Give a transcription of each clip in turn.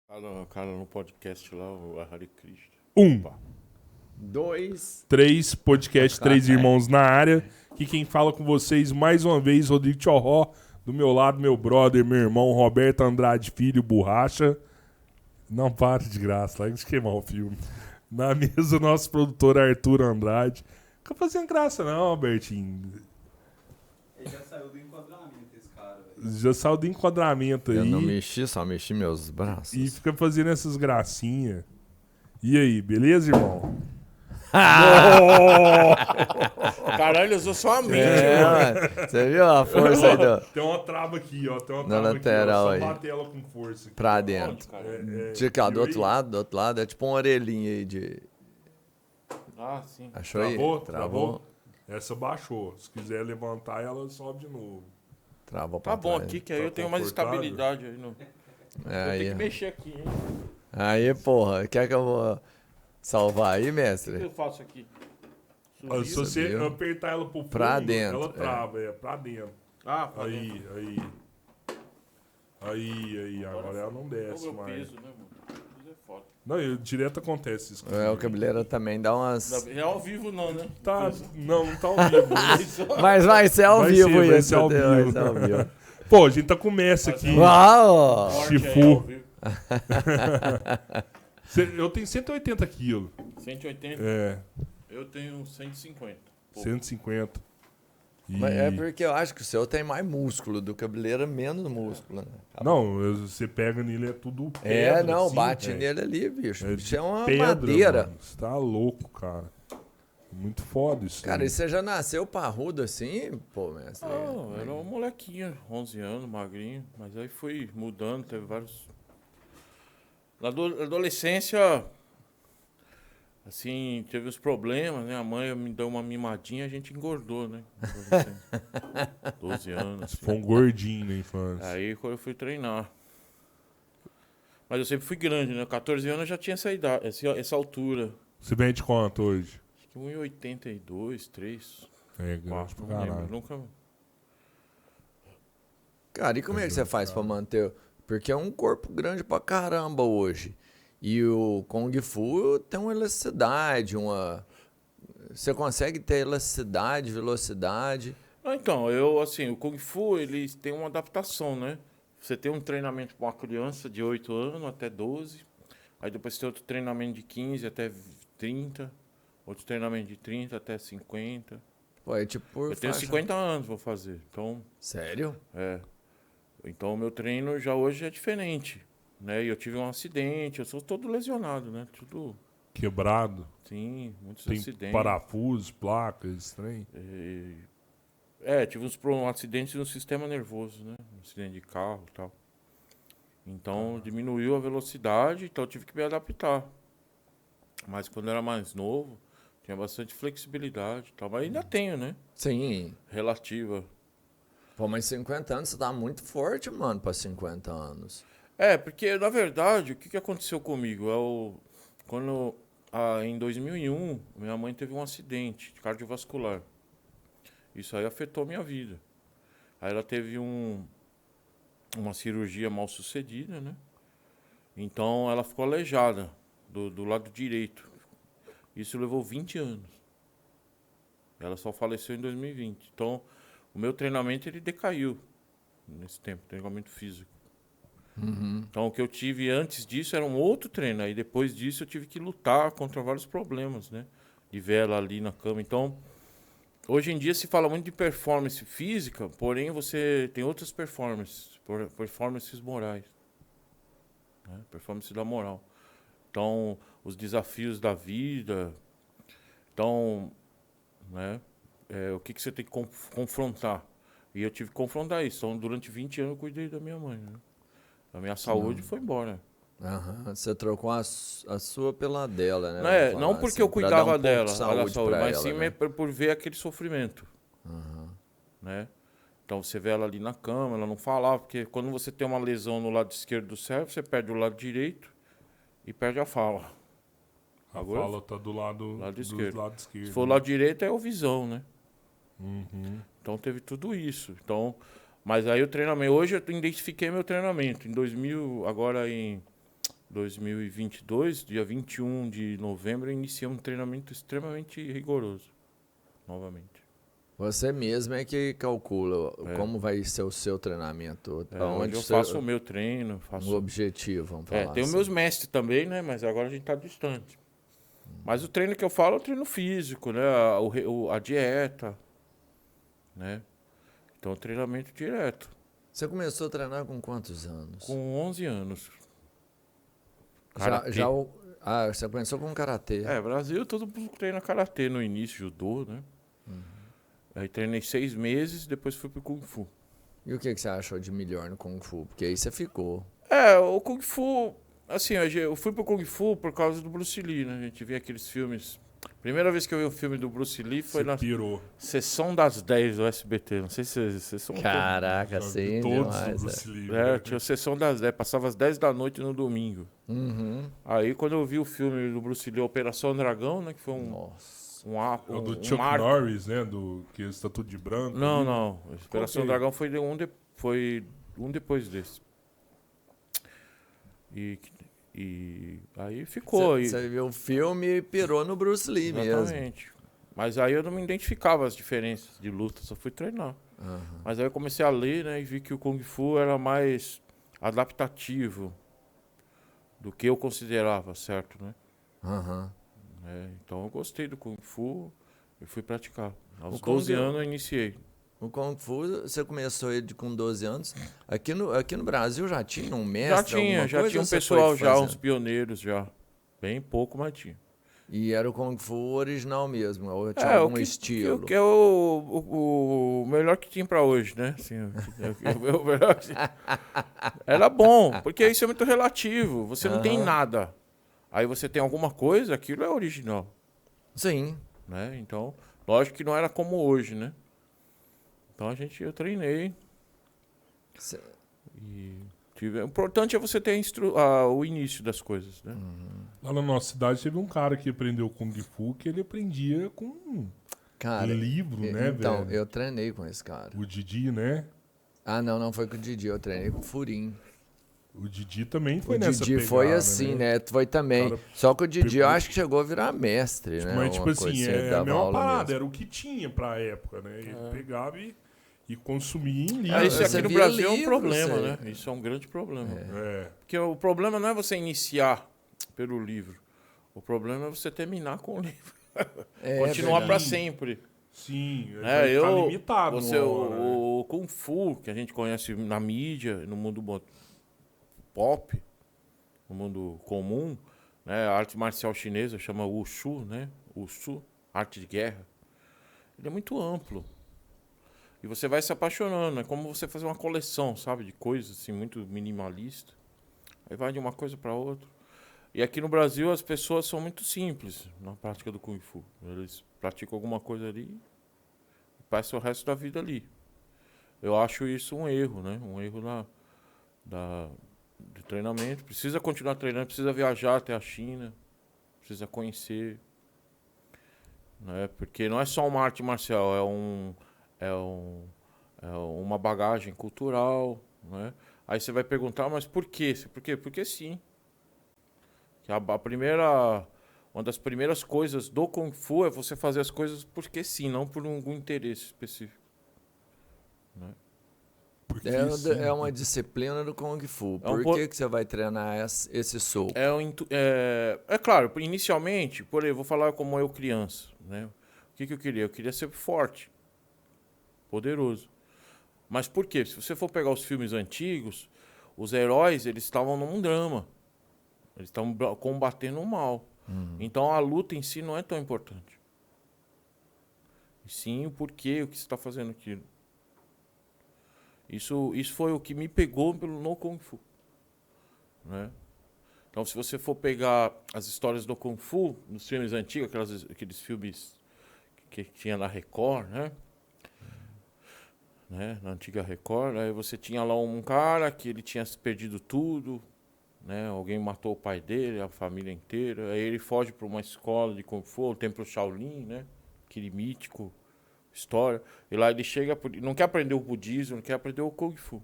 Cara, no podcast lá, o Hare Krishna. 1, Opa. 2. 3, podcast Três Irmãos na área. Aqui quem fala com vocês mais uma vez, Rodrigo Tchorró. Do meu lado, meu brother, meu irmão, Roberto Andrade Filho, Borracha. Não, para de graça, larga de queimar o filme. Na mesa, o nosso produtor Arthur Andrade. Não fica fazendo graça não, Albertinho. Ele já saiu do enquadramento, esse cara, velho. Já saiu do enquadramento aí. Eu não mexi, só mexi meus braços. E fica fazendo essas gracinhas. E aí, beleza, irmão? Caralho, eu sou só a mente. Mano, você viu a força aí do... Tem uma trava aqui, ó. Tem uma Na trava lateral aqui, ó. Só aí. bater ela com força. Aqui. pra dentro. Tinha que, ó, do outro lado, é tipo uma orelhinha aí de... Ah, sim. Achou Travou? aí? Travou. Essa baixou. Se quiser levantar, ela sobe de novo. Travou Tá pra bom trás. aqui, que aí Tá eu tenho mais confortável? estabilidade aí. Vou ter que Aí, mexer aqui, hein? aí, porra, quer que eu vou salvar aí, O que mestre? eu faço aqui? Ah, se você subiu. apertar ela pro fundo, Pra dentro, ela trava, pra dentro. Ah, pra Aí, dentro. aí. Aí. Agora ela não Olha desce o meu mais. peso, né, mano? Isso é foda. Não, direto acontece isso. É, o cabeleiro também dá umas... É ao vivo não, né? Tá, não tá ao vivo. Mas vai ser ao Vai vivo ser, vai isso, ser ao entendeu? Vai vivo. ser ao vivo. Pô, a gente tá com essa aqui. Uau! Corte aí Chifu. ao vivo. Eu tenho 180 quilos. 180. É, Eu tenho 150. Pô, 150. E... Mas é porque eu acho que o seu tem mais músculo, do cabeleiro menos músculo, né? Não, você pega nele, é tudo pedra. É, não, assim, bate velho. nele ali, bicho. É Isso é uma pedra, madeira. mano. Você tá louco, cara. Muito foda isso. Cara, aí. e você já nasceu parrudo assim, pô, mestre? Não, eu era um molequinho, 11 anos, magrinho. Mas aí fui mudando, teve vários... Na adolescência, assim, teve os problemas, né? A mãe me deu uma mimadinha, a gente engordou, né? Adolescente. 12 anos. Foi um gordinho na infância. Aí quando eu fui treinar. Mas eu sempre fui grande, né? 14 anos eu já tinha essa idade, essa altura. Você vende quanto hoje? Acho que 1,82, 3, É, grande 4, pra não lembro. caralho. Nunca... Cara, e como é que você faz pra manter? Porque é um corpo grande pra caramba hoje. E o Kung Fu tem uma elasticidade, Você consegue ter elasticidade, velocidade. Ah, então, assim, o Kung Fu, ele tem uma adaptação, né? Você tem um treinamento com uma criança de 8 anos até 12. Aí depois você tem outro treinamento de 15 até 30. Outro treinamento de 30 até 50. Pô, é tipo por Eu tenho faixa. 50 anos, vou fazer. Então, Sério? Então o meu treino já hoje é diferente, né? E eu tive um acidente, eu sou todo lesionado, né? Tudo, Quebrado. sim, muitos Tem acidentes. parafusos, placas, estranho. Tive um acidente no sistema nervoso, né? Um acidente de carro e tal. Então diminuiu a velocidade, então eu tive que me adaptar. Mas quando eu era mais novo, tinha bastante flexibilidade e tal. Mas ainda tenho, né? Sim. Relativa. Pô, mas 50 anos você tá muito forte, mano, pra 50 anos. Porque na verdade, o que aconteceu comigo? Em 2001, minha mãe teve um acidente cardiovascular. Isso aí afetou minha vida. Aí ela teve uma cirurgia mal sucedida, né? Então ela ficou aleijada do lado direito. Isso levou 20 anos. Ela só faleceu em 2020. Então, o meu treinamento ele decaiu nesse tempo, treinamento físico. Então, o que eu tive antes disso era um outro treino. Aí, depois disso, eu tive que lutar contra vários problemas, né? De ver ela ali na cama. Então, hoje em dia se fala muito de performance física, porém você tem outras performances morais. Né? Performance da moral. Então, os desafios da vida. Então, né? O que você tem que confrontar. E eu tive que confrontar isso. Então, durante 20 anos eu cuidei da minha mãe, né? A minha saúde foi embora. Aham. Você trocou a sua pela dela, né? Não, Vamos não falar porque assim, eu pra dar cuidava pouco de dela, da saúde saúde, pra mas ela, sim né? por ver aquele sofrimento. Né? Então você vê ela ali na cama, ela não falava, porque quando você tem uma lesão no lado esquerdo do cérebro, você perde o lado direito e perde a fala. A Agora, fala tá do lado esquerdo. lado esquerdo. Se for o lado direito, é o visão, né? Uhum. Então teve tudo isso. Então, mas aí o treinamento, hoje eu identifiquei meu treinamento. Em 2022, dia 21 de novembro, eu iniciei um treinamento extremamente rigoroso, novamente. Você mesmo é que calcula É. como vai ser o seu treinamento. Onde eu faço o meu treino, o objetivo, vamos falar tem os assim. meus mestres também, né? Mas agora a gente tá distante. Mas o treino que eu falo é o treino físico, né? A dieta, né? Então, treinamento direto. Você começou a treinar com quantos anos? Com 11 anos. Você começou com karatê. Brasil, todo mundo treina karatê no início, judô, né? Aí treinei 6 meses, depois fui pro Kung Fu. E o que você achou de melhor no Kung Fu? Porque aí você ficou. O Kung Fu, assim, eu fui pro Kung Fu por causa do Bruce Lee, né? A gente via aqueles filmes. Primeira vez que eu vi um filme do Bruce Lee foi Você na pirou. Sessão das 10 do SBT. Não sei se vocês são... Caraca, Já vi sim, todos demais. do Bruce Lee. Tinha a Sessão das 10, passava às 10 da noite no domingo. Uhum. Aí quando eu vi o filme do Bruce Lee, Operação Dragão, né? Que foi Nossa. É o do Chuck marco. Norris, né? Que está tudo de branco. Não, ali. não. Operação Ok. Dragão foi um depois desse. E aí ficou. Você viu o filme e pirou no Bruce Lee mesmo. Exatamente. Mas aí eu não me identificava as diferenças de luta, só fui treinar. Uhum. Mas aí eu comecei a ler, né? E vi que o Kung Fu era mais adaptativo do que eu considerava, certo, né? Uhum. Então eu gostei do Kung Fu e fui praticar. Aos O Kung 12 anos eu iniciei. O Kung Fu, você começou ele com 12 anos. Aqui no Brasil já tinha um mestre? Já coisa, tinha ou um você pessoal foi já, fazendo? uns pioneiros já. Bem pouco, mas tinha. E era o Kung Fu original mesmo, ou tinha algum estilo? O que é o melhor que tinha pra hoje, né? Assim, o melhor que tinha. Era bom, porque isso é muito relativo. Você não tem Aham. nada. Aí você tem alguma coisa, aquilo é original, Sim. né? Então, lógico que não era como hoje, né? Então eu treinei Cê- e o importante é você ter o início das coisas, né? Lá na nossa cidade teve um cara que aprendeu Kung Fu que ele aprendia com Cara, livro, né, então, velho? eu treinei com esse cara. O Didi, né? Ah, não foi com o Didi, eu treinei com o Furim. O Didi também foi O nessa Didi pegada, foi assim, né? Foi também. Cara, Só que o Didi eu acho que chegou a virar mestre, né? Mas, tipo Uma assim, coisa é a dava mesma aula parada, mesmo. era o que tinha pra época, né? Ele pegava e consumia em livro. Isso você aqui no via Brasil é um livro, problema, você- né? Isso é um grande problema. É. Porque o problema não é você iniciar pelo livro. O problema é você terminar com o livro. Continuar verdade. pra sempre. Sim, Né? vai ficar limitado. Você, uma hora, né? o Kung Fu, que a gente conhece na mídia, no mundo pop, no mundo comum, né? A arte marcial chinesa chama Wushu, né? Wushu, arte de guerra. Ele é muito amplo. E você vai se apaixonando. É como você fazer uma coleção, sabe? De coisas, assim, muito minimalista. Aí vai de uma coisa para outra. E aqui no Brasil as pessoas são muito simples na prática do Kung Fu. Eles praticam alguma coisa ali e passam o resto da vida ali. Eu acho isso um erro, né? Um erro de treinamento. Precisa continuar treinando, precisa viajar até a China, precisa conhecer. Né? Porque não é só uma arte marcial, é uma bagagem cultural. Né? Aí você vai perguntar, mas por quê? Por quê? Porque sim. Que uma das primeiras coisas do Kung Fu é você fazer as coisas porque sim, não por algum interesse específico. Né? Porque, sim, É uma disciplina do Kung Fu. É um Por que você vai treinar esse soco? É claro, inicialmente, por aí, eu vou falar como eu criança. Né? O que eu queria? Eu queria ser forte, poderoso. Mas por quê? Se você for pegar os filmes antigos, os heróis eles estavam num drama. Eles estavam combatendo o mal. Então a luta em si não é tão importante. E sim o porquê, o que você está fazendo aquilo. Isso foi o que me pegou no Kung Fu. Né? Então se você for pegar as histórias do Kung Fu, nos filmes antigos, aqueles filmes que tinha na Record, né? Na antiga Record, aí você tinha lá um cara que ele tinha perdido tudo. Né? Alguém matou o pai dele, a família inteira. Aí ele foge para uma escola de Kung Fu, o Templo Shaolin, né? Aquele mítico história. E lá ele chega, não quer aprender o budismo, não quer aprender o Kung Fu.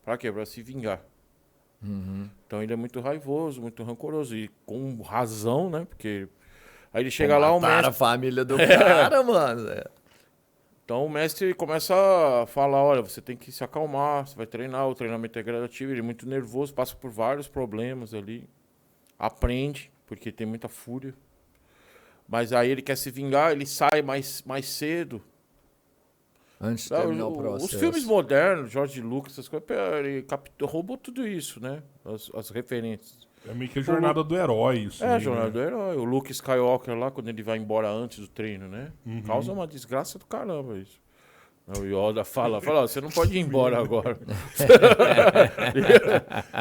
Para quê? Para se vingar. Então ele é muito raivoso, muito rancoroso. E com razão, né? Porque aí ele chega lá, o Mataram a mestre... família do cara, mano. Então o mestre começa a falar, olha, você tem que se acalmar, você vai treinar, o treinamento é gradativo, ele é muito nervoso, passa por vários problemas ali, aprende, porque tem muita fúria. Mas aí ele quer se vingar, ele sai mais cedo. Antes de terminar o Os processo. filmes modernos, George Lucas, essas coisas, ele roubou tudo isso, né? As referências. É meio que a jornada do herói, isso. É, a aí, jornada né? do herói. O Luke Skywalker lá, quando ele vai embora antes do treino, né? Causa uma desgraça do caramba isso. O Yoda fala, ó, você não pode ir embora agora.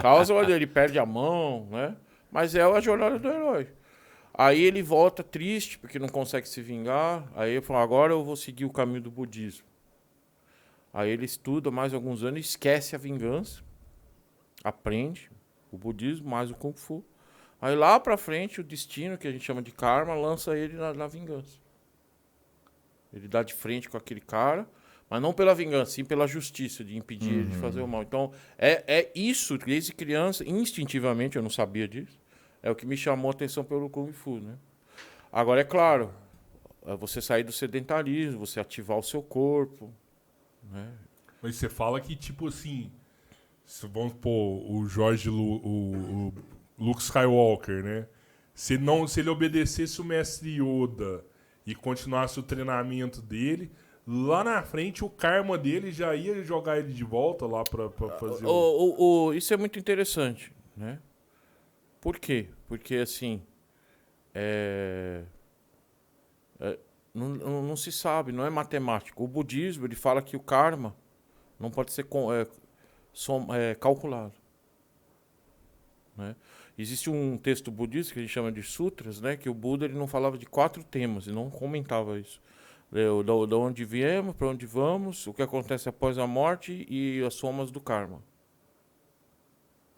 Causa onde ele perde a mão, né? Mas é a jornada do herói. Aí ele volta triste, porque não consegue se vingar. Aí ele fala, agora eu vou seguir o caminho do budismo. Aí ele estuda mais alguns anos, esquece a vingança, aprende o budismo, mais o Kung Fu. Aí lá pra frente, o destino, que a gente chama de karma, lança ele na vingança. Ele dá de frente com aquele cara, mas não pela vingança, sim pela justiça, de impedir ele de fazer o mal. Então, é isso, desde criança, instintivamente, eu não sabia disso, é o que me chamou a atenção pelo Kung Fu, né? Agora, é claro, é você sair do sedentarismo, você ativar o seu corpo, né? Mas você fala que, tipo assim, vamos pôr o o Luke Skywalker, né? Se ele obedecesse o mestre Yoda e continuasse o treinamento dele, lá na frente o karma dele já ia jogar ele de volta lá pra fazer isso é muito interessante, né? Por quê? Porque, assim, não se sabe, não é matemático. O budismo, ele fala que o karma não pode ser calculado, né? Existe um texto budista que a gente chama de sutras, né? Que o Buda ele não falava de 4 temas, ele não comentava isso. Da onde viemos, para onde vamos, o que acontece após a morte e as somas do karma.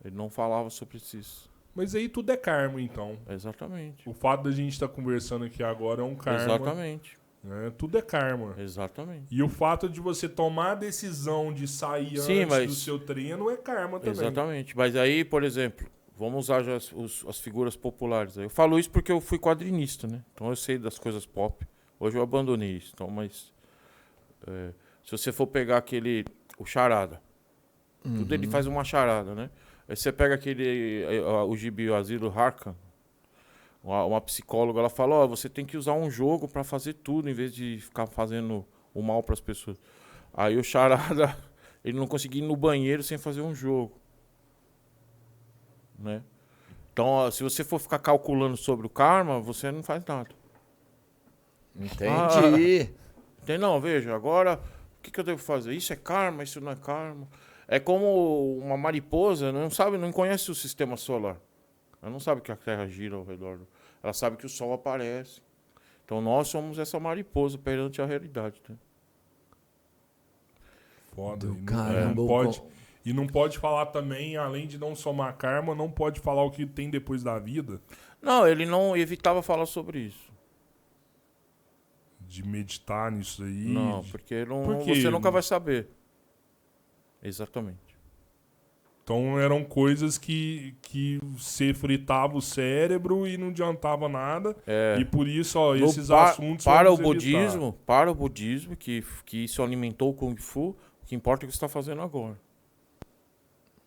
Ele não falava sobre isso. Mas aí tudo é karma, então. Exatamente. O fato da gente estar conversando aqui agora é um karma. Exatamente. Né? Tudo é karma. Exatamente. E o fato de você tomar a decisão de sair antes do seu treino é karma também. Exatamente. Mas aí, por exemplo, vamos usar já as figuras populares. Eu falo isso porque eu fui quadrinista, né? Então eu sei das coisas pop. Hoje eu abandonei isso. Então, mas se você for pegar o charada, tudo ele faz uma charada, né? Aí você pega o gibi Asilo Arkham, uma psicóloga, ela fala, você tem que usar um jogo para fazer tudo, em vez de ficar fazendo o mal para as pessoas. Aí o charada, ele não conseguia ir no banheiro sem fazer um jogo, né? Então, se você for ficar calculando sobre o karma, você não faz nada. Entendi. Não, veja, agora, o que eu devo fazer? Isso é karma, isso não é karma. É como uma mariposa, não conhece o sistema solar. Ela não sabe que a Terra gira ao redor. Ela sabe que o Sol aparece. Então nós somos essa mariposa perante a realidade. Né? Foda. E não pode falar também, além de não somar karma, não pode falar o que tem depois da vida. Não, ele não evitava falar sobre isso. De meditar nisso aí. Não, porque você nunca vai saber. Exatamente. Então eram coisas que você fritava o cérebro e não adiantava nada. E por isso, esses assuntos... Para o budismo, que isso alimentou o Kung Fu, o que importa é o que você está fazendo agora.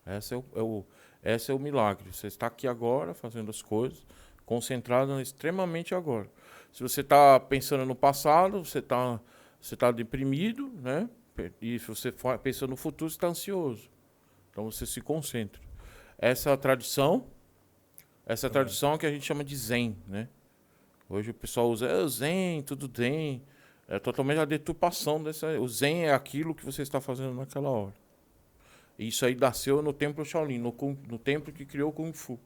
Esse é o milagre. Você está aqui agora, fazendo as coisas, concentrado extremamente agora. Se você está pensando no passado, você tá deprimido, né? E se você pensa no futuro, você está ansioso. Então você se concentra. Essa tradição que a gente chama de Zen, né? Hoje o pessoal usa Zen, tudo Zen. É totalmente a deturpação o Zen é aquilo que você está fazendo naquela hora. Isso aí nasceu no templo Shaolin, no templo que criou o Kung Fu.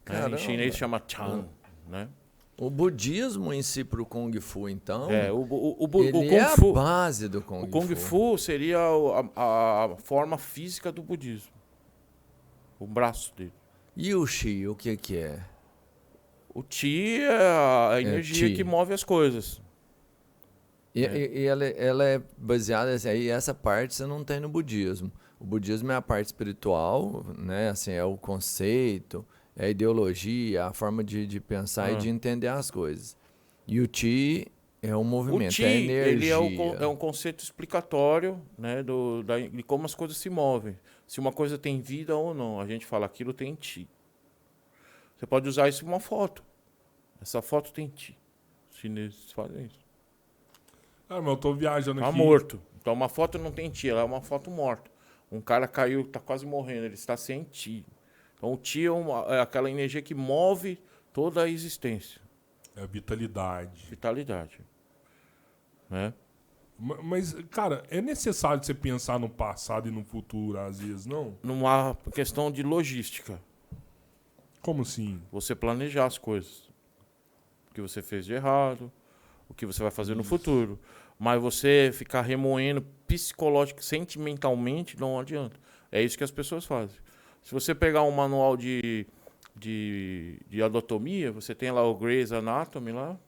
Em chinês chama Chan, né? O budismo em si pro Kung Fu, então, o ele Kung é Fu, a base do Kung Fu. O Kung Fu seria a forma física do budismo. O braço dele. E o Chi, o que é? O Chi é a energia Chi. que move as coisas. E ela é baseada assim, aí essa parte você não tem no budismo. O budismo é a parte espiritual, né? Assim, é o conceito, é a ideologia, a forma de pensar e de entender as coisas. E o Qi é o movimento, O Qi, é a energia. ele é um conceito explicatório, né, de como as coisas se movem. Se uma coisa tem vida ou não. A gente fala, aquilo tem Qi. Você pode usar isso em uma foto. Essa foto tem Qi. Os chineses fazem isso. Ah, mas eu tô viajando Tá aqui. morto. Então uma foto não tem Qi, ela é uma foto morta. Um cara caiu, tá quase morrendo, ele está sem Qi. Então o Qi é aquela energia que move toda a existência. É vitalidade. Vitalidade. Né? Mas, cara, é necessário você pensar no passado e no futuro, às vezes, não? Numa questão de logística. Como assim? Você planejar as coisas. O que você fez de errado, o que você vai fazer no futuro. Mas você ficar remoendo psicológico, sentimentalmente, não adianta. É isso que as pessoas fazem. Se você pegar um manual de anatomia, você tem lá o Grey's Anatomy lá.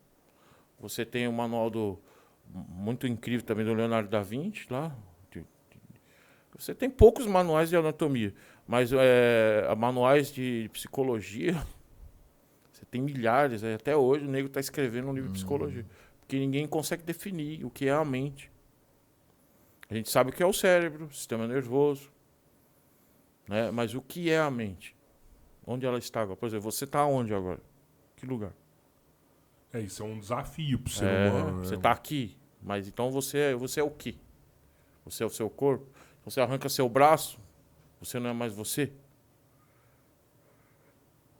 Você tem o manual muito incrível também do Leonardo da Vinci lá. Você tem poucos manuais de anatomia, mas manuais de psicologia, você tem milhares. Até hoje o nego está escrevendo um livro de psicologia. Porque ninguém consegue definir o que é a mente. A gente sabe o que é o cérebro, sistema nervoso. Né? Mas o que é a mente? Onde ela está agora? Por exemplo, você está onde agora? Que lugar? Isso é um desafio pro ser humano, né? Você está aqui, mas então você é o quê? Você é o seu corpo? Você arranca seu braço, você não é mais você?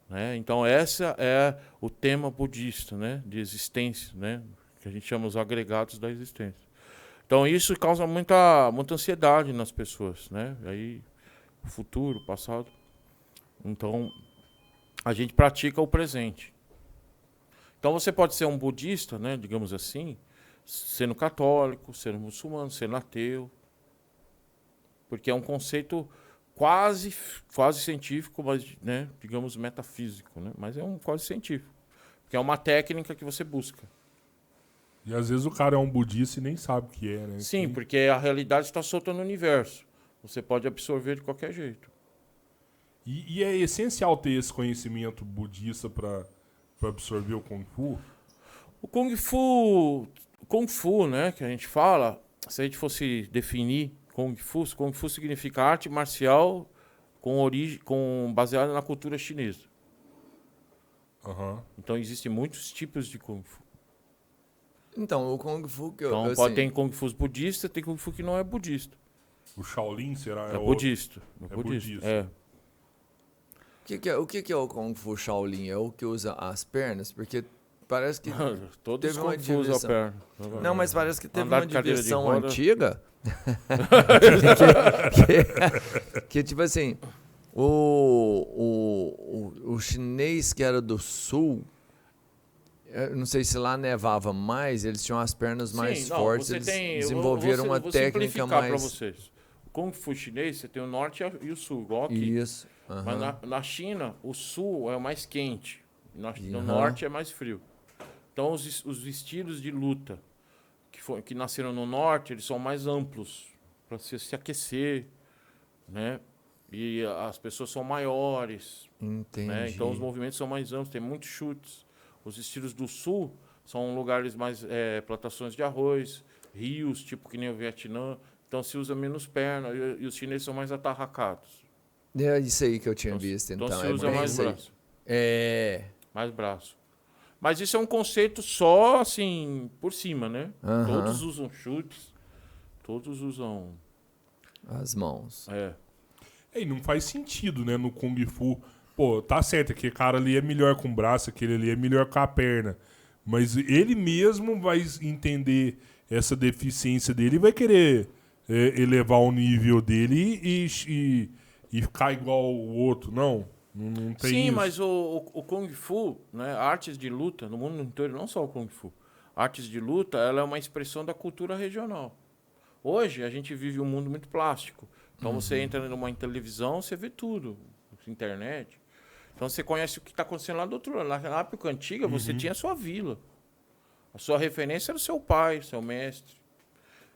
Né? Então essa é o tema budista, né? De existência, né? Que a gente chama os agregados da existência. Então isso causa muita ansiedade nas pessoas, né? Aí o futuro, o passado. Então a gente pratica o presente. Então você pode ser um budista, né? Digamos assim, sendo católico, sendo muçulmano, sendo ateu. Porque é um conceito quase científico, mas, né, digamos, metafísico, né? Mas é um quase científico. Porque é uma técnica que você busca. E às vezes o cara é um budista e nem sabe o que é, né? Sim, porque a realidade está solta no universo. Você pode absorver de qualquer jeito. E é essencial ter esse conhecimento budista para absorver o Kung Fu? O Kung Fu, né, que a gente fala, se a gente fosse definir Kung Fu significa arte marcial baseada na cultura chinesa. Uhum. Então existem muitos tipos de Kung Fu. Então, o Kung Fu que Então assim, tem Kung Fu budista, tem Kung Fu que não é budista. O Shaolin será? É budista. É budista. É. o que é o Kung Fu Shaolin? É o que usa as pernas? Porque parece que Todos teve os uma Kung Fu usam a divisão. perna. Não, mas parece que teve Andar uma de cadeira de divisão roda. antiga que tipo assim, o chinês que era do sul, eu não sei se lá nevava mais, eles tinham as pernas mais fortes, eles desenvolveram uma técnica mais... para vocês. O Kung Fu chinês, você tem o norte e o sul, igual aqui. Isso. Mas na China, o sul é o mais quente. No Uhum. norte é mais frio. Então os estilos de luta que nasceram no norte, eles são mais amplos para se aquecer, né? E as pessoas são maiores, Entendi. né? Então os movimentos são mais amplos, tem muitos chutes. Os estilos do sul são lugares mais plantações de arroz, rios, tipo que nem o Vietnã. Então se usa menos perna e os chineses são mais atarracados. É isso aí que eu tinha visto, então. Então se usa bem mais isso aí. braço. Mais braço. Mas isso é um conceito só, assim, por cima, né? Aham. Todos usam chutes, todos usam... As mãos. E não faz sentido, né, no Kung Fu. Pô, tá certo, aquele cara ali é melhor com o braço, aquele ali é melhor com a perna. Mas ele mesmo vai entender essa deficiência dele e vai querer elevar o nível dele e ficar igual ao outro. Não tem Sim, isso. mas o Kung Fu, né, artes de luta, no mundo inteiro, não só o Kung Fu, artes de luta, ela é uma expressão da cultura regional. Hoje, a gente vive um mundo muito plástico. Então, você entra numa televisão, você vê tudo. Internet. Então, você conhece o que está acontecendo lá do outro lado. Na época antiga, você tinha a sua vila. A sua referência era o seu pai, seu mestre.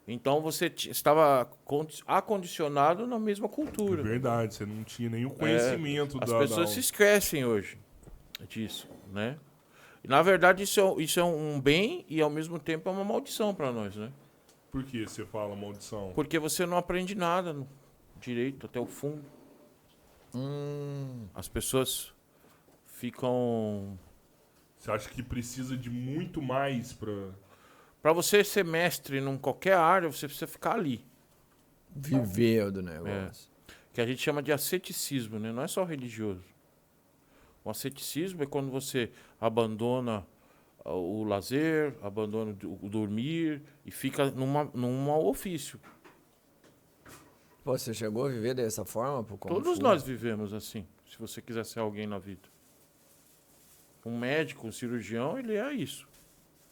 Então você estava acondicionado na mesma É cultura. verdade, você não tinha nenhum conhecimento As da... pessoas se esquecem hoje disso, né? E, na verdade, isso é um bem e, ao mesmo tempo, é uma maldição para nós, né? Por que você fala maldição? Porque você não aprende nada direito até o fundo. As pessoas ficam... Você acha que precisa de muito mais pra... Para você ser mestre em qualquer área, você precisa ficar ali. Viver do negócio. Que a gente chama de asceticismo, né? Não é só religioso. O asceticismo é quando você abandona o lazer, abandona o dormir e fica num ofício. Pô, você chegou a viver dessa forma? Pro Kung Todos Fu? nós vivemos assim, se você quiser ser alguém na vida. Um médico, um cirurgião, ele é isso.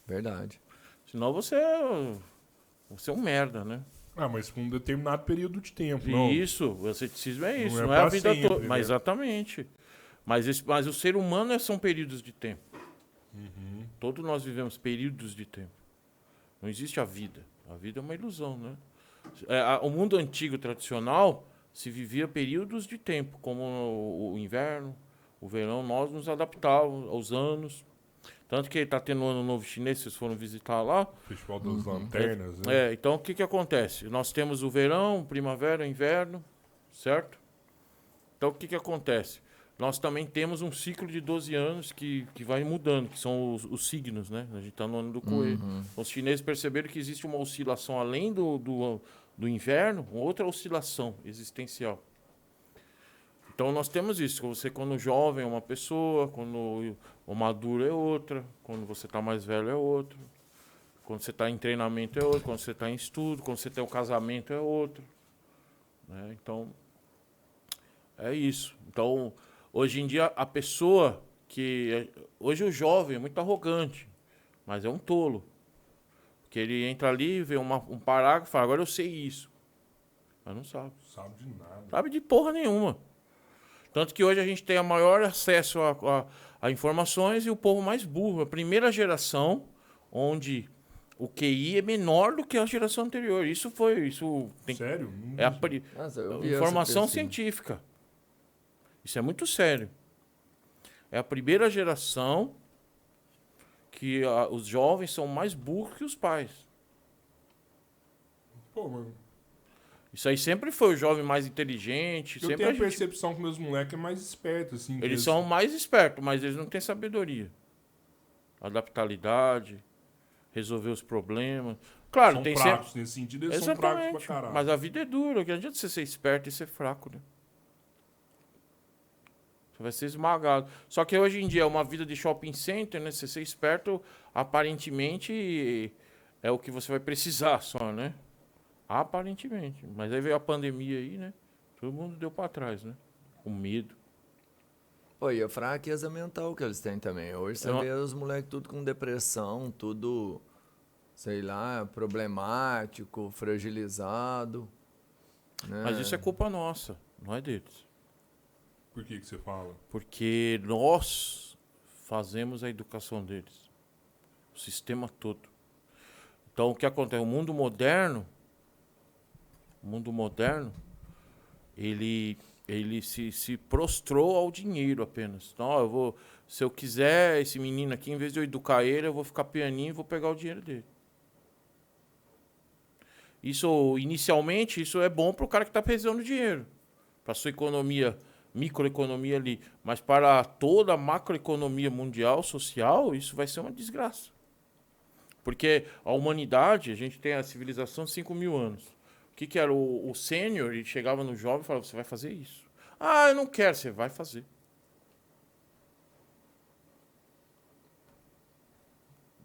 Verdade. Senão você é um merda, né? Ah, mas por um determinado período de tempo, não? Isso, o asceticismo é isso, Não é não é a pra vida sempre, toda. né? Mas exatamente. Mas o ser humano são períodos de tempo. Todos nós vivemos períodos de tempo. Não existe a vida. A vida é uma ilusão, né? O mundo antigo tradicional se vivia períodos de tempo, como o inverno, o verão. Nós nos adaptávamos aos anos. Tanto que está tendo o Ano Novo Chinês, vocês foram visitar lá. Festival das Lanternas, né? Então o que acontece? Nós temos o verão, primavera, inverno, certo? Então o que acontece? Nós também temos um ciclo de 12 anos que vai mudando, que são os signos, né? A gente está no ano do coelho. Os chineses perceberam que existe uma oscilação além do inverno, outra oscilação existencial. Então nós temos isso. Você, quando jovem, é uma pessoa, quando o maduro é outra, quando você está mais velho é outro, quando você está em treinamento é outro, quando você está em estudo, quando você tem o casamento é outro. Né? Então, é isso. Então, hoje em dia, a pessoa que... Hoje o jovem é muito arrogante, mas é um tolo. Porque ele entra ali, vê um parágrafo e fala, agora eu sei isso. Mas não sabe. Sabe de nada. Sabe de porra nenhuma. Tanto que hoje a gente tem o maior acesso a informações e o povo mais burro. A primeira geração onde o QI é menor do que a geração anterior. Isso tem, Sério? é Nossa, eu vi informação essa pesquisa. científica. Isso é muito sério. É a primeira geração que os jovens são mais burros que os pais. Pô, mano. Isso aí sempre foi o jovem mais inteligente. Eu sempre tenho a a gente... percepção que meus moleques é mais espertos, assim. que Eles são mais espertos, mas eles não têm sabedoria. Adaptabilidade, resolver os problemas. Claro, são tem fracos sempre... nesse sentido, eles são fracos pra caralho. Mas a vida é dura, que adianta você ser esperto e ser fraco, né? Você vai ser esmagado. Só que hoje em dia é uma vida de shopping center, né? Você ser esperto, aparentemente, é o que você vai precisar só, né? Aparentemente. Mas aí veio a pandemia aí, né? Todo mundo deu pra trás, né? Com medo. Pô, e a fraqueza mental que eles têm também. Hoje você vê os moleques tudo com depressão, tudo, sei lá, problemático, fragilizado. Né? Mas isso é culpa nossa, não é deles. Por que você fala? Porque nós fazemos a educação deles. O sistema todo. Então, o que acontece? O mundo moderno, ele se prostrou ao dinheiro apenas. Então, se eu quiser esse menino aqui, em vez de eu educar ele, eu vou ficar pianinho e vou pegar o dinheiro dele. Inicialmente, isso é bom para o cara que está precisando de dinheiro. Para a sua economia, microeconomia ali. Mas para toda a macroeconomia mundial, social, isso vai ser uma desgraça. Porque a humanidade, a gente tem a civilização de 5.000 anos. O que era o sênior? Ele chegava no jovem e falava, você vai fazer isso. Ah, eu não quero. Você vai fazer.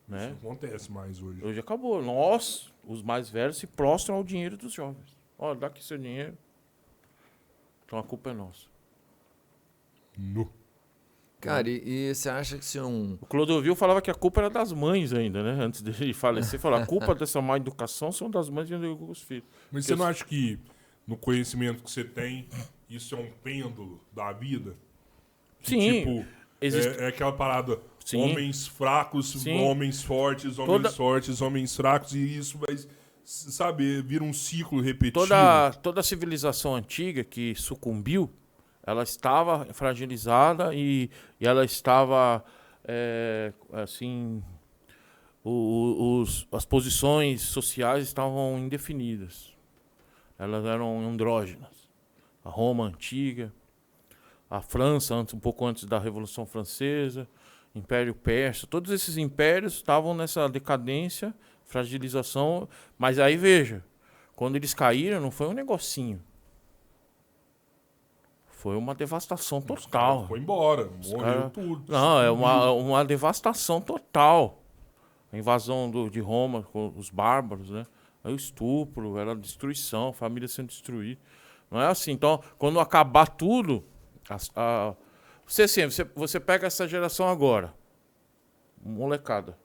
Né? Isso acontece mais hoje. Hoje acabou. Nós, os mais velhos, se prostram ao dinheiro dos jovens. Olha, dá aqui seu dinheiro. Então a culpa é nossa. Nu. Cara, e você acha que se um... O Clodovil falava que a culpa era das mães ainda, né? Antes de falecer, falou, a culpa dessa má educação são das mães que não educam os filhos. Mas você não acha que, no conhecimento que você tem, isso é um pêndulo da vida? Que, Sim. tipo, existe... É aquela parada, Sim. homens fracos, Sim. homens fortes, fortes, homens fracos, e isso vai, sabe, vira um ciclo repetido. Toda a civilização antiga que sucumbiu, ela estava fragilizada e ela estava, assim, as posições sociais estavam indefinidas. Elas eram andrógenas. A Roma antiga, a França, um pouco antes da Revolução Francesa, Império Persa, todos esses impérios estavam nessa decadência, fragilização, mas aí veja, quando eles caíram não foi um negocinho. Foi uma devastação total. Foi embora, morreu tudo. Não, é uma devastação total. A invasão de Roma com os bárbaros, né? É o estupro, era a destruição, a família sendo destruída. Não é assim. Então, quando acabar tudo, você pega essa geração agora, molecada.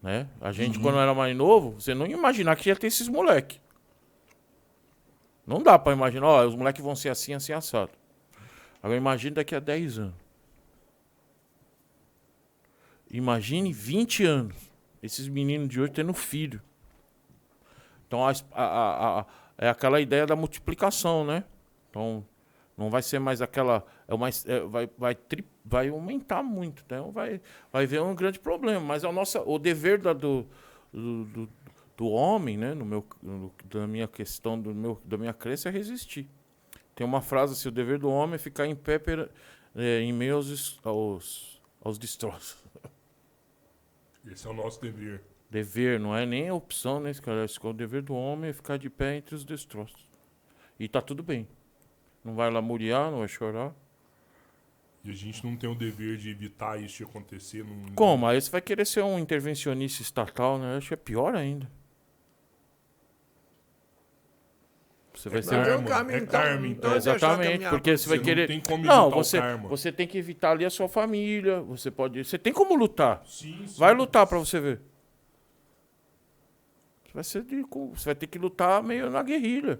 Né? A gente, quando era mais novo, você não ia imaginar que ia ter esses moleques. Não dá pra imaginar, ó, os moleques vão ser assim, assim, assado. Agora imagine daqui a 10 anos. Imagine 20 anos. Esses meninos de hoje tendo filho. Então é aquela ideia da multiplicação, né? Então não vai ser mais aquela... vai aumentar muito. Então vai haver um grande problema. Mas o dever do homem, né, da minha questão, da minha crença é resistir. Tem uma frase assim, o dever do homem é ficar em pé em meio aos destroços. Esse é o nosso dever. Dever, não é nem a opção, né, cara? O dever do homem é ficar de pé entre os destroços. E tá tudo bem. Não vai lamuriar, não vai chorar. E a gente não tem o dever de evitar isso de acontecer. Como? Aí você vai querer ser um intervencionista estatal, né? Eu acho que é pior ainda. Você vai ser karma, então. Exatamente, porque você vai querer. Não tem como não, evitar o karma. você tem que evitar ali a sua família. Você tem como lutar. Sim. Vai lutar pra você ver. Você vai ter que lutar meio na guerrilha.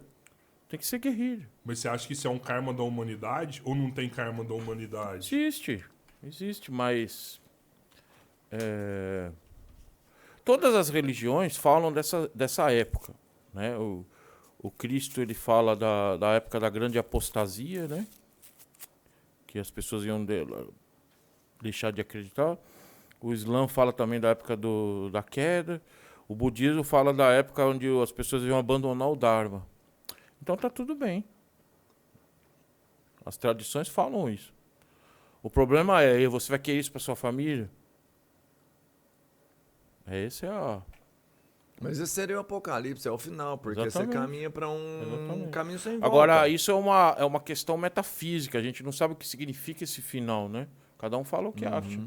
Tem que ser guerrilha. Mas você acha que isso é um karma da humanidade ou não tem karma da humanidade? Existe, mas todas as religiões falam dessa época, né? O Cristo, ele fala da época da grande apostasia, né? Que as pessoas iam deixar de acreditar. O Islã fala também da época da queda. O budismo fala da época onde as pessoas iam abandonar o Dharma. Então tá tudo bem. As tradições falam isso. O problema você vai querer isso para sua família? Mas esse seria o apocalipse, é o final, porque Exatamente. você caminha para um caminho sem volta. Agora, isso é uma questão metafísica. A gente não sabe o que significa esse final, né? Cada um fala o que acha.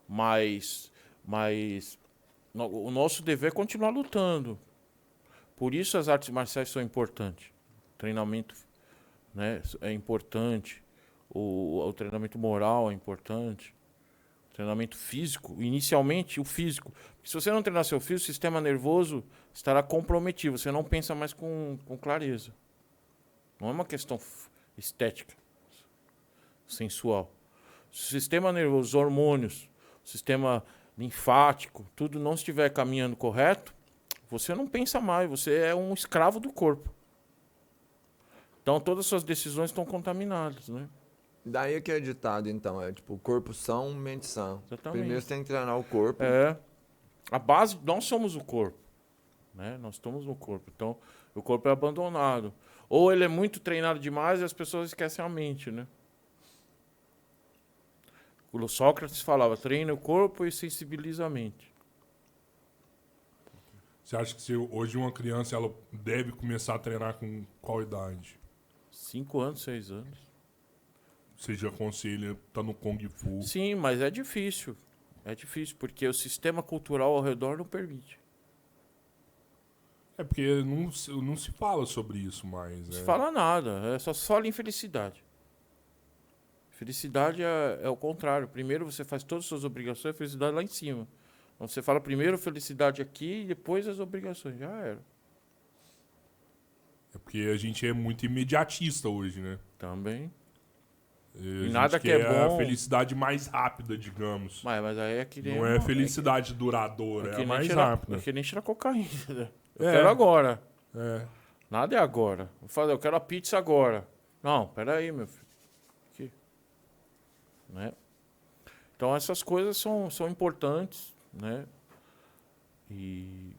Mas o nosso dever é continuar lutando. Por isso as artes marciais são importantes. O treinamento, né, é importante. O treinamento moral é importante. O treinamento físico, inicialmente o físico. Porque se você não treinar seu físico, o sistema nervoso estará comprometido. Você não pensa mais com clareza. Não é uma questão estética, sensual. Se o sistema nervoso, os hormônios, o sistema linfático, tudo não estiver caminhando correto, você não pensa mais, você é um escravo do corpo. Então todas as suas decisões estão contaminadas, né? Daí que é ditado, então, é tipo, corpo são, mente sã. Exatamente. Primeiro você tem que treinar o corpo. A base, nós somos o corpo, né? Nós estamos no corpo, então o corpo é abandonado. Ou ele é muito treinado demais e as pessoas esquecem a mente, né? O Sócrates falava, treina o corpo e sensibiliza a mente. Você acha que se hoje uma criança ela deve começar a treinar com qual idade? 5 anos, 6 anos. Você já aconselha, tá no Kung Fu. Sim, mas é difícil. É difícil, porque o sistema cultural ao redor não permite. É porque não se fala sobre isso mais. Não se fala nada, só se fala em felicidade. Felicidade é o contrário. Primeiro você faz todas as suas obrigações, a felicidade lá em cima. Então você fala primeiro felicidade aqui e depois as obrigações. Já era. É porque a gente é muito imediatista hoje, né? Também. E nada que é a bom. felicidade mais rápida, digamos. Mas aí é que nem Não é felicidade duradoura, é a mais rápida. É que nem tirar cocaína. Né? Eu É. quero agora. É. Nada é agora. Eu quero a pizza agora. Não, peraí, meu filho. Aqui. Né? Então essas coisas são importantes, né? E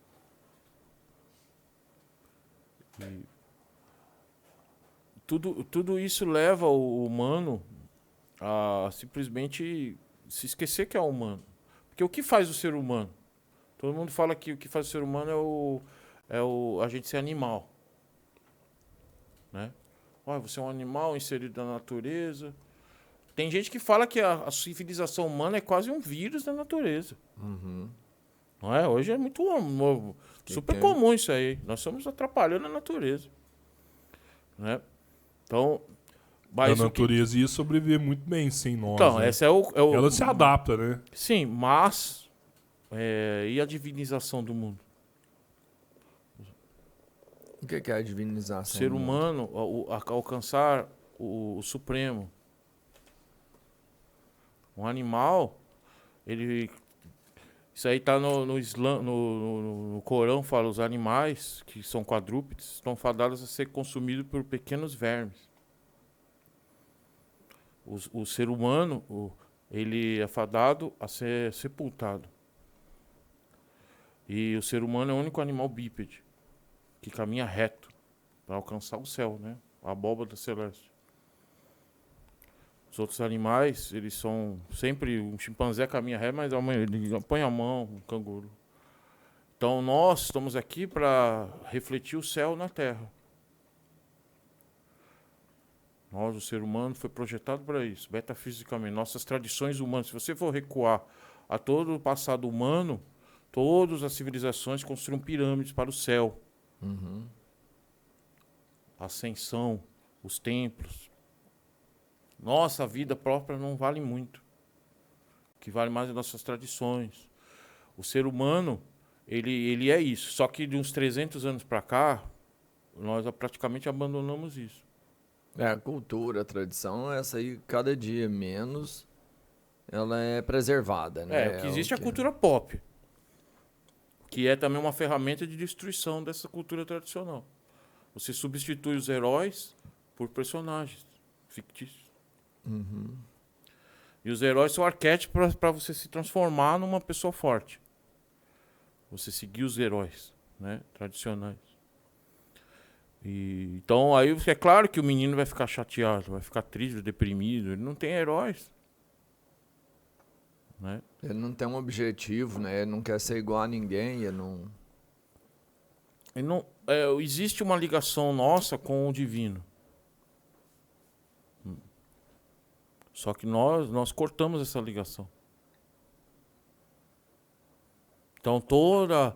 tudo isso leva o humano a simplesmente se esquecer que é humano. Porque o que faz o ser humano? Todo mundo fala que o que faz o ser humano a gente ser animal. Né? Olha, você é um animal inserido na natureza. Tem gente que fala que a civilização humana é quase um vírus da natureza. Não é? Hoje é muito novo. Super comum isso aí. Nós estamos atrapalhando a natureza. Né? Então, A natureza ia sobreviver muito bem sem nós. Então, né? esse é o... Ela se adapta, né? Sim, mas... e a divinização do mundo? O que é a divinização? O ser humano alcançar o supremo. Um animal, ele... Isso aí tá no Islã, no Corão, fala, os animais, que são quadrúpedes, estão fadados a ser consumidos por pequenos vermes. O ser humano, ele é fadado a ser sepultado. E o ser humano é o único animal bípede que caminha reto para alcançar o céu, né? A abóbada celeste. Os outros animais, eles são sempre... Um chimpanzé caminha reto, mas ele põe a mão, um canguru. Então nós estamos aqui para refletir o céu na terra. Nós, o ser humano, foi projetado para isso, metafisicamente. Nossas tradições humanas, se você for recuar a todo o passado humano, todas as civilizações construíram pirâmides para o céu. A ascensão, os templos. Nossa vida própria não vale muito. O que vale mais é nossas tradições. O ser humano, ele é isso. Só que de uns 300 anos para cá, nós praticamente abandonamos isso. A cultura, a tradição, essa aí, cada dia menos, ela é preservada, né? Que existe a cultura pop, que é também uma ferramenta de destruição dessa cultura tradicional. Você substitui os heróis por personagens fictícios. E os heróis são arquétipos para você se transformar numa pessoa forte. Você seguir os heróis, né, tradicionais. Então aí é claro que o menino vai ficar chateado, vai ficar triste, deprimido. Ele não tem heróis. Né? Ele não tem um objetivo, né? Ele não quer ser igual a ninguém, ele não... existe uma ligação nossa com o divino. Só que nós cortamos essa ligação. Então toda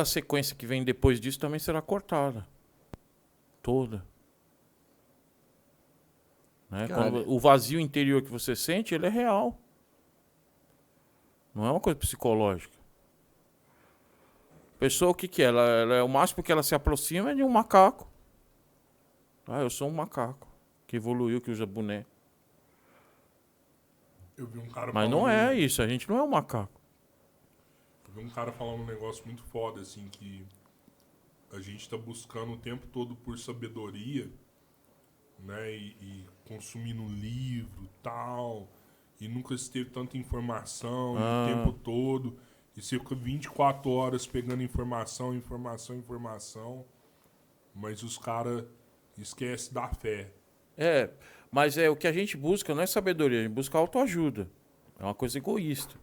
a sequência que vem depois disso também será cortada. Toda. Né? Quando o vazio interior que você sente, ele é real. Não é uma coisa psicológica. A pessoa, o que é? Ela é o máximo que ela se aproxima é de um macaco. Eu sou um macaco que evoluiu, que usa boné. Eu vi um cara Mas não é isso, a gente não é um macaco. Eu vi um cara falando um negócio muito foda, assim, que a gente tá buscando o tempo todo por sabedoria, né, e consumindo livro, tal, e nunca se teve tanta informação o tempo todo, e você fica 24 horas pegando informação, mas os caras esquecem da fé. Mas o que a gente busca não é sabedoria, a gente busca autoajuda. É uma coisa egoísta.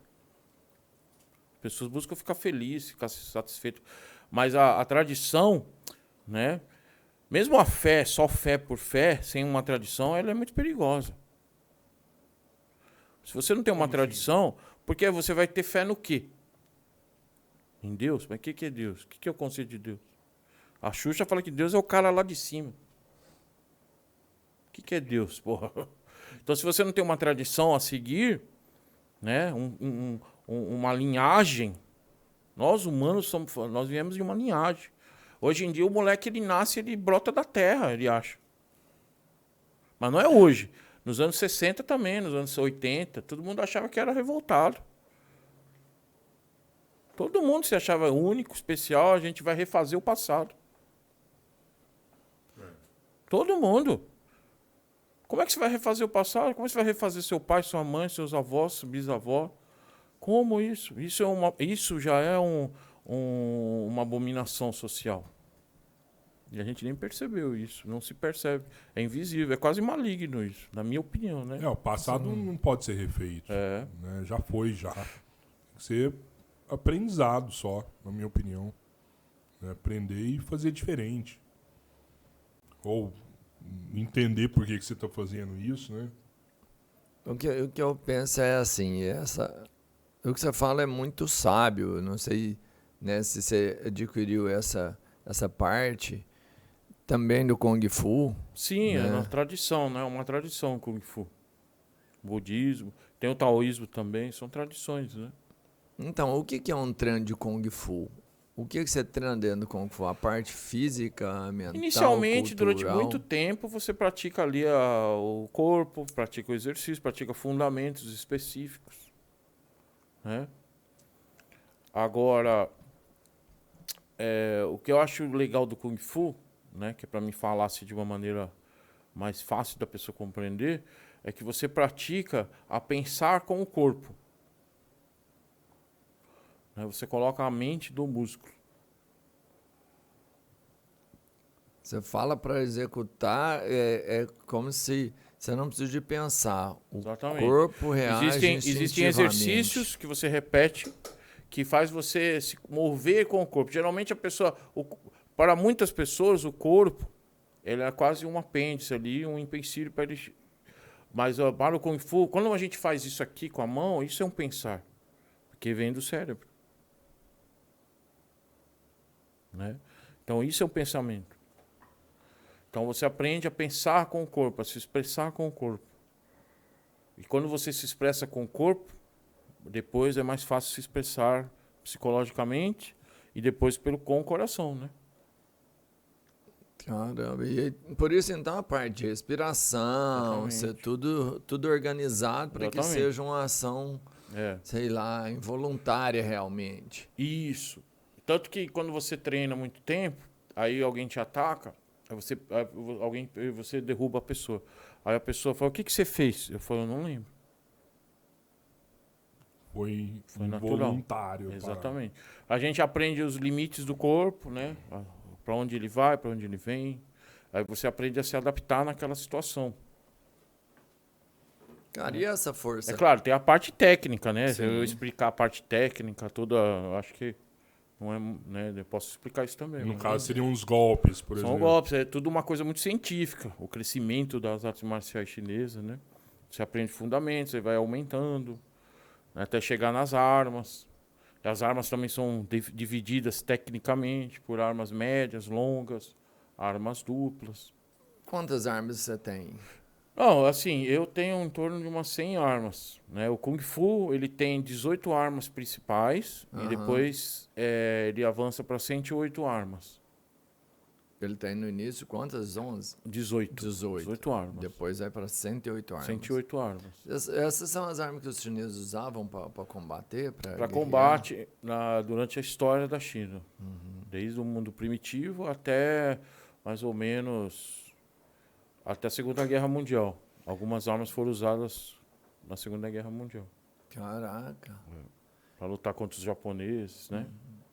As pessoas buscam ficar felizes, ficar satisfeitas. Mas a tradição, né? Mesmo a fé, só fé por fé, sem uma tradição, ela é muito perigosa. Se você não tem uma tradição, porque você vai ter fé no quê? Em Deus? Mas o que é Deus? O que é o conceito de Deus? A Xuxa fala que Deus é o cara lá de cima. O que é Deus, porra? Então, se você não tem uma tradição a seguir, né, uma linhagem, nós humanos nós viemos de uma linhagem. Hoje em dia, o moleque, ele nasce, ele brota da terra, ele acha. Mas não é hoje. Nos anos 60 também, nos anos 80, todo mundo achava que era revoltado. Todo mundo se achava único, especial, a gente vai refazer o passado. Todo mundo. Como é que você vai refazer o passado? Como é que você vai refazer seu pai, sua mãe, seus avós, seu bisavó? Como isso? Isso já é uma abominação social. E a gente nem percebeu isso. Não se percebe. É invisível. É quase maligno isso, na minha opinião, né? O passado não pode ser refeito. Né? Já foi, já. Tem que ser aprendizado só, na minha opinião. Né? Aprender e fazer diferente. Ou entender por que você está fazendo isso, né? O que eu penso é assim, o que você fala é muito sábio. Não sei, né, se você adquiriu essa parte também do Kung Fu. Sim, né? é uma tradição, né? Uma tradição Kung Fu. Budismo, tem o taoísmo também, são tradições, né? Então, o que é um treino de Kung Fu? O que você treina dentro do Kung Fu? A parte física, mental, Inicialmente, cultural? durante muito tempo, você pratica ali o corpo, pratica o exercício, pratica fundamentos específicos, né? Agora, o que eu acho legal do Kung Fu, né, que é para mim falar assim, de uma maneira mais fácil da pessoa compreender, é que você pratica a pensar com o corpo. Né? Você coloca a mente do músculo. Você fala para executar, é como se você não precisa de pensar. O Exatamente. corpo reage Existem instintivamente. exercícios que você repete que faz você se mover com o corpo. Geralmente a pessoa, para muitas pessoas, o corpo ele é quase um apêndice ali, um empecilho para ele. Mas para o Kung Fu, quando a gente faz isso aqui com a mão, isso é um pensar, porque vem do cérebro. Né? Então isso é um pensamento. Então você aprende a pensar com o corpo, a se expressar com o corpo. E quando você se expressa com o corpo, depois é mais fácil se expressar psicologicamente e depois com o coração, né? Caramba, e por isso então a parte de respiração, ser tudo organizado para que seja uma ação, sei lá, involuntária realmente. Isso. Tanto que quando você treina muito tempo, aí alguém te ataca, você derruba a pessoa. Aí a pessoa fala, o que você fez? Eu falo, eu não lembro. Foi involuntário. Exatamente. A gente aprende os limites do corpo, né? Para onde ele vai, para onde ele vem. Aí você aprende a se adaptar naquela situação. Cara, e essa força? É claro, tem a parte técnica, né? Sim. Se eu explicar a parte técnica toda, acho que não é, né? Eu posso explicar isso também. No caso, seriam uns golpes, por exemplo. São golpes, é tudo uma coisa muito científica. O crescimento das artes marciais chinesas, né? Você aprende fundamentos, você vai aumentando, né? Até chegar nas armas. E as armas também são divididas tecnicamente por armas médias, longas, armas duplas. Quantas armas você tem? Não, assim, eu tenho em torno de umas 100 armas, né? O Kung Fu, ele tem 18 armas principais e depois ele avança para 108 armas. Ele tem no início quantas? 11? 18. 18 armas. Depois vai para 108 armas. 108 armas. Essas são as armas que os chineses usavam para combater? Para combate durante a história da China. Desde o mundo primitivo até mais ou menos até a Segunda Guerra Mundial. Algumas armas foram usadas na Segunda Guerra Mundial. Caraca. Para lutar contra os japoneses, né?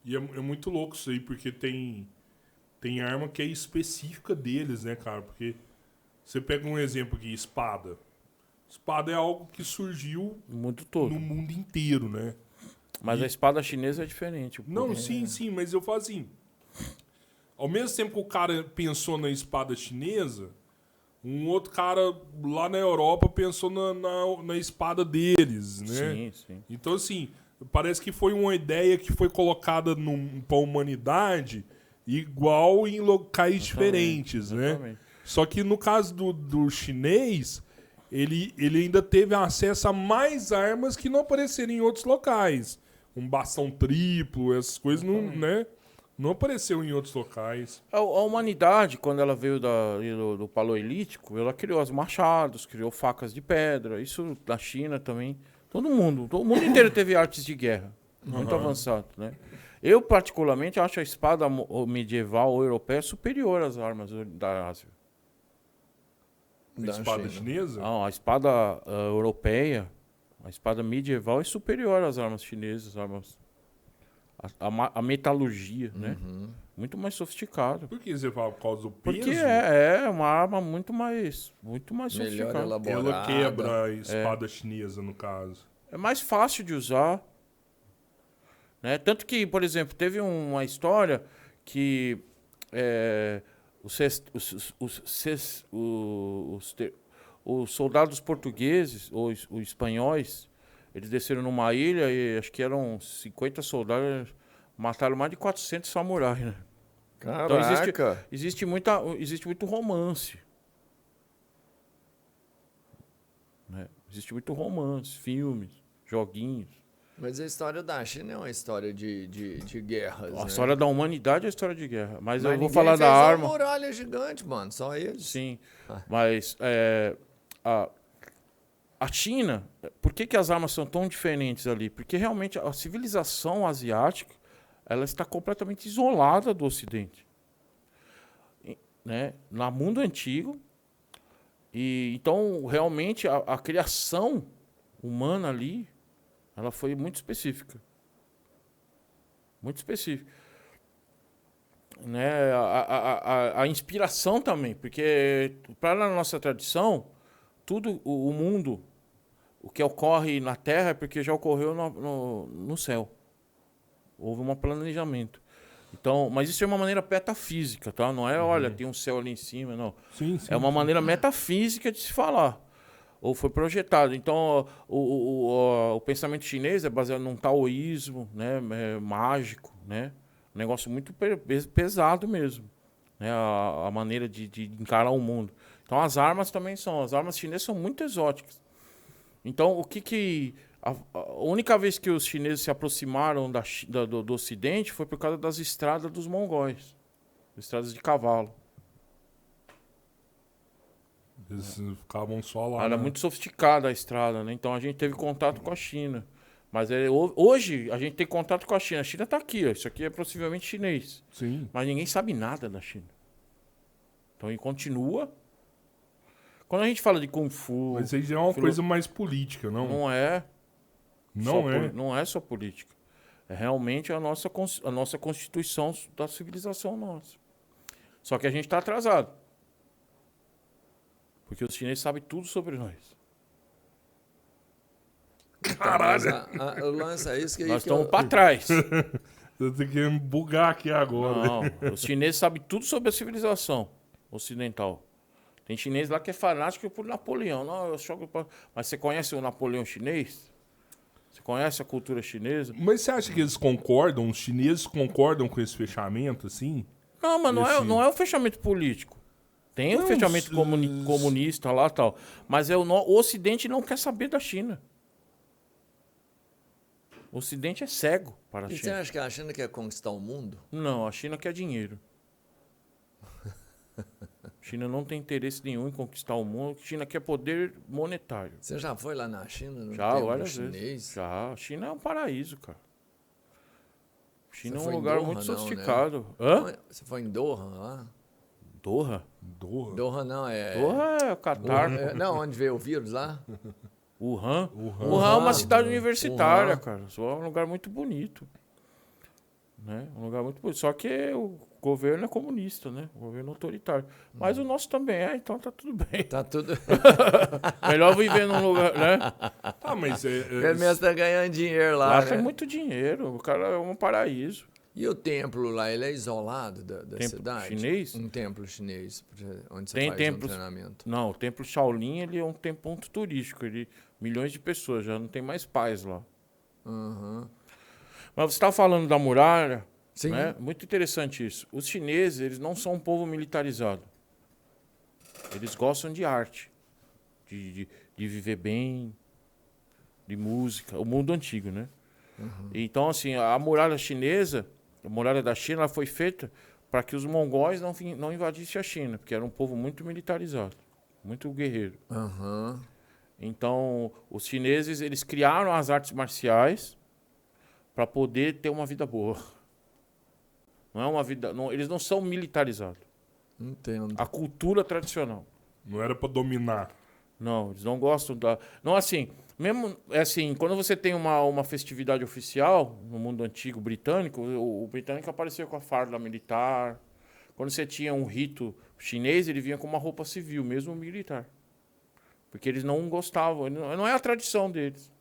E é muito louco isso aí, porque tem arma que é específica deles, né, cara? Porque você pega um exemplo aqui, espada. Espada é algo que surgiu no mundo todo. No mundo inteiro, né? Mas a espada chinesa é diferente. Não, sim, mas eu falo assim, ao mesmo tempo que o cara pensou na espada chinesa, um outro cara lá na Europa pensou na espada deles, né? Sim. Então, assim, parece que foi uma ideia que foi colocada para a humanidade igual em locais diferentes, né? Só que no caso do chinês, ele ainda teve acesso a mais armas que não apareceriam em outros locais. Um bastão triplo, essas coisas não, né? Não apareceu em outros locais. A humanidade, quando ela veio do Paleolítico, ela criou os machados, criou facas de pedra. Isso na China também. Todo mundo inteiro teve artes de guerra. Muito avançado, né? Eu, particularmente, acho a espada medieval ou europeia superior às armas da Ásia. A Da espada China. chinesa? Não, a espada europeia, a espada medieval é superior às armas chinesas, a metalurgia, né? Muito mais sofisticado. Por que você fala? Por causa do peso? Porque é uma arma muito mais Melhor sofisticada. elaborada. Ela quebra a espada chinesa, no caso. É mais fácil de usar. Né? Tanto que, por exemplo, teve uma história que os soldados portugueses, ou os espanhóis, eles desceram numa ilha e acho que eram 50 soldados, mataram mais de 400 samurais, né? Então Caraca. existe muito romance. Né? Existe muito romance, filmes, joguinhos. Mas a história da China é uma história de guerras, A né? história da humanidade é a história de guerra. Mas eu vou ninguém falar fez da uma arma. muralha gigante, mano. Só eles. Sim, mas a China, por que as armas são tão diferentes ali? Porque realmente a civilização asiática, ela está completamente isolada do Ocidente. Né? No mundo antigo. E então, realmente, a criação humana ali, ela foi muito específica. Muito específica. Né? A inspiração também, porque para a nossa tradição, tudo, o mundo, o que ocorre na Terra é porque já ocorreu no céu. Houve um planejamento. Então, mas isso é uma maneira metafísica, tá? Não é, olha, tem um céu ali em cima, não. Sim, É uma maneira metafísica de se falar. Ou foi projetado. Então, o pensamento chinês é baseado num taoísmo, né? Mágico, né? Um negócio muito pesado mesmo. Né? A maneira de encarar o mundo. Então, as armas também são. As armas chinesas são muito exóticas. Então, a única vez que os chineses se aproximaram do Ocidente foi por causa das estradas dos mongóis. Estradas de cavalo. Eles ficavam só lá. Era né? muito sofisticada a estrada, né? Então a gente teve contato com a China. Mas hoje a gente tem contato com a China. A China está aqui, ó. Isso aqui é possivelmente chinês. Sim. Mas ninguém sabe nada da China. Então ele continua. Quando a gente fala de Kung Fu... Mas aí já é uma coisa mais política, não? Não é. Não é. Não é só política. É realmente a nossa constituição da civilização nossa. Só que a gente está atrasado. Porque os chineses sabem tudo sobre nós. Caralho. O lance é isso que Nós estamos para trás. Eu tenho que me bugar aqui agora. Não, os chineses sabem tudo sobre a civilização ocidental. Tem chinês lá que é fanático por Napoleão. Não, mas você conhece o Napoleão chinês? Você conhece a cultura chinesa? Mas você acha que eles concordam? Os chineses concordam com esse fechamento, assim? Não, mas não é um fechamento político. Tem um fechamento comunista lá e tal. Mas o Ocidente não quer saber da China. O Ocidente é cego para a E você China. acha que a China quer conquistar o mundo? Não, a China quer dinheiro. A China não tem interesse nenhum em conquistar o mundo. A China quer poder monetário. Você já foi lá na China? No Já, templo várias chinês? vezes. Já. A China é um paraíso, cara. A China Você é foi um em lugar Doha, muito não, sofisticado. né? Hã? Você foi em Doha lá? Doha? Doha. Doha não, é... Doha é Catar. Não, onde veio o vírus lá? Wuhan. Wuhan. Wuhan é uma cidade universitária, Wuhan. cara. Só é um lugar muito bonito. Né? Um lugar muito bonito. Só que o governo é comunista, né? O governo autoritário. Mas o nosso também é, então tá tudo bem. Tá tudo... Melhor viver num lugar, né? Ah, mas Pelo menos tá ganhando dinheiro lá, Lá né? tem muito dinheiro. O cara é um paraíso. E o templo lá, ele é isolado da Templo cidade? chinês? Um templo chinês, onde você Tem faz templos. um treinamento. Não, o Templo Shaolin ele é um ponto turístico. Milhões de pessoas, já não tem mais paz lá. Uhum. Mas você está falando da muralha, Sim. né? Muito interessante isso. Os chineses, eles não são um povo militarizado. Eles gostam de arte, de viver bem, de música. O mundo antigo, né? Então, assim, a muralha chinesa, A muralha da China ela foi feita para que os mongóis não invadissem a China, porque era um povo muito militarizado, muito guerreiro. Aham. Então, os chineses, eles criaram as artes marciais para poder ter uma vida boa. Não é uma vida, eles não são militarizados. Entendo. A cultura tradicional. Não era pra dominar. Não, eles não gostam da... Não, assim, mesmo assim, quando você tem uma festividade oficial no mundo antigo britânico, o britânico apareceu com a farda militar. Quando você tinha um rito chinês, ele vinha com uma roupa civil, mesmo militar. Porque eles não gostavam, não é a tradição deles.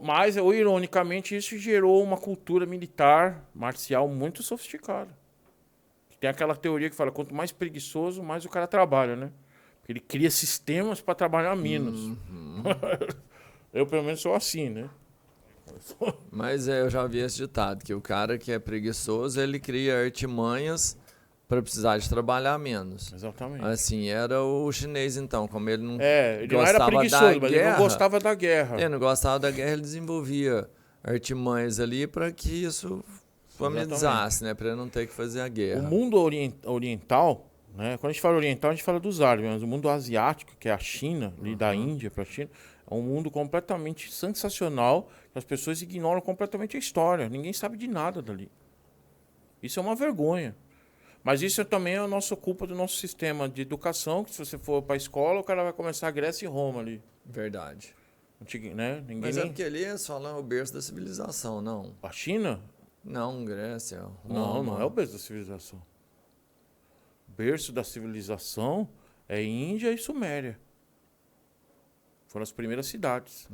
Mas, ironicamente, isso gerou uma cultura militar, marcial, muito sofisticada. Tem aquela teoria que fala, quanto mais preguiçoso, mais o cara trabalha, né? Porque ele cria sistemas para trabalhar menos. Eu, pelo menos, sou assim, né? Mas eu já vi esse ditado, que o cara que é preguiçoso, ele cria artimanhas para precisar de trabalhar menos. Exatamente. Assim, era o chinês, então, como ele não Ele não gostava era preguiçoso, da mas guerra, ele não gostava da guerra. Ele não gostava da guerra, ele desenvolvia artimanhas ali para que isso familiarizasse, né? Para ele não ter que fazer a O guerra. mundo oriental, né? Quando a gente fala oriental, a gente fala dos árabes, mas o mundo asiático, que é a China, ali da Índia para a China, é um mundo completamente sensacional, que as pessoas ignoram completamente a história. Ninguém sabe de nada dali. Isso é uma vergonha. Mas isso também é a nossa culpa do nosso sistema de educação, que se você for para a escola, o cara vai começar a Grécia e Roma ali. Verdade. Né? Ninguém Mas é nem... porque ali eles falam o berço da civilização, não? A China? Não, Grécia, Não, Roma. não é o berço da civilização. O berço da civilização é Índia e Suméria. Foram as primeiras cidades.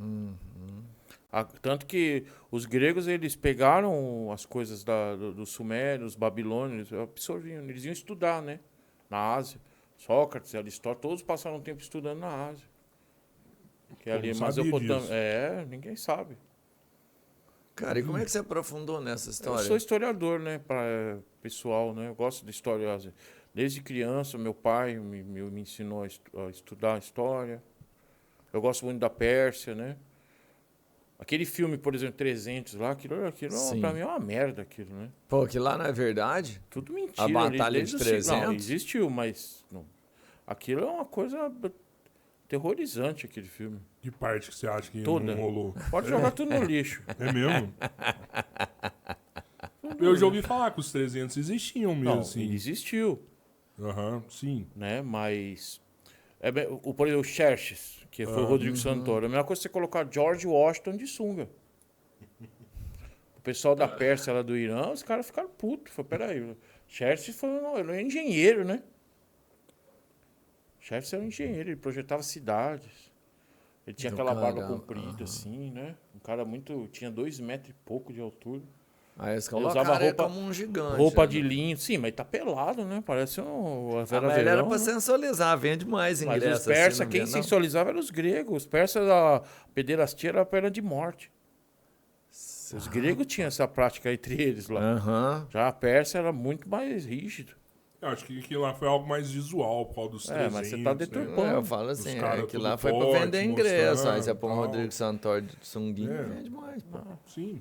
Tanto que os gregos, eles pegaram as coisas dos sumérios, babilônios, absorviam. Eles iam estudar, né? Na Ásia. Sócrates, Aristóteles, todos passaram um tempo estudando na Ásia. Que é ali, não sabia disso. Ninguém sabe. Cara, e como é que você aprofundou nessa história? Eu sou historiador, né? Pessoal, né? Eu gosto de história. Desde criança, meu pai me ensinou a estudar a história. Eu gosto muito da Pérsia, né? Aquele filme, por exemplo, 300 lá, aquilo Sim. pra mim é uma merda, aquilo, né? Pô, que lá não é verdade? Tudo mentira. A Batalha ali, de desde o 300? Não, existiu, mas... Não. Aquilo é uma coisa terrorizante, aquele filme. Que parte que você acha que Toda. não rolou? Pode jogar tudo no lixo. É mesmo? Eu já ouvi falar que os 300 existiam mesmo, Não, assim. ele existiu, Aham, sim. né? Mas... por exemplo, o Xerxes, que foi o Rodrigo Santoro. A mesma coisa que você colocar George Washington de sunga. O pessoal da Pérsia, lá do Irã, os caras ficaram putos. Falaram, peraí, Xerxes ele é engenheiro, né? Xerxes era um engenheiro, ele projetava cidades. Ele tinha aquela barba comprida, assim, né? Um cara tinha 2 metros e pouco de altura. Aí eles Ele usava colocaram ele roupa- como um gigante. Roupa né? de linho. Sim, mas tá pelado, né? Parece a Vera Mas ele era Verão, pra né? sensualizar, vende mais Mas ingressos. os persas, assim, não quem vê, não? sensualizava eram os gregos. Os persas, a pederastia era a pena de morte. Os gregos tinham essa prática entre eles lá. Aham. Já a Pérsia era muito mais rígido. Eu acho que lá foi algo mais visual, por causa dos 300. Mas você tá né? deturpando. Eu falo assim, Os caras que tudo lá foi pra forte, vender ingresso. mostrando, Aí você põe o tal. Rodrigo Santoro de sunguinha, É. vende mais, pô. Sim.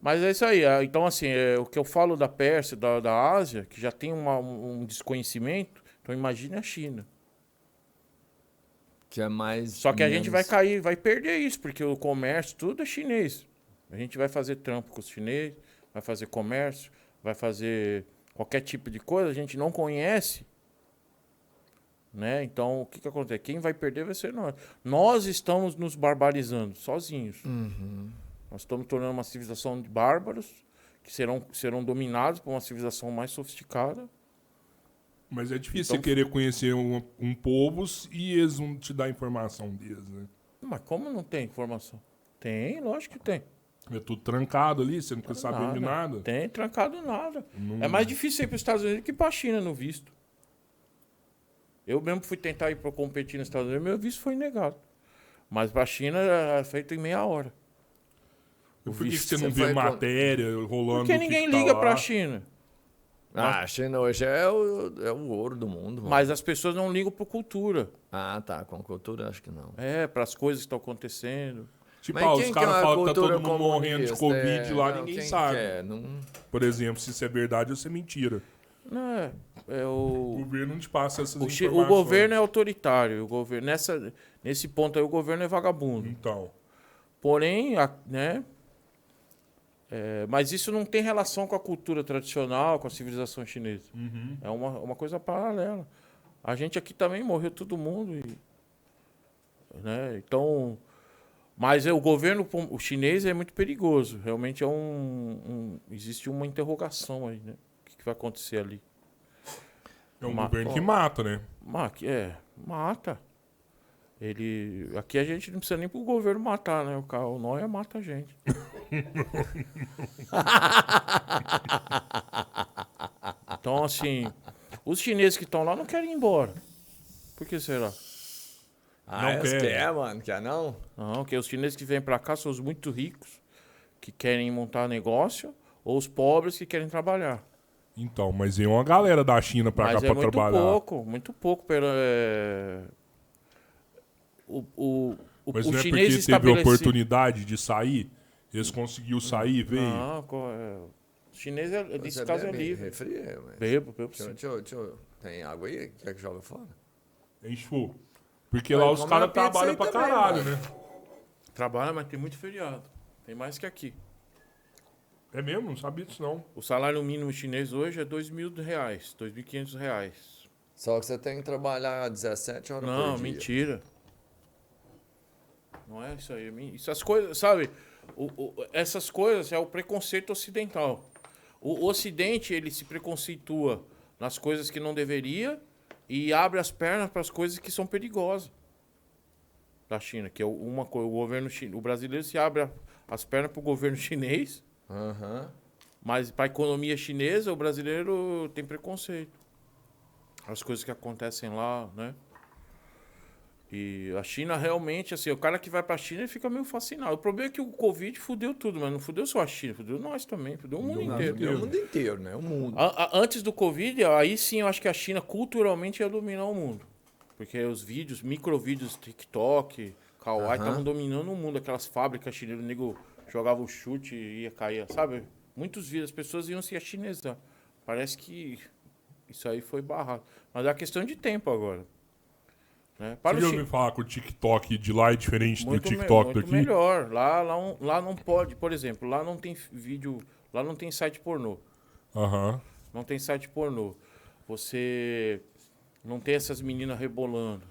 Mas é isso aí. Então, assim, o que eu falo da Pérsia, da Ásia, que já tem um desconhecimento, então imagine a China. Que é mais. Só que a gente vai menos- vai perder isso, porque o comércio, tudo é chinês. A gente vai fazer trampo com os chineses, vai fazer comércio, vai fazer qualquer tipo de coisa, a gente não conhece. Né? Então, o que acontece? Quem vai perder vai ser nós. Nós estamos nos barbarizando, sozinhos. Nós estamos tornando uma civilização de bárbaros, que serão dominados por uma civilização mais sofisticada. Mas é difícil Então- você querer conhecer um povo e eles não te dar informação deles, né? Mas como não tem informação? Tem, lógico que tem. É tudo trancado ali, você não fica sabendo de nada. Tem, trancado nada. Não- É mais difícil ir para os Estados Unidos que para a China no visto. Eu mesmo fui tentar ir para competir nos Estados Unidos, meu visto foi negado. Mas para a China é feito em meia hora. Por que visto, você não você vê foi matéria rolando? Porque do ninguém que tá liga lá? para a China. Ah, a China hoje é o ouro do mundo, mano. Mas as pessoas não ligam para cultura. Ah, tá. Com cultura, acho que não. Para as coisas que estão acontecendo. Tipo, Mas os quem caras que é uma falam que tá todo cultura mundo morrendo de comunista? Covid lá, Não, ninguém quem sabe. que é? Não... Por exemplo, se isso é verdade ou se é mentira. Não, é O o... governo não te passa essas O informações. governo é autoritário. O governo, nesse ponto aí, o governo é vagabundo. Então, Porém, né? Mas isso não tem relação com a cultura tradicional, com a civilização chinesa. É uma coisa paralela. A gente aqui também morreu todo mundo. Né? Então, mas o governo o chinês é muito perigoso. Realmente existe uma interrogação aí, né? O que vai acontecer ali? é um governo que mata, né? Mata. Aqui a gente não precisa nem pro governo matar, né? O Noia mata a gente. Então, assim, os chineses que estão lá não querem ir embora. Por que será? Não eles quer. quer, mano. Quer não? Não, porque os chineses que vêm pra cá são os muito ricos, que querem montar negócio, ou os pobres que querem trabalhar. Então, mas vem uma galera da China pra Mas cá é pra trabalhar. muito pouco. Mas O não é chinês porque teve oportunidade de sair? Eles conseguiu sair e veio? Não, o chinês, nesse Você caso, é bebe livre. refri? Mas... Bebo sim. Deixa eu... Tem água aí? Quer que joga fora? Enxu. Porque Olha, lá os come caras uma pizza trabalham aí pra também, caralho, mano. né? Trabalha, mas tem muito feriado. Tem mais que aqui. É mesmo? Não sabia disso, não. O salário mínimo chinês hoje é R$2.000, R$2.500. Só que você tem que trabalhar 17 horas por Não, dia. mentira. Não é isso aí. Essas coisas, sabe? Essas coisas é o preconceito ocidental. O Ocidente, ele se preconceitua nas coisas que não deveria e abre as pernas para as coisas que são perigosas. Da China, que é uma coisa, o governo o brasileiro se abre as pernas para o governo chinês, mas para a economia chinesa, o brasileiro tem preconceito. As coisas que acontecem lá, né? E a China realmente, assim, o cara que vai pra China ele fica meio fascinado. O problema é que o Covid fudeu tudo, mas não fudeu só a China, fudeu nós também, fudeu o mundo inteiro. É o mundo inteiro, né? O mundo. Antes do Covid, aí sim eu acho que a China culturalmente ia dominar o mundo. Porque os vídeos, microvídeos, TikTok, Kawaii, estavam dominando o mundo. Aquelas fábricas chinesas, o nego jogava o chute e ia cair, sabe? Muitos vídeos, as pessoas iam se achinesar. Parece que isso aí foi barrado. Mas é uma questão de tempo agora. Né? Você já ouviu falar que o TikTok de lá é diferente do TikTok muito daqui? melhor. Lá não pode, por exemplo, lá não tem vídeo, lá não tem site pornô. Aham. Não tem site pornô. Você não tem essas meninas rebolando.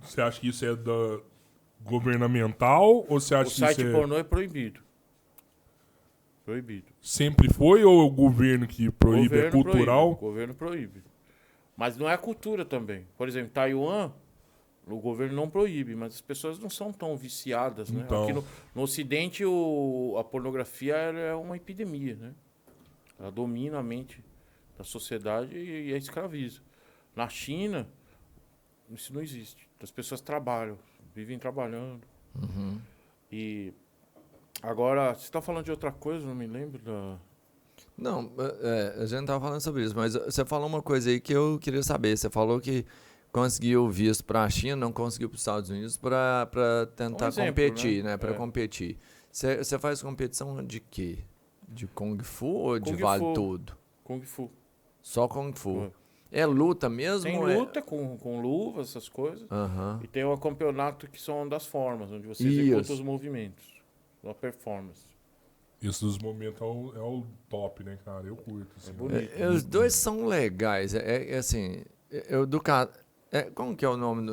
Você acha que isso é da governamental ou você acha O que site isso pornô é proibido. Proibido. sempre foi ou é o governo que proíbe? É cultural? O governo proíbe. Mas não é a cultura também. Por exemplo, Taiwan, o governo não proíbe, mas as pessoas não são tão viciadas, né? Então. Aqui no Ocidente, a pornografia é uma epidemia, né? Ela domina a mente da sociedade e a escraviza. Na China, isso não existe. As pessoas trabalham, vivem trabalhando. E agora, você está falando de outra coisa, não me lembro da... Não, a gente tava falando sobre isso, mas você falou uma coisa aí que eu queria saber. Você falou que conseguiu visto para a China, não conseguiu para os Estados Unidos para tentar exemplo, competir, né? né? Para competir. Você faz competição de quê? De Kung Fu ou de Kung vale Fu. tudo? Kung Fu. Só Kung Fu. É luta mesmo? Tem ou é- luta com luvas, essas coisas. Aham. E tem o campeonato que são das formas, onde você Isso. executa os movimentos. A performance. Isso dos momentos é o top, né, cara? Eu curto. Assim, bonito. Os dois são legais. Assim, eu do como que é o nome?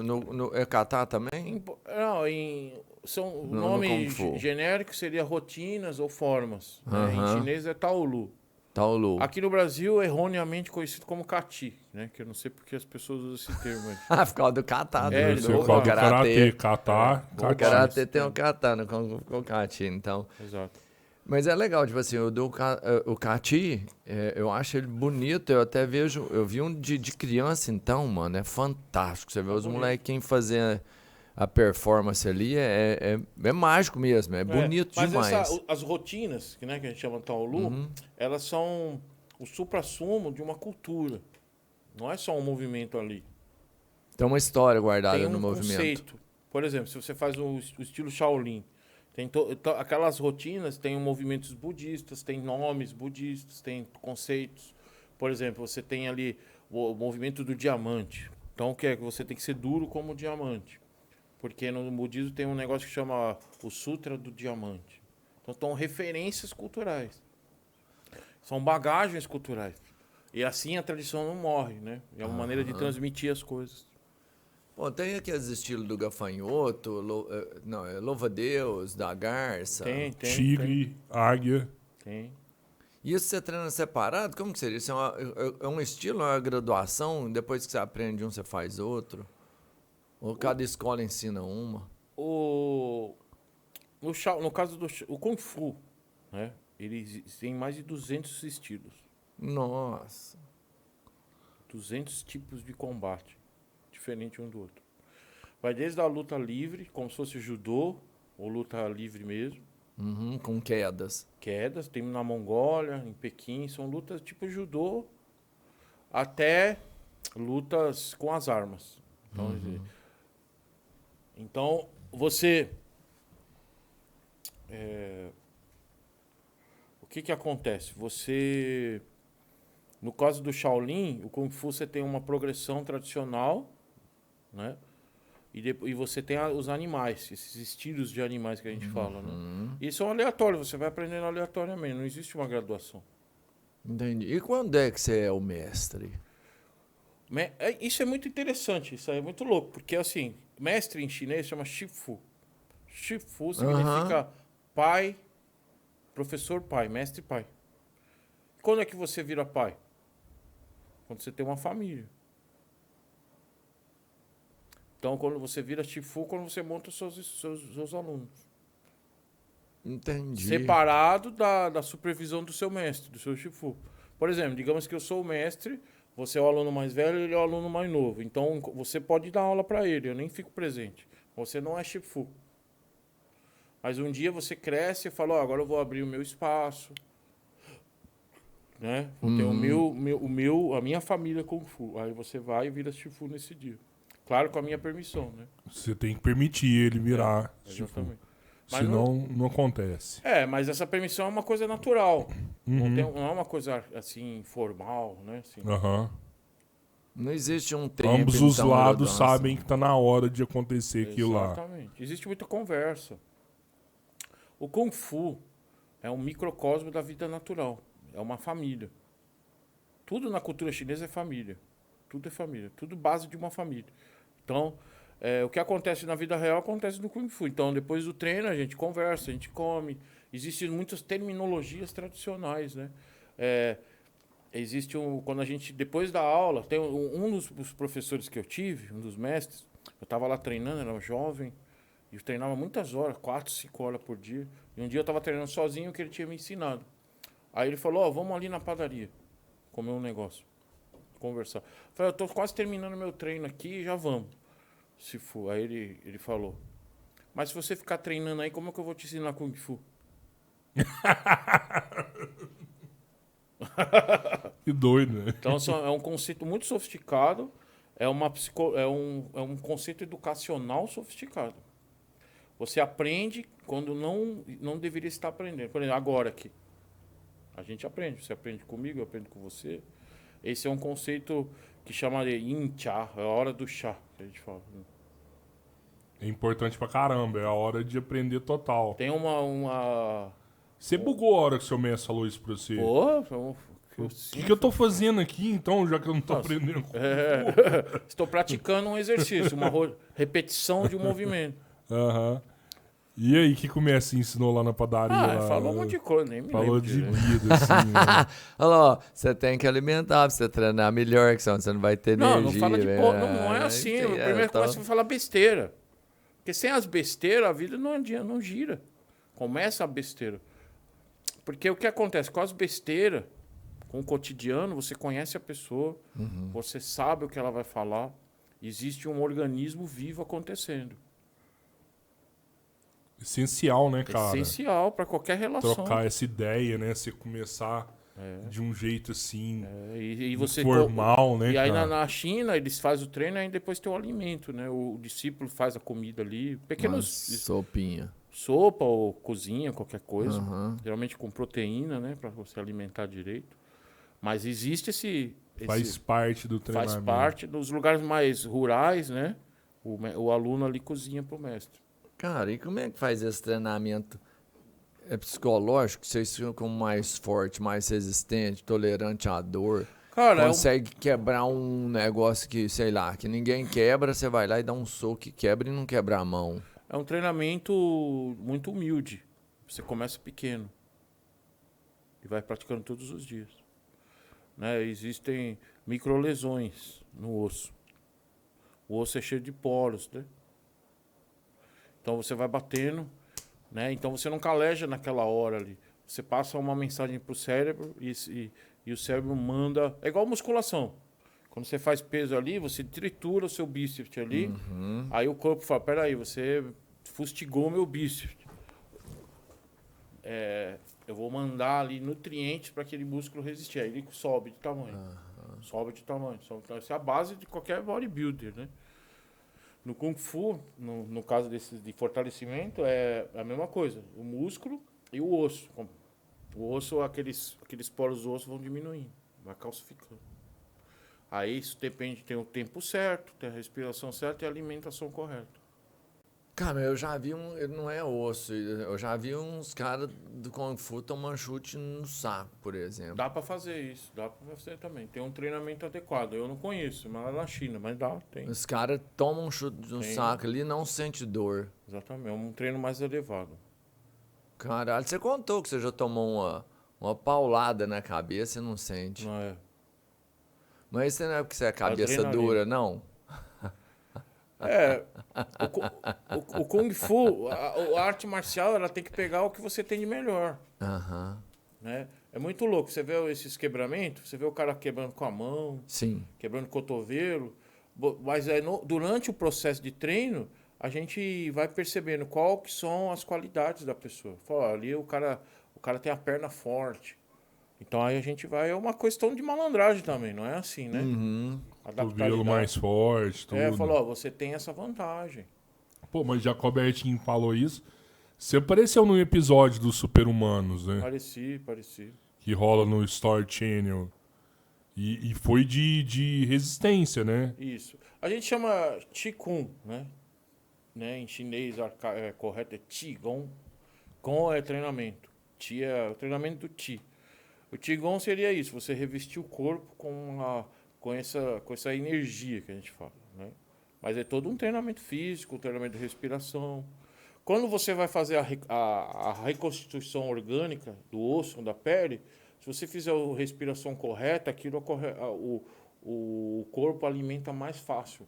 É kata também? Não, o No nome Kung Fu. genérico seria rotinas ou formas. Né? Em Aham. chinês é Taolu. Taolu. Aqui no Brasil é erroneamente conhecido como Kati, né? Que eu não sei porque as pessoas usam esse termo. Mas... Ah, por causa do kata. É, do Você do fala do karatê. karatê, kata, O karatê tem o kata no Kung Kati, então. Exato. Mas é legal, tipo assim, o Kati, eu acho ele bonito, eu até vejo, eu vi um de criança então, mano, é fantástico. Você vê os bonito. molequinhos fazer a performance ali, é mágico mesmo, é bonito mas demais. as rotinas, que a gente chama Taolu, elas são o suprassumo de uma cultura. Não é só um movimento ali. Tem uma história guardada Tem no um movimento. conceito Por exemplo, se você faz o estilo Shaolin, tem aquelas rotinas, tem movimentos budistas, tem nomes budistas, tem conceitos. Por exemplo, você tem ali o movimento do diamante. Então, o que é que você tem que ser duro como o diamante? Porque no budismo tem um negócio que chama o Sutra do Diamante. Então, são referências culturais. São bagagens culturais. E assim a tradição não morre, né? É uma maneira de transmitir as coisas. Bom, tem aqueles estilos do gafanhoto, louva-a-Deus, da garça. Tem. Tigre, águia. Tem. E isso você treina separado? Como que seria? Isso é um estilo, é uma graduação? Depois que você aprende um, você faz outro? Ou cada escola ensina uma? No caso do o Kung Fu, né? Ele tem mais de 200 estilos. Nossa. 200 tipos de combate. Diferente um do outro. Vai desde a luta livre, como se fosse judô, ou luta livre mesmo. Uhum, com quedas. Quedas, tem na Mongólia, em Pequim, são lutas tipo judô, até lutas com as armas. Então você... o que acontece? Você... No caso do Shaolin, o Kung Fu você tem uma progressão tradicional, né? E você tem os animais, esses estilos de animais que a gente fala, né? E são aleatórios, você vai aprendendo aleatoriamente, não existe uma graduação. Entendi. E quando é que você é o mestre? Isso é muito interessante, isso é muito louco, porque assim, mestre em chinês chama Shifu. Shifu significa pai, professor pai, mestre pai. Quando é que você vira pai? Quando você tem uma família. Então, quando você vira Shifu, quando você monta os seus alunos. Entendi. Separado da supervisão do seu mestre, do seu Shifu. Por exemplo, digamos que eu sou o mestre, você é o aluno mais velho e ele é o aluno mais novo. Então, você pode dar aula para ele, eu nem fico presente. Você não é Shifu. Mas um dia você cresce e fala, agora eu vou abrir o meu espaço. Né? Vou ter a minha família Kung Fu. Aí você vai e vira Shifu nesse dia. Claro, com a minha permissão, né? Você tem que permitir ele virar. Exatamente. Senão não acontece. Mas essa permissão é uma coisa natural. Não é uma coisa assim, formal, né? Assim. Não existe um tempo. Ambos os lados sabem que tá na hora de acontecer aquilo lá. Exatamente. Existe muita conversa. O Kung Fu é um microcosmo da vida natural. É uma família. Tudo na cultura chinesa é família. Tudo é família. Tudo base de uma família. Então, o que acontece na vida real acontece no Kung Fu. Então, depois do treino, a gente conversa, a gente come. Existem muitas terminologias tradicionais, né? Existe quando a gente, depois da aula, tem um dos professores que eu tive, um dos mestres, eu estava lá treinando, era jovem, e eu treinava muitas horas, 4, 5 horas por dia. E um dia eu estava treinando sozinho, que ele tinha me ensinado. Aí ele falou, vamos ali na padaria, comer um negócio, conversar. Eu falei, eu tô quase terminando meu treino aqui, já vamos. Se for. Aí ele falou, mas se você ficar treinando aí, como é que eu vou te ensinar Kung Fu? Que doido, né? Então é um conceito muito sofisticado, é um conceito educacional sofisticado. Você aprende quando não deveria estar aprendendo. Por exemplo, agora aqui. A gente aprende. Você aprende comigo, eu aprendo com você. Esse é um conceito que chama de yin cha, é a hora do chá, que a gente fala. É importante pra caramba, é a hora de aprender total. Tem uma... Você bugou a hora que o seu mestre falou isso pra você. O que eu tô fazendo aqui, então, já que eu não tô aprendendo? Estou praticando um exercício, uma repetição de um movimento. E aí, o que o mestre ensinou lá na padaria? Falou um monte de coisa, nem me falou lembro de direito. vida, assim. Né? Falou, você tem que alimentar pra você treinar melhor, que senão você não vai ter energia. Não fala de não é assim. Primeiro começa a falar besteira. Porque sem as besteiras, a vida não gira. Começa a besteira. Porque o que acontece? Com as besteiras, com o cotidiano, você conhece a pessoa, você sabe o que ela vai falar. Existe um organismo vivo acontecendo. Essencial, né, cara? Essencial para qualquer relação. Trocar essa ideia, né? Você começar de um jeito assim, E você formal, né? E aí cara? na China eles fazem o treino e depois tem o alimento, né? O discípulo faz a comida ali, Uma pequenos sopinha. sopa ou cozinha, qualquer coisa, Aham. geralmente com proteína, né, para você alimentar direito. Mas existe Faz parte do faz treinamento. parte dos lugares mais rurais, né? O aluno ali cozinha pro mestre. Cara, e como é que faz esse treinamento? É psicológico? Vocês ficam mais forte, mais resistente, tolerante à dor? Cara, Consegue quebrar um negócio que, sei lá, que ninguém quebra, você vai lá e dá um soco que quebra e não quebra a mão. é um treinamento muito humilde. Você começa pequeno e vai praticando todos os dias. Né? Existem microlesões no osso. O osso é cheio de poros, né? Então você vai batendo, né? Então você não caleja naquela hora ali. Você passa uma mensagem pro cérebro e o cérebro manda... É igual musculação. Quando você faz peso ali, você tritura o seu bíceps ali. Aí o corpo fala, peraí, você fustigou meu bíceps. Eu vou mandar ali nutrientes para aquele músculo resistir. Aí ele sobe de tamanho. Sobe de tamanho. Essa é a base de qualquer bodybuilder, né? No Kung Fu, no caso de fortalecimento, é a mesma coisa. O músculo e o osso. O osso, aqueles poros do osso vão diminuindo, vai calcificando. Aí isso depende, tem o tempo certo, tem a respiração certa e a alimentação correta. Cara, eu já vi ele não é osso, eu já vi uns caras do Kung Fu tomando chute no saco, por exemplo. Dá para fazer isso, dá para fazer também. Tem um treinamento adequado. Eu não conheço, mas lá na China, mas dá, tem. Os caras tomam um chute no Tem. saco ali e não sente dor. Exatamente, é um treino mais elevado. Caralho, você contou que você já tomou uma paulada na cabeça e não sente. Não é? Mas isso não é porque você é cabeça Adrenalina. dura, não? O Kung Fu, a arte marcial, ela tem que pegar o que você tem de melhor. Aham. Né? É muito louco. Você vê esses quebramentos, você vê o cara quebrando com a mão, Sim. quebrando o cotovelo. Mas durante o processo de treino, a gente vai percebendo qual que são as qualidades da pessoa. Fala, ali o cara tem a perna forte. Então aí a gente vai... É uma questão de malandragem também, não é assim, né? Cotovelo mais forte, tudo. Falou, ó, você tem essa vantagem. Pô, mas já que o Albertinho falou isso, você apareceu num episódio dos Super-Humanos, né? Pareci. Que rola no Story Channel. E foi de resistência, né? Isso. A gente chama Qigong, né? Em chinês correto é Qigong. Gong é treinamento. Qi é o treinamento do Qi. O Qigong seria isso, você revestir o corpo com essa energia que a gente fala, né? Mas é todo um treinamento físico, um treinamento de respiração. Quando você vai fazer a reconstituição orgânica do osso, da pele, se você fizer a respiração correta, aquilo o corpo alimenta mais fácil.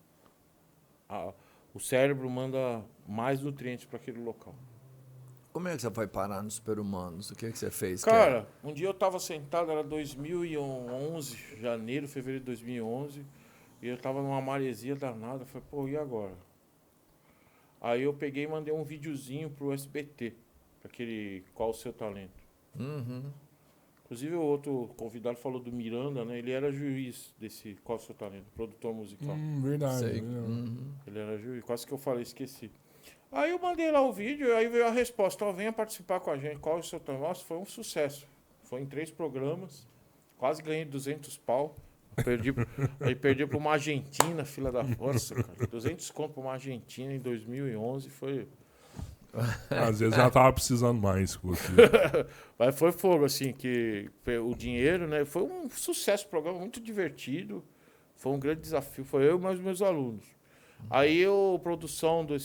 O cérebro manda mais nutrientes para aquele local. Como é que você foi parar nos Super-Humanos? O que você fez? Cara, um dia eu tava sentado, era 2011, fevereiro de 2011, e eu tava numa maresia danada, falei, pô, e agora? Aí eu peguei e mandei um videozinho pro SBT, aquele Qual o Seu Talento. Inclusive o outro convidado falou do Miranda, né? Ele era juiz desse Qual o Seu Talento, produtor musical. Verdade. Sei. Verdade. Ele era juiz, quase que eu falei, esqueci. Aí eu mandei lá o vídeo, aí veio a resposta, ó, venha participar com a gente, qual é o seu tamanho? Nossa, foi um sucesso. Foi em 3 programas, quase ganhei 200 pau. Perdi pra uma Argentina, fila da força, cara. 200 conto pra uma Argentina em 2011, foi... Às vezes ela tava precisando mais. Mas foi fogo, assim, que o dinheiro, né? Foi um sucesso, programa muito divertido, foi um grande desafio, foi eu e mais meus alunos. Aí a produção do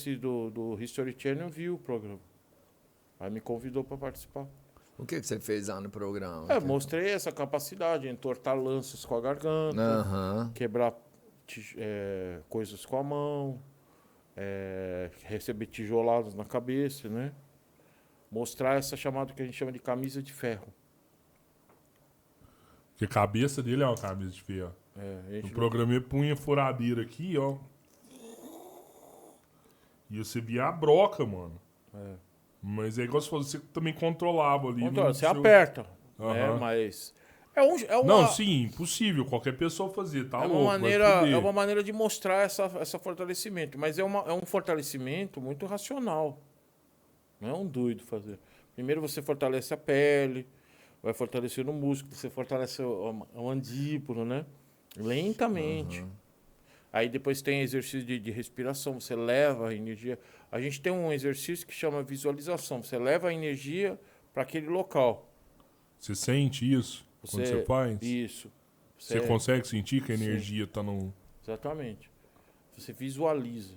History Channel viu o programa. Aí me convidou para participar. O que você fez lá no programa? Mostrei essa capacidade, entortar lanças com a garganta, quebrar coisas com a mão, receber tijoladas na cabeça, né? Mostrar essa chamada que a gente chama de camisa de ferro. Porque a cabeça dele é uma camisa de ferro. No programa ele punha furadeira aqui, ó. E você via a broca, mano. Mas é igual se fosse, você também controlava ali. Você aperta, Aham. né? Mas Não, sim, impossível. Qualquer pessoa fazer, tá louco. É uma maneira de mostrar essa fortalecimento. Mas é um fortalecimento muito racional. Não é um doido fazer. Primeiro você fortalece a pele, vai fortalecendo o músculo, você fortalece o mandíbula, né? Lentamente. Aí depois tem exercício de respiração, você leva a energia. A gente tem um exercício que chama visualização. Você leva a energia para aquele local. Você sente isso quando você faz? Isso. Você consegue sentir que a energia tá no... Exatamente. Você visualiza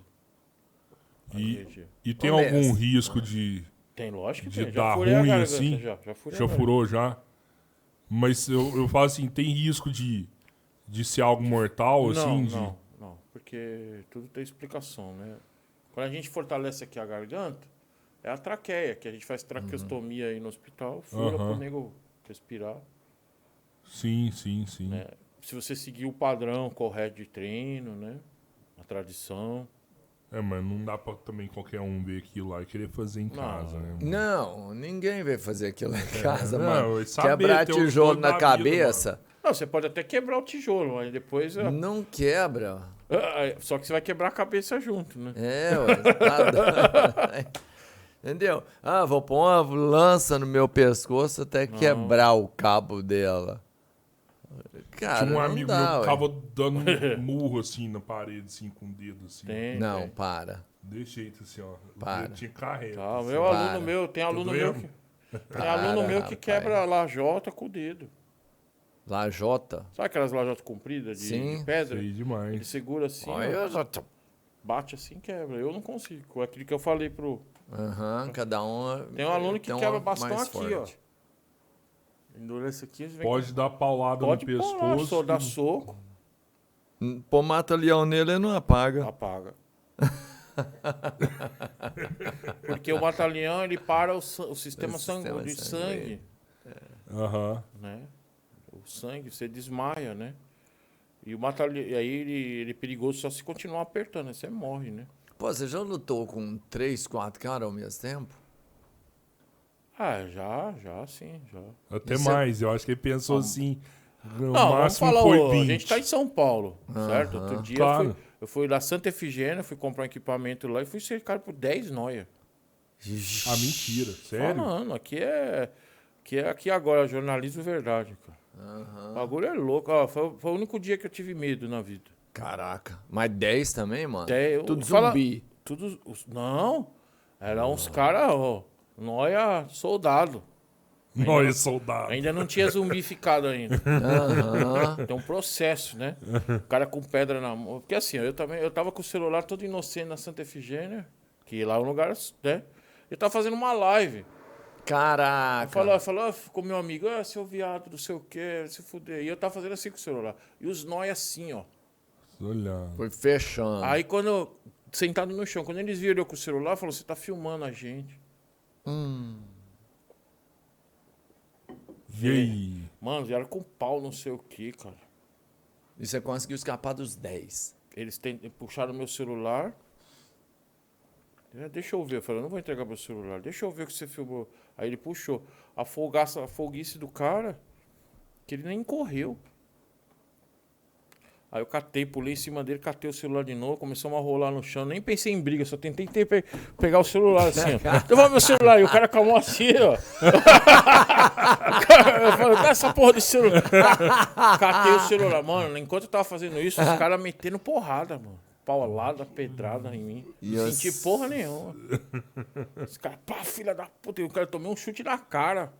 a energia. E tem algum risco de lógico que tem. dar ruim assim? Já Já furou já? Mas eu falo assim, tem risco de ser algo mortal, assim? Não. Porque tudo tem explicação, né? Quando a gente fortalece aqui a garganta, é a traqueia, que a gente faz traqueostomia aí no hospital, fura pro nego respirar. Sim. Né? Se você seguir o padrão correto de treino, né? A tradição. Mas não dá pra também qualquer um ver aquilo lá e querer fazer em casa, né? Não, ninguém vai fazer aquilo em casa, Não, mano. saber, Quebrar ter os tijolo dois na da cabeça. vida, Não, você pode até quebrar o tijolo, mas depois... Não quebra. Só que você vai quebrar a cabeça junto, né? Ué, tá entendeu? Vou pôr uma lança no meu pescoço até quebrar o cabo dela. Cara, tinha um amigo meu que ué. ficava dando um murro assim na parede, assim, com o dedo, assim. Não, para. De jeito assim, ó. Para. Tinha carreira. Tá, assim. meu aluno meu, tem aluno meu que... Tem aluno meu que quebra a lajota com o dedo. Lajota? Sabe aquelas lajotas compridas de pedra? Sei demais. Ele segura assim, Olha, bate assim, quebra. Eu não consigo. Aquilo que eu falei pro... cada um. Tem um aluno que quebra bastão mais aqui, forte. ó. Endurece aqui, vem Pode dar paulada pode no pescoço. pôr, dar soco, Pô, mata-leão nele e não apaga. apaga. Porque o mata-leão, ele para o sistema sanguíneo de sangue, Aham. né? O sangue, você desmaia, né? E o mata-leão, e aí ele é perigoso só se continuar apertando, aí você morre, né? Pô, você já lutou com 3, 4 caras ao mesmo tempo? Já, sim, já. Até mais. Eu acho que ele pensou assim. No Não, vamos máximo falar, foi 20. a gente tá em São Paulo, certo? Outro dia Claro. eu fui na Santa Efigênia, fui comprar um equipamento lá e fui cercado por 10 noia. Mentira. Sério? Falando, aqui agora, jornalismo verdade, cara. O bagulho é louco. Ó, foi o único dia que eu tive medo na vida. Caraca. Mas 10 também, mano? Tudo Fala- zumbi. Não, eram uns caras, ó, noia soldado. Olha, soldado. Ainda não tinha zumbificado ainda. Tem um processo, né? O cara com pedra na mão. Porque assim, eu tava com o celular todo inocente na Santa Efigênia, que lá é um lugar, né? Eu tava fazendo uma live. Caraca. Falou com meu amigo, seu viado, não sei o quê, se fuder. E eu tava fazendo assim com o celular. E os nóia assim, ó. Olha. Foi fechando. Aí sentado no chão, quando eles viram eu com o celular, falou, você tá filmando a gente. E aí? Mano, vieram com pau, não sei o quê, cara. E você conseguiu escapar dos 10. Eles puxaram meu celular. Deixa eu ver. Eu falei, eu não vou entregar meu celular. Deixa eu ver o que você filmou. Aí ele puxou. A folguice do cara, que ele nem correu. Aí eu pulei em cima dele, catei o celular de novo, começamos a rolar no chão. Nem pensei em briga, só tentei pegar o celular assim, ó. Devolve meu celular. E o cara calmou assim, ó. Eu falei, dá essa porra de celular. Catei o celular. Mano, enquanto eu tava fazendo isso, os caras metendo porrada, mano. Paulada, pedrada em mim. Não senti porra nenhuma. Os caras, pá, filha da puta. E o cara tomei um chute na cara.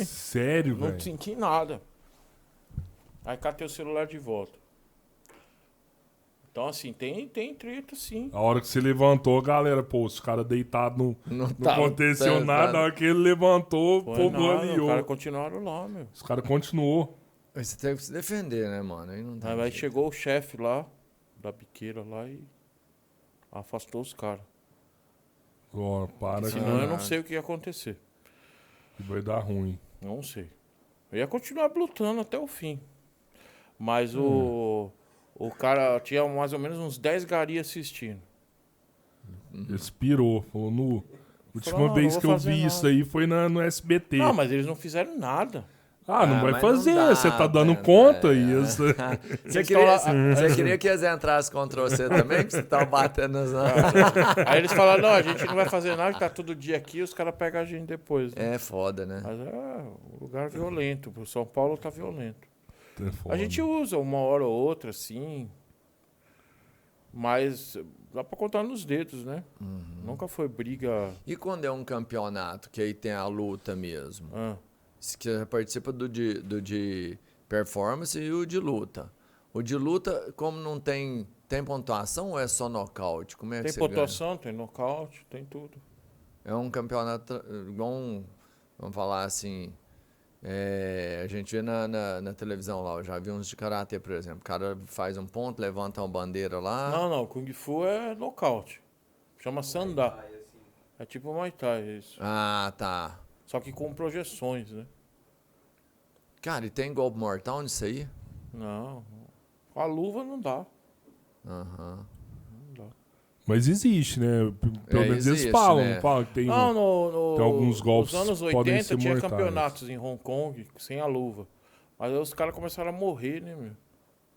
Sério, Não velho? senti nada. Aí catei o celular de volta. Então, assim, tem treta, sim. A hora que você levantou, galera, pô, os caras deitados não tava aconteceu nada. Na hora que ele levantou, o povo Os aliou. caras continuaram lá, meu. Os caras continuou. Você teve que se defender, né, mano? Aí não dá Aí jeito. chegou o chefe lá, da biqueira lá, e afastou os caras. Ó, para, Senão cara. eu não sei o que ia acontecer. Que vai dar ruim. Não sei. Eu ia continuar lutando até o fim. Mas o cara tinha mais ou menos uns 10 gari assistindo. Expirou. Falou, última Falou, não, vez não que vou eu vi fazer isso nada. aí foi no SBT. Não, mas eles não fizeram nada. Ah, não vai mas fazer, não dá, você tá dando Bento, conta é. isso. Você queria que eles entrassem contra você também? Que você tava batendo nas... Aí eles falaram, não, a gente não vai fazer nada, que tá todo dia aqui, os caras pegam a gente depois. Né? É foda, né? Mas é um lugar violento, o São Paulo tá violento. É foda. A gente usa uma hora ou outra, assim, mas dá pra contar nos dedos, né? Nunca foi briga... E quando é um campeonato, que aí tem a luta mesmo? Ah, Que você participa do de performance e o de luta. O de luta, como não tem pontuação ou é só nocaute? Como é que tem você pontuação, tem nocaute, tem tudo. ganha? É um campeonato igual vamos falar assim, a gente vê na televisão lá, eu já vi uns de karatê, por exemplo. O cara faz um ponto, levanta uma bandeira lá. Não, Kung Fu é nocaute. Chama Sandá. Vai, assim. É tipo Muay Thai, isso. Ah, tá. Só que com projeções, né? Cara, e tem golpe mortal nisso aí? Não. Com a luva não dá. Aham. Não dá. Mas existe, né? Pelo menos eles existe, falam, né? não falam que tem... Não, tem alguns golpes nos anos que podem 80 ser tinha mortais. campeonatos em Hong Kong sem a luva. Mas aí os caras começaram a morrer, né, meu?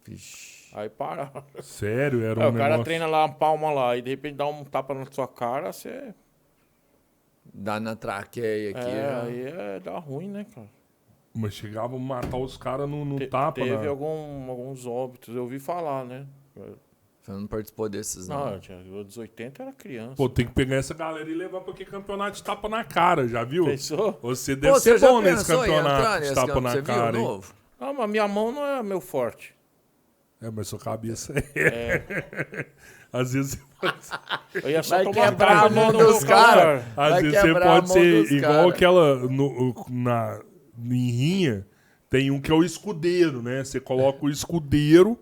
Vixe. Aí pararam. Sério, era Aí um o cara negócio... treina lá uma palma lá e de repente dá um tapa na sua cara, você... Dá na traqueia aqui. já. Aí dá ruim, né, cara? Mas chegava a matar os caras no Te- tapa, Teve né? alguns óbitos, eu ouvi falar, né? Você não participou desses, não. Não, eu dos 80 era criança. Pô, tem que pegar essa galera e levar pra que campeonato de tapa na cara, já viu? Pensou? Você deve Pô, ser já bom nesse pensou em entrar campeonato de nesse tapa campo? na Você viu cara, hein? novo? Não, mas minha mão não é meu forte. É, mas sua cabeça é. Às vezes, Eu ia só Vai tomar quebrar a tapa mão no dos calcanhar. caras. às Vai vezes você quebrar a pode mão ser dos igual cara. aquela em rinha, tem um que é o escudeiro, né? Você coloca o escudeiro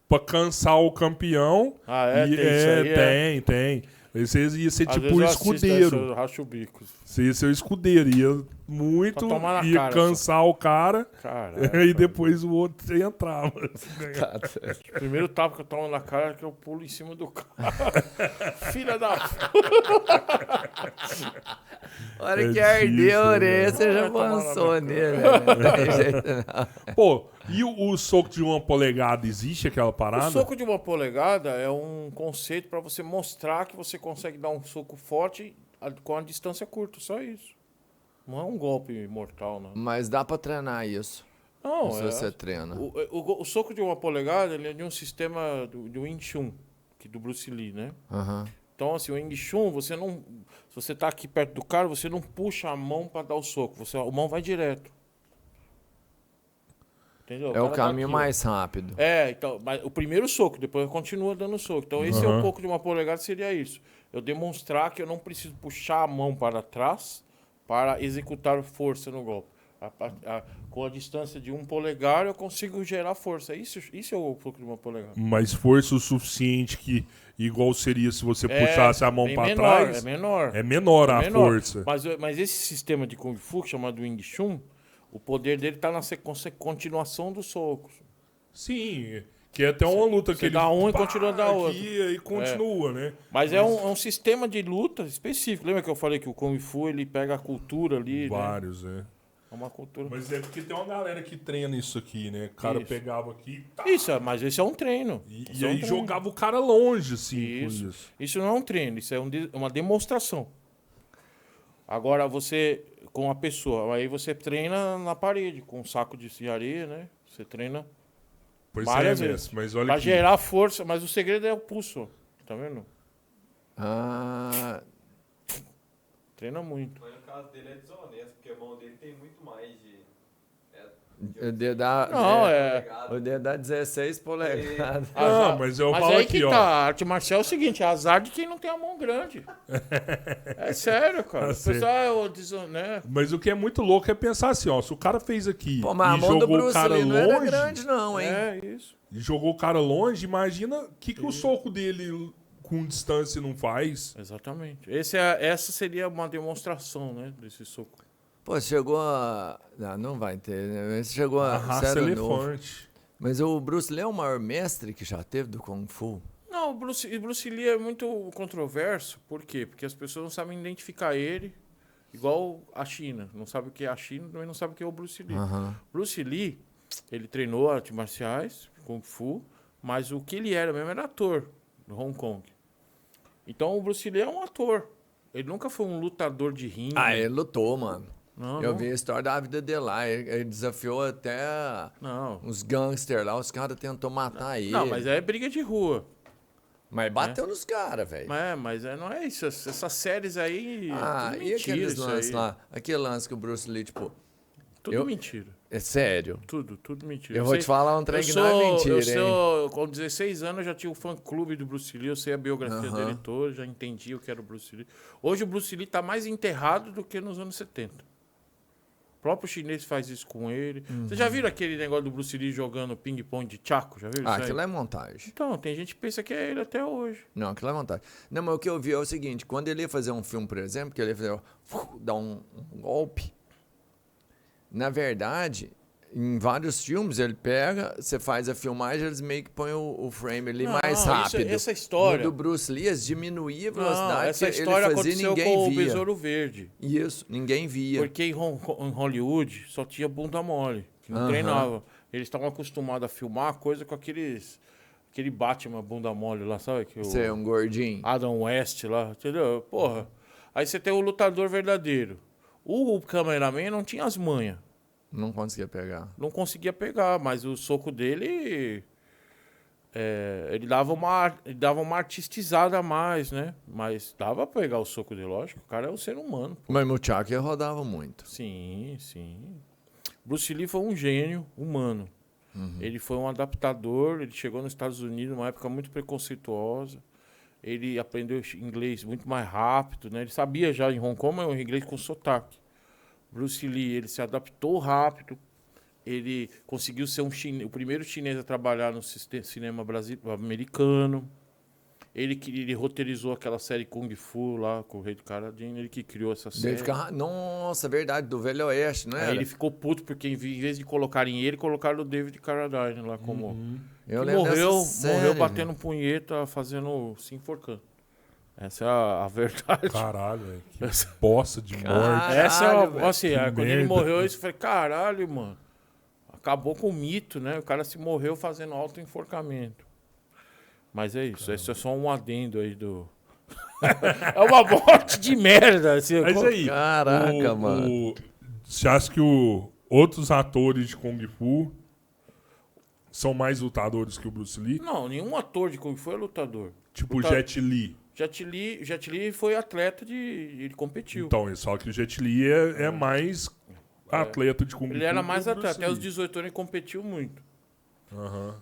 pra cansar o campeão. Ah, é? E, Tem isso aí? tem. Esse ia ser Às tipo vezes o eu assisto escudeiro. esse, eu racho o bico. Você ia ser o escudeiro. Ia muito, Só tomar na ia cara, cansar o cara. Caralho. E depois o outro você entrava. O primeiro tapa que eu tomo na cara é que eu pulo em cima do cara. Filha da... A hora É que ardeu a difícil, orelha, né? você já Vai tomar na avançou minha nele. né? Não tem jeito, não. Pô, e o soco de 1 polegada, existe aquela parada? O soco de 1 polegada é um conceito para você mostrar que você consegue dar um soco forte com a distância curta, só isso. Não é um golpe mortal, não. Mas dá pra treinar isso. Não, se você treina. o soco de 1 polegada ele é de um sistema do Wing Chun, do Bruce Lee, né? Aham. Então, assim, o Wing Chun, você não... Se você tá aqui perto do cara, você não puxa a mão para dar o soco. A mão vai direto. Entendeu? É o cara tá caminho aqui, ó. mais rápido. Então, mas o primeiro soco, depois continua dando soco. Então, esse é um pouco de 1 polegada, seria isso. Eu demonstrar que eu não preciso puxar a mão para trás para executar força no golpe. Com a distância de 1 polegar, eu consigo gerar força. Isso é o soco de 1 polegada. Mas força o suficiente que igual seria se você puxasse a mão bem pra menor, trás. É menor. É menor a menor. força. Mas esse sistema de Kung Fu, chamado Wing Chun, o poder dele está na continuação dos socos. Sim, que é até uma luta que você ele dá um e continua da outra. E continua, né? Mas é um sistema de luta específico. Lembra que eu falei que o Kung Fu ele pega a cultura ali, né? Vários, né? É uma cultura. Mas é porque tem uma galera que treina isso aqui, né? O cara Isso. pegava aqui Mas esse é um treino. e Isso é um aí treino. jogava o cara longe, assim, com Isso. isso. Isso não é um treino, isso é uma demonstração. Agora você, com a pessoa, aí você treina na parede, com um saco de areia, né? Você treina Pois várias é, vezes. mas olha Pra aqui. gerar força, mas o segredo é o pulso. Tá vendo? Ah, Treina muito. Mas no caso dele é desonesto, porque a mão dele tem muito mais de... o dedo dá, Não, o dedo dá 16 polegadas. Não, mas eu falo aí aqui, que ó. tá, a arte marcial é o seguinte, é azar de quem não tem a mão grande. É sério, cara. Tá O pessoal é o desonesto. Mas o que é muito louco é pensar assim, ó, se o cara fez aqui Pô, mas a e mão do jogou o Bruce cara Lee não era longe, grande não, hein? É isso. e jogou o cara longe, imagina o que o soco dele com distância não faz. Exatamente. Essa seria uma demonstração, né, desse soco. Pô, chegou a... Não vai ter, né? Você chegou A a... raça Sério novo. elefante. Mas o Bruce Lee é o maior mestre que já teve do Kung Fu? Não, o Bruce Lee é muito controverso. Por quê? Porque as pessoas não sabem identificar ele Igual a China. Não sabe o que é a China, também não sabe o que é o Bruce Lee. Aham. Bruce Lee, ele treinou artes marciais, Kung Fu, mas o que ele era mesmo era ator no Hong Kong. Então o Bruce Lee é um ator. Ele nunca foi um lutador de ringue. Ah, ele lutou, mano. Não, Eu não. vi a história da vida dele lá. Ele desafiou até Não. uns gangsters lá. Os caras tentou matar ele. Não, mas é briga de rua. Mas bateu nos caras, velho. Não é isso. Essas séries aí. Ah, tudo e mentira, aqueles isso lances aí. lá? Aquele lance que o Bruce Lee, tipo... Tudo mentira. É sério. Tudo mentira. Eu vou te falar um trem que não é mentira, hein? Com 16 anos eu já tinha o fã-clube do Bruce Lee, eu sei a biografia Aham. dele toda, já entendi o que era o Bruce Lee. Hoje o Bruce Lee tá mais enterrado do que nos anos 70. O próprio chinês faz isso com ele. Vocês já viram aquele negócio do Bruce Lee jogando ping-pong de Chaco? Já viram Ah, isso aí? aquilo é montagem. Então, tem gente que pensa que é ele até hoje. Não, aquilo é montagem. Não, mas o que eu vi é o seguinte. Quando ele ia fazer um filme, por exemplo, que ele ia fazer, dar um golpe... Na verdade, em vários filmes, ele pega, você faz a filmagem, eles meio que põem o frame ali Não, mais isso- rápido. essa história- No do Bruce Lee, eles diminuía a Não, velocidade, essa que história ele fazia e aconteceu ninguém com o via. Besouro Verde. Isso, ninguém via. Porque em Hollywood só tinha bunda mole, que não Aham. treinava. Eles estavam acostumados a filmar a coisa com aquele Batman bunda mole lá, sabe? Que o Você é um gordinho. Adam West lá, entendeu? Porra. Aí você tem o lutador verdadeiro. O cameraman não tinha as manhas. Não conseguia pegar. Não conseguia pegar, mas o soco dele... ele dava uma artistizada a mais, né? Mas dava pra pegar o soco dele, lógico. O cara é um ser humano. Mas o Chuck rodava muito. Sim. Bruce Lee foi um gênio humano. Ele foi um adaptador, ele chegou nos Estados Unidos numa época muito preconceituosa. Ele aprendeu inglês muito mais rápido, né? Ele sabia já em Hong Kong, mas o inglês com sotaque. Bruce Lee, ele se adaptou rápido. Ele conseguiu ser o primeiro chinês a trabalhar no cinema americano. Ele roteirizou aquela série Kung Fu lá com o Rei do Karadin. Ele que criou essa série. Nossa, verdade, do Velho Oeste, não Aí era? ele ficou puto porque em vez de colocarem ele, colocaram o David Carradine lá como... Eu que lembro morreu dessa série, morreu batendo punheta, se enforcando. Essa é a verdade. Caralho, velho. Que Essa- bosta de morte. Caralho, Essa é velho. assim, Que quando ele merda. morreu, eu falei, caralho, mano. Acabou com o mito, né? O cara se morreu fazendo auto-enforcamento. Mas é isso, esse é só um adendo aí do... é uma morte de merda. Assim, Mas aí, Caraca, mano. Você acha que outros atores de Kung Fu são mais lutadores que o Bruce Lee? Não, nenhum ator de Kung Fu é lutador. Tipo o Luta- Jet Li. Jet Li foi atleta ele competiu. Então, só que o Jet Li é mais atleta de Kung Fu. Ele era que mais o Bruce atleta. Até os Lee. 18 anos ele competiu muito. Aham.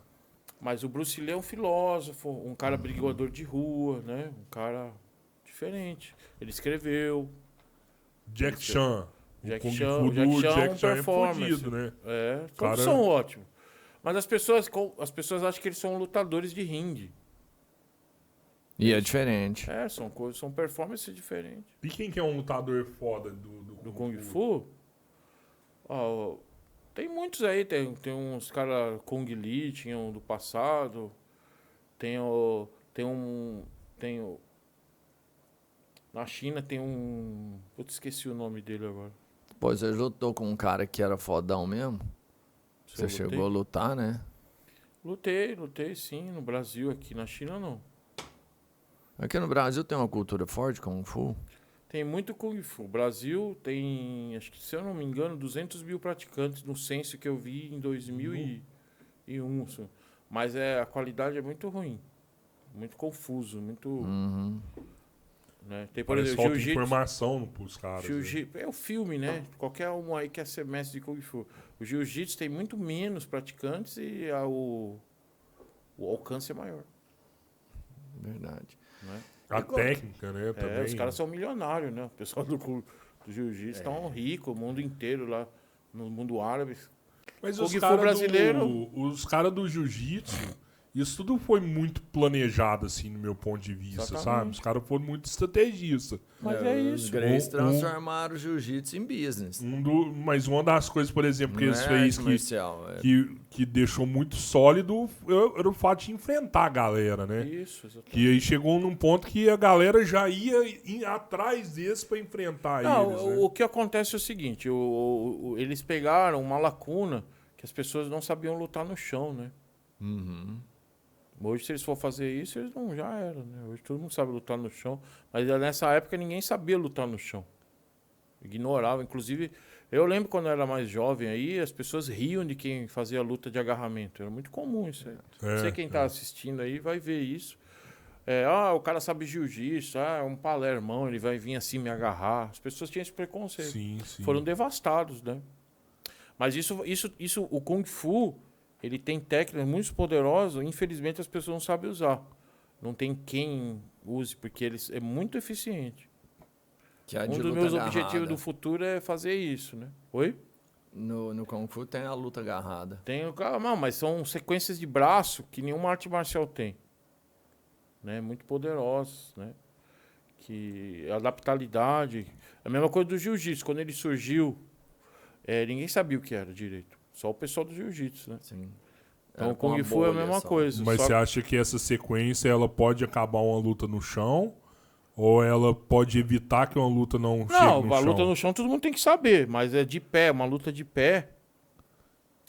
Mas o Bruce Lee é um filósofo, um cara brigador de rua, né? Um cara diferente. Ele escreveu. Jack Chan. Jack o Kung Chan- Fu o Jack do Chan é um Jack Chan é performance. fodido, né? Todos Cara- são ótimos. Mas as pessoas acham que eles são lutadores de ringue. E é diferente. São performances diferentes. E quem que é um lutador foda do Do Kung Fu, ó, tem muitos aí. Tem uns caras Kung Lee, tinham do passado. Na China tem um... Putz, esqueci o nome dele agora. Pô, você lutou com um cara que era fodão mesmo? Se eu Você lutei? chegou a lutar, né? Lutei sim, no Brasil, aqui na China não. Aqui no Brasil tem uma cultura forte Kung Fu. Tem muito Kung Fu. O Brasil tem, acho que se eu não me engano, 200 mil praticantes no censo que eu vi em 2001. Assim. Mas a qualidade é muito ruim. Muito confuso, muito... Uhum. Né? Tem, por Parece exemplo, falta jiu-jitsu. informação pros caras. né? É o filme, né? Qualquer um aí quer ser mestre de Kung Fu. O jiu-jitsu tem muito menos praticantes e o alcance é maior. Verdade. Né? A técnica, né? Também. Os caras são milionários, né? O pessoal do jiu-jitsu estão rico, o mundo inteiro lá, no mundo árabe. Mas Kung os Fu caras brasileiro- os cara do jiu-jitsu, Isso tudo foi muito planejado, assim, no meu ponto de vista, Exatamente. sabe? Os caras foram muito estrategistas. Mas é Os isso. Greys Um- transformaram o jiu-jitsu em business. Mas uma das coisas, por exemplo, que Não eles é fez arte marcial, é. que deixou muito sólido era o fato de enfrentar a galera, né? Isso, exatamente. Que aí chegou num ponto que a galera já ia atrás desse pra enfrentar Não, eles, né? o que acontece é o seguinte, eles pegaram uma lacuna que as pessoas não sabiam lutar no chão, né? Uhum. Hoje, se eles for fazer isso, eles não já eram, né? Hoje todo mundo sabe lutar no chão. Mas nessa época ninguém sabia lutar no chão. Ignorava. Inclusive, eu lembro quando eu era mais jovem aí, as pessoas riam de quem fazia luta de agarramento. Era muito comum isso aí. Não sei quem tá assistindo aí vai ver isso. O cara sabe jiu-jitsu, é um palermão, ele vai vir assim me agarrar. As pessoas tinham esse preconceito. Sim, sim. Foram devastados, né? Mas isso, o Kung Fu, ele tem técnicas muito poderosas, infelizmente as pessoas não sabem usar. Não tem quem use, porque ele é muito eficiente. Que é a Um de dos luta meus agarrada. objetivos do futuro é fazer isso, né? Oi? No Kung Fu tem a luta agarrada. Não, mas são sequências de braço que nenhuma arte marcial tem. Né? Muito poderosas, né? Que a adaptabilidade... A mesma coisa do jiu-jitsu. Quando ele surgiu, ninguém sabia o que era direito. Só o pessoal do jiu-jitsu, né? Sim. Então Era o com Kung a Fu é a bolha mesma só. coisa. Mas só- você acha que essa sequência ela pode acabar uma luta no chão? Ou ela pode evitar que uma luta não chegue Não, no a chão? luta no chão todo mundo tem que saber, mas é de pé, uma luta de pé,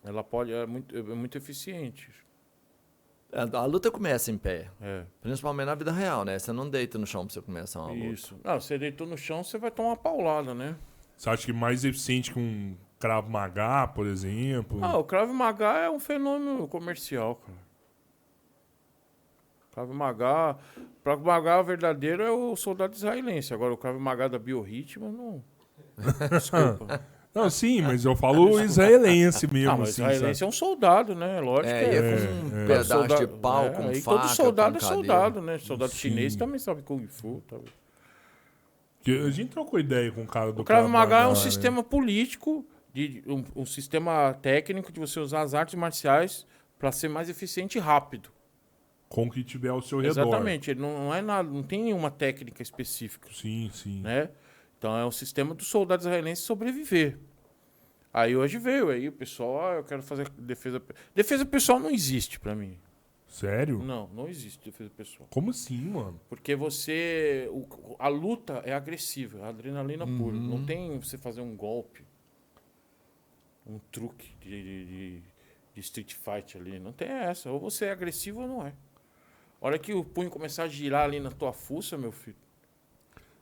ela pode é muito eficiente. A luta começa em pé. É, Principalmente na vida real, né? Você não deita no chão pra você começar uma luta. isso. Não, você deitou no chão, você vai tomar uma paulada, né? Você acha que mais eficiente que um Krav Maga, por exemplo? Ah, o Krav Maga é um fenômeno comercial, cara. Krav Maga verdadeiro é o soldado israelense. Agora o Krav Maga da biorritmo, não. Desculpa. Não, sim, mas eu falo israelense mesmo, Ah, mas assim, israelense sabe? é um soldado, né? Lógico que É com um pedaço soldado- de pau, com aí faca, todo soldado com é cadeira. soldado, né? Soldado Sim. chinês também sabe Kung Fu. Tá? Que a gente trocou ideia com o cara do O Krav Maga é um né? sistema político, um sistema técnico de você usar as artes marciais para ser mais eficiente e rápido. Com o que tiver ao seu redor. Exatamente. Ele não é nada, não tem nenhuma técnica específica, Sim, sim. né? Então é um sistema do soldado israelense sobreviver. Aí hoje veio aí o pessoal, eu quero fazer defesa. Defesa pessoal não existe para mim. Sério? Não existe defesa pessoal. Como assim, mano? Porque a luta é agressiva, é adrenalina pura. Não tem você fazer um golpe, um truque de street fight ali. Não tem essa. Ou você é agressivo ou não é. A hora que o punho começar a girar ali na tua fuça, meu filho,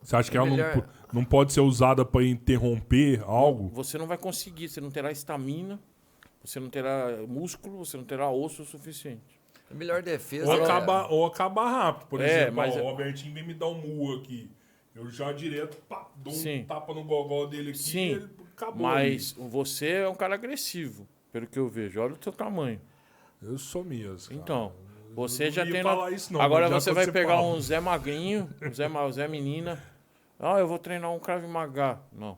Você acha que ela melhor- não pode ser usada pra interromper algo? você não vai conseguir. Você não terá estamina, você não terá músculo, você não terá osso o suficiente. A melhor defesa Ou acabar rápido. Por exemplo, mas o Robertinho vem me dar um murro aqui. Eu já direto dou Sim. um tapa no gogó dele aqui Sim, e ele acabou. Mas você é um cara agressivo, pelo que eu vejo. Olha o seu tamanho. ali. Eu sou mesmo, cara. Então, você Eu já não ia tem... falar isso não, Agora mas já você quando vai você pegar fala. um Zé Magrinho, um Zé Menina. Eu vou treinar um Krav Maga. Não.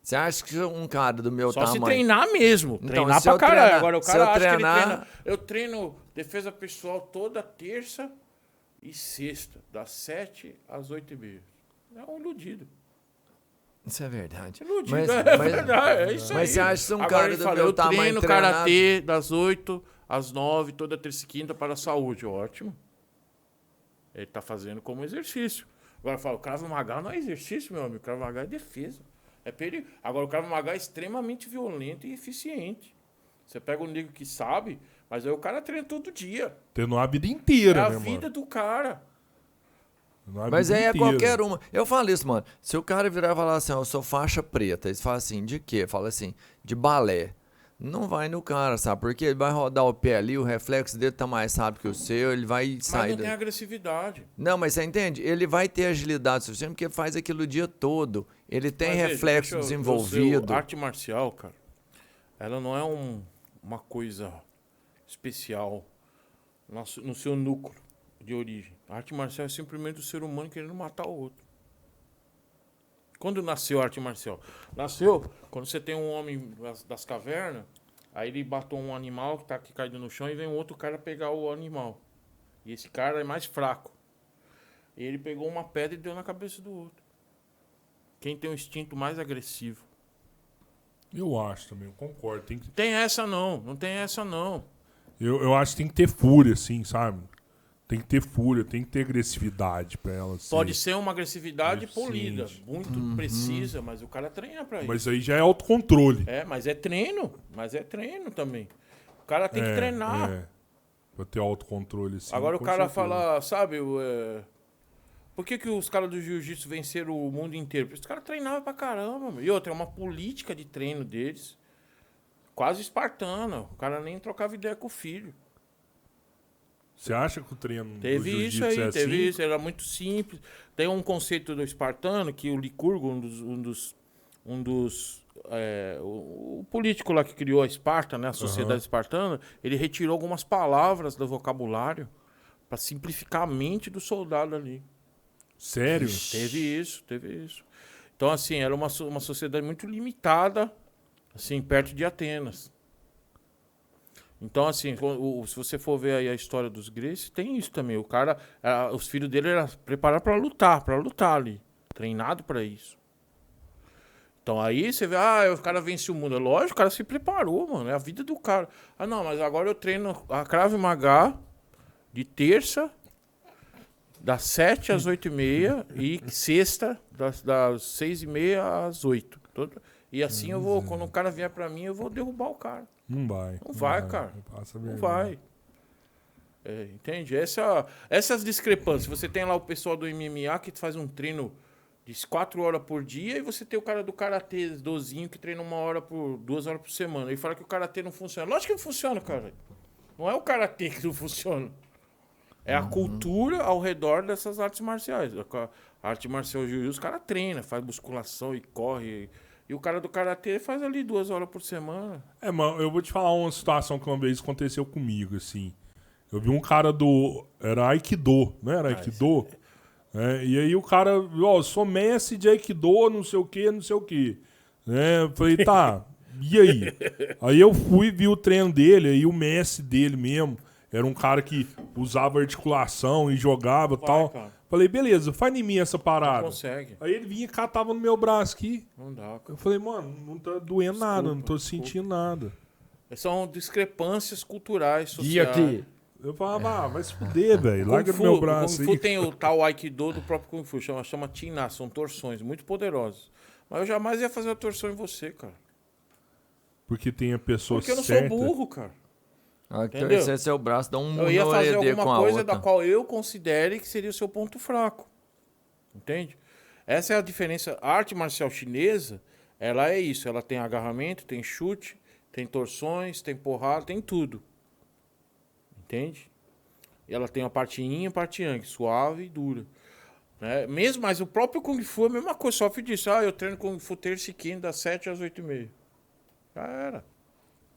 Você acha que um cara do meu Só se tamanho... treinar mesmo. Então, Treinar se pra eu caralho. treinar- Agora o se cara eu acha que ele treinar- treina... Eu treino defesa pessoal toda terça e sexta. Das 7 às 8h30. É um iludido. Isso é verdade. Iludido, Mas- é mas- verdade. É isso mas aí. você acha que um Agora cara ele do fala, meu eu tamanho treino treinado- karatê das 8 às 9, toda terça e quinta para a saúde. Ótimo. Ele tá fazendo como exercício. Agora fala, o Krav Maga não é exercício, meu amigo. O Krav Maga é defesa. É perigo. Agora o Krav Maga é extremamente violento e eficiente. Você pega um nego que sabe, mas aí o cara treina todo dia. Tendo a vida É inteira, a né, vida mano? do cara. Tendo a Mas vida aí é inteira. qualquer uma. Eu falo isso, mano. Se o cara virar e falar assim, ó, eu sou faixa preta, eles falam assim, de quê? Fala assim, de balé. Não vai no cara, sabe? Porque ele vai rodar o pé ali, o reflexo dele tá mais rápido que o seu, ele vai Mas sair... não tem agressividade. Não, mas você entende? Ele vai ter agilidade suficiente porque faz aquilo o dia todo. Ele tem Mas, veja, reflexo deixa eu- desenvolvido. A arte marcial, cara, ela não é uma coisa especial no seu núcleo de origem. A arte marcial é simplesmente o ser humano querendo matar o outro. Quando nasceu a arte marcial? Nasceu quando você tem um homem das cavernas Aí ele matou um animal que tá aqui caído no chão e vem um outro cara pegar o animal. E esse cara é mais fraco. E ele pegou uma pedra e deu na cabeça do outro. Quem tem um instinto mais agressivo. Eu acho também, eu concordo. Tem essa não tem essa não. Eu acho que tem que ter fúria, assim, sabe? Tem que ter fúria, tem que ter agressividade pra ela. Assim. Pode ser uma agressividade Eficiente. polida, muito precisa, mas o cara treina pra isso. Mas aí já é autocontrole. Mas é treino também. O cara tem que treinar. Pra ter autocontrole, assim. Agora o com cara certeza. fala, sabe, por que os caras do jiu-jitsu venceram o mundo inteiro? Porque os caras treinavam pra caramba, meu. E outra, é uma política de treino deles quase espartana. O cara nem trocava ideia com o filho. Você acha que o treino Teve do isso jiu-jitsu aí, é teve assim? isso. Era muito simples. Tem um conceito do espartano que o Licurgo, o político lá que criou a Esparta, né, a sociedade espartana, ele retirou algumas palavras do vocabulário para simplificar a mente do soldado ali. Sério? Teve isso. Então, assim, era uma sociedade muito limitada, assim, perto de Atenas. Então, assim, se você for ver aí a história dos gregos, tem isso também. O cara, os filhos dele eram preparados para lutar ali. Treinado para isso. Então aí você vê, o cara vence o mundo. É lógico, o cara se preparou, mano. É a vida do cara. Ah, não, mas agora eu treino a Krav Maga de terça, das 7 às 8h30 e sexta, das 6h30 às 8. E assim eu vou, quando o cara vier pra mim, eu vou derrubar o cara. Não vai. Não vai, cara. Passa Não vergonha. vai. Entende? Essas discrepâncias. Você tem lá o pessoal do MMA que faz um treino de 4 horas por dia e você tem o cara do Karatê, dozinho, que treina 2 horas por semana. Ele fala que o Karatê não funciona. Lógico que não funciona, cara. Não é o Karatê que não funciona. É a cultura ao redor dessas artes marciais. A arte marcial jiu-jitsu, os caras treinam, faz musculação e corre. E o cara do Karatê faz ali 2 horas por semana. Mano, eu vou te falar uma situação que uma vez aconteceu comigo, assim. Eu vi um cara era Aikido, não era Aikido? E aí o cara, sou mestre de Aikido, não sei o que. Eu falei, tá, e aí? Aí eu fui, vi o treino dele, aí o mestre dele mesmo, era um cara que usava articulação e jogava e tal. Cara. Falei, beleza, faz em mim essa parada. Não consegue. Aí ele vinha e catava no meu braço aqui. Não dá, cara. Eu falei, mano, não tá doendo nada, não tô sentindo nada. São discrepâncias culturais, E sociais. aqui? Eu falava, vai se fuder, velho. Larga do meu braço Kung Fu aí. tem o tal Aikido do próprio Kung Fu, chama Tina, são torções muito poderosas. Mas eu jamais ia fazer uma torção em você, cara. Porque tem a pessoa Porque eu não certa. sou burro, cara. Então Entendeu? esse é seu braço, dá um Eu ia fazer com alguma a coisa outra. da qual eu considere que seria o seu ponto fraco. Entende? Essa é a diferença. A arte marcial chinesa, ela é isso. Ela tem agarramento, tem chute, tem torções, tem porrada, tem tudo. Entende? E ela tem a parte yin e a parte yang, suave e dura. Né? Mesmo, mas o próprio Kung Fu é a mesma coisa. Sofre disso. Eu treino Kung Fu terça e quinta, das 7 às 8h30. Já era.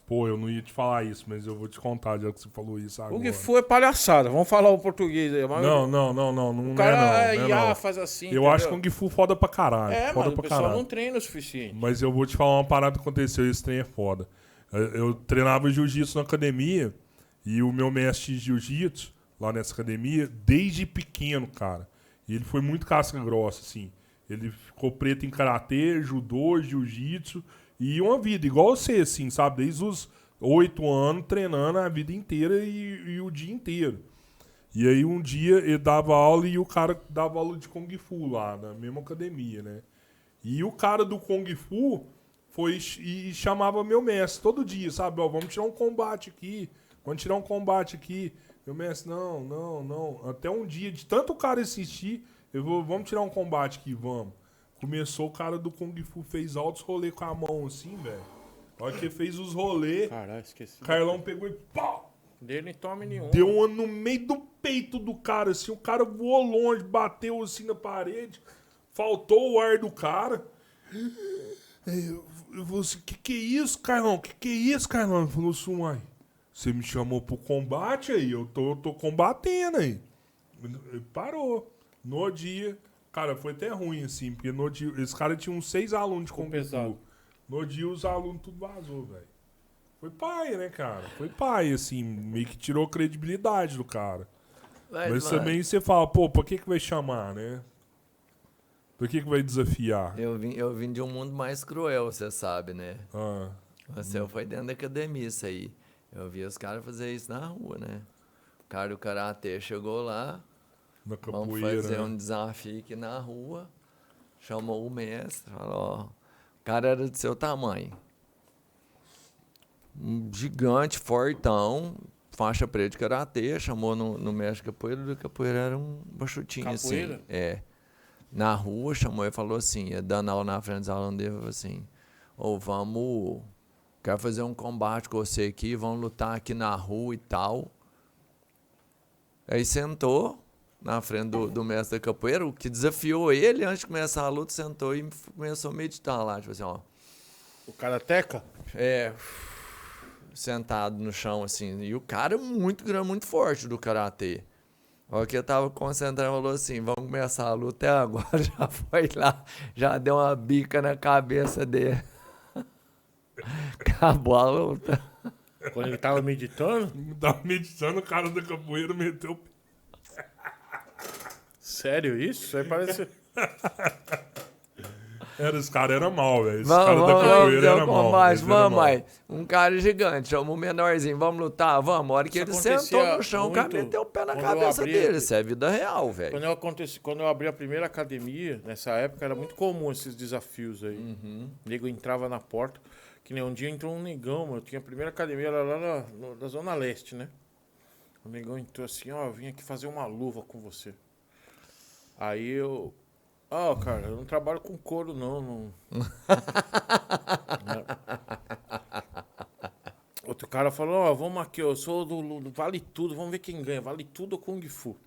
Pô, eu não ia te falar isso, mas eu vou te contar já que você falou isso agora. Kung Fu é palhaçada. Vamos falar o português aí. Mas Não o cara é não. faz assim. Eu acho Kung Fu foda pra caralho. Foda Mano, o pra pessoal caralho. não treina o suficiente. Mas eu vou te falar uma parada que aconteceu, esse trem é foda. Eu treinava jiu-jitsu na academia e o meu mestre de jiu-jitsu, lá nessa academia, desde pequeno, cara. E ele foi muito casca grossa, assim. Ele ficou preto em karatê, judô, jiu-jitsu e uma vida igual você, assim, sabe? Desde os 8 anos treinando a vida inteira e o dia inteiro. E aí um dia ele dava aula e o cara dava aula de Kung Fu lá, na mesma academia, né? E o cara do Kung Fu foi e chamava meu mestre todo dia, sabe? Vamos tirar um combate aqui, Meu mestre, não. Até um dia, de tanto o cara insistir, vamos tirar um combate aqui, vamos. Começou o cara do Kung Fu, fez altos rolês com a mão assim, velho. A hora que ele fez os rolês, Caralho, esqueci. Carlão pegou e pau! Dele tome nenhum. Deu uma no meio do peito do cara, assim. O cara voou longe, bateu assim na parede. Faltou o ar do cara. Eu falei assim, que é isso, Carlão? Que é isso, Carlão? Ele falou assim, uai, você me chamou pro combate aí, eu tô combatendo aí. Ele parou. No dia, cara, foi até ruim, assim, porque no dia, esse cara tinha uns 6 alunos de Kung Fu. pesado. No dia, os alunos tudo vazou, velho. Foi pai, né, cara? Foi pai, assim, meio que tirou a credibilidade do cara. Mas mano, também você fala, pô, pra que vai chamar, né? Por que vai desafiar? eu vim de um mundo mais cruel, você sabe, né? Ah, Você foi dentro da academia isso aí. Eu vi os caras fazer isso na rua, né? O cara do karatê chegou lá, na vamos capoeira, fazer né? um desafio aqui na rua. Chamou o mestre, falou, ó, o cara era do seu tamanho. Um gigante, fortão, faixa preta de karatê, chamou no mestre capoeira, do capoeira era um baixotinho Capoeira? assim. É. Na rua, chamou e falou assim, dando aula na frente dos alunos dele, falou assim, ô, vamos, quero fazer um combate com você aqui, vamos lutar aqui na rua e tal. Aí sentou na frente do mestre da capoeira, o que desafiou ele, antes de começar a luta, sentou e começou a meditar lá, tipo assim, ó. O Karateka? Sentado no chão, assim. E o cara muito grande, muito forte do karatê. A hora que eu tava concentrado, falou assim, vamos começar a luta, até agora já foi lá, já deu uma bica na cabeça dele. Acabou a luta. Quando ele tava meditando? Tava meditando, o cara da capoeira meteu o pé. Sério isso? Isso aí parece... Os caras eram mal, velho. Esse Vamos, cara da vamos capoeira fazer era um mal. combate, eles eram vamos, mal. mãe. Um cara gigante, chama um menorzinho, vamos lutar, vamos. A hora que Isso ele sentou acontecia no chão, o cara muito meteu o pé na quando eu cabeça abria- dele. Isso é vida real, velho. Quando eu abri a primeira academia, nessa época, era muito comum esses desafios aí. O nego entrava na porta, que nem um dia entrou um negão, mano. Eu tinha a primeira academia era lá na Zona Leste, né? O negão entrou assim, ó, eu vim aqui fazer uma luva com você. Aí eu... Ó, cara, eu não trabalho com couro, não. Outro cara falou, ó, vamos aqui, eu sou do Vale Tudo, vamos ver quem ganha, Vale Tudo ou Kung Fu?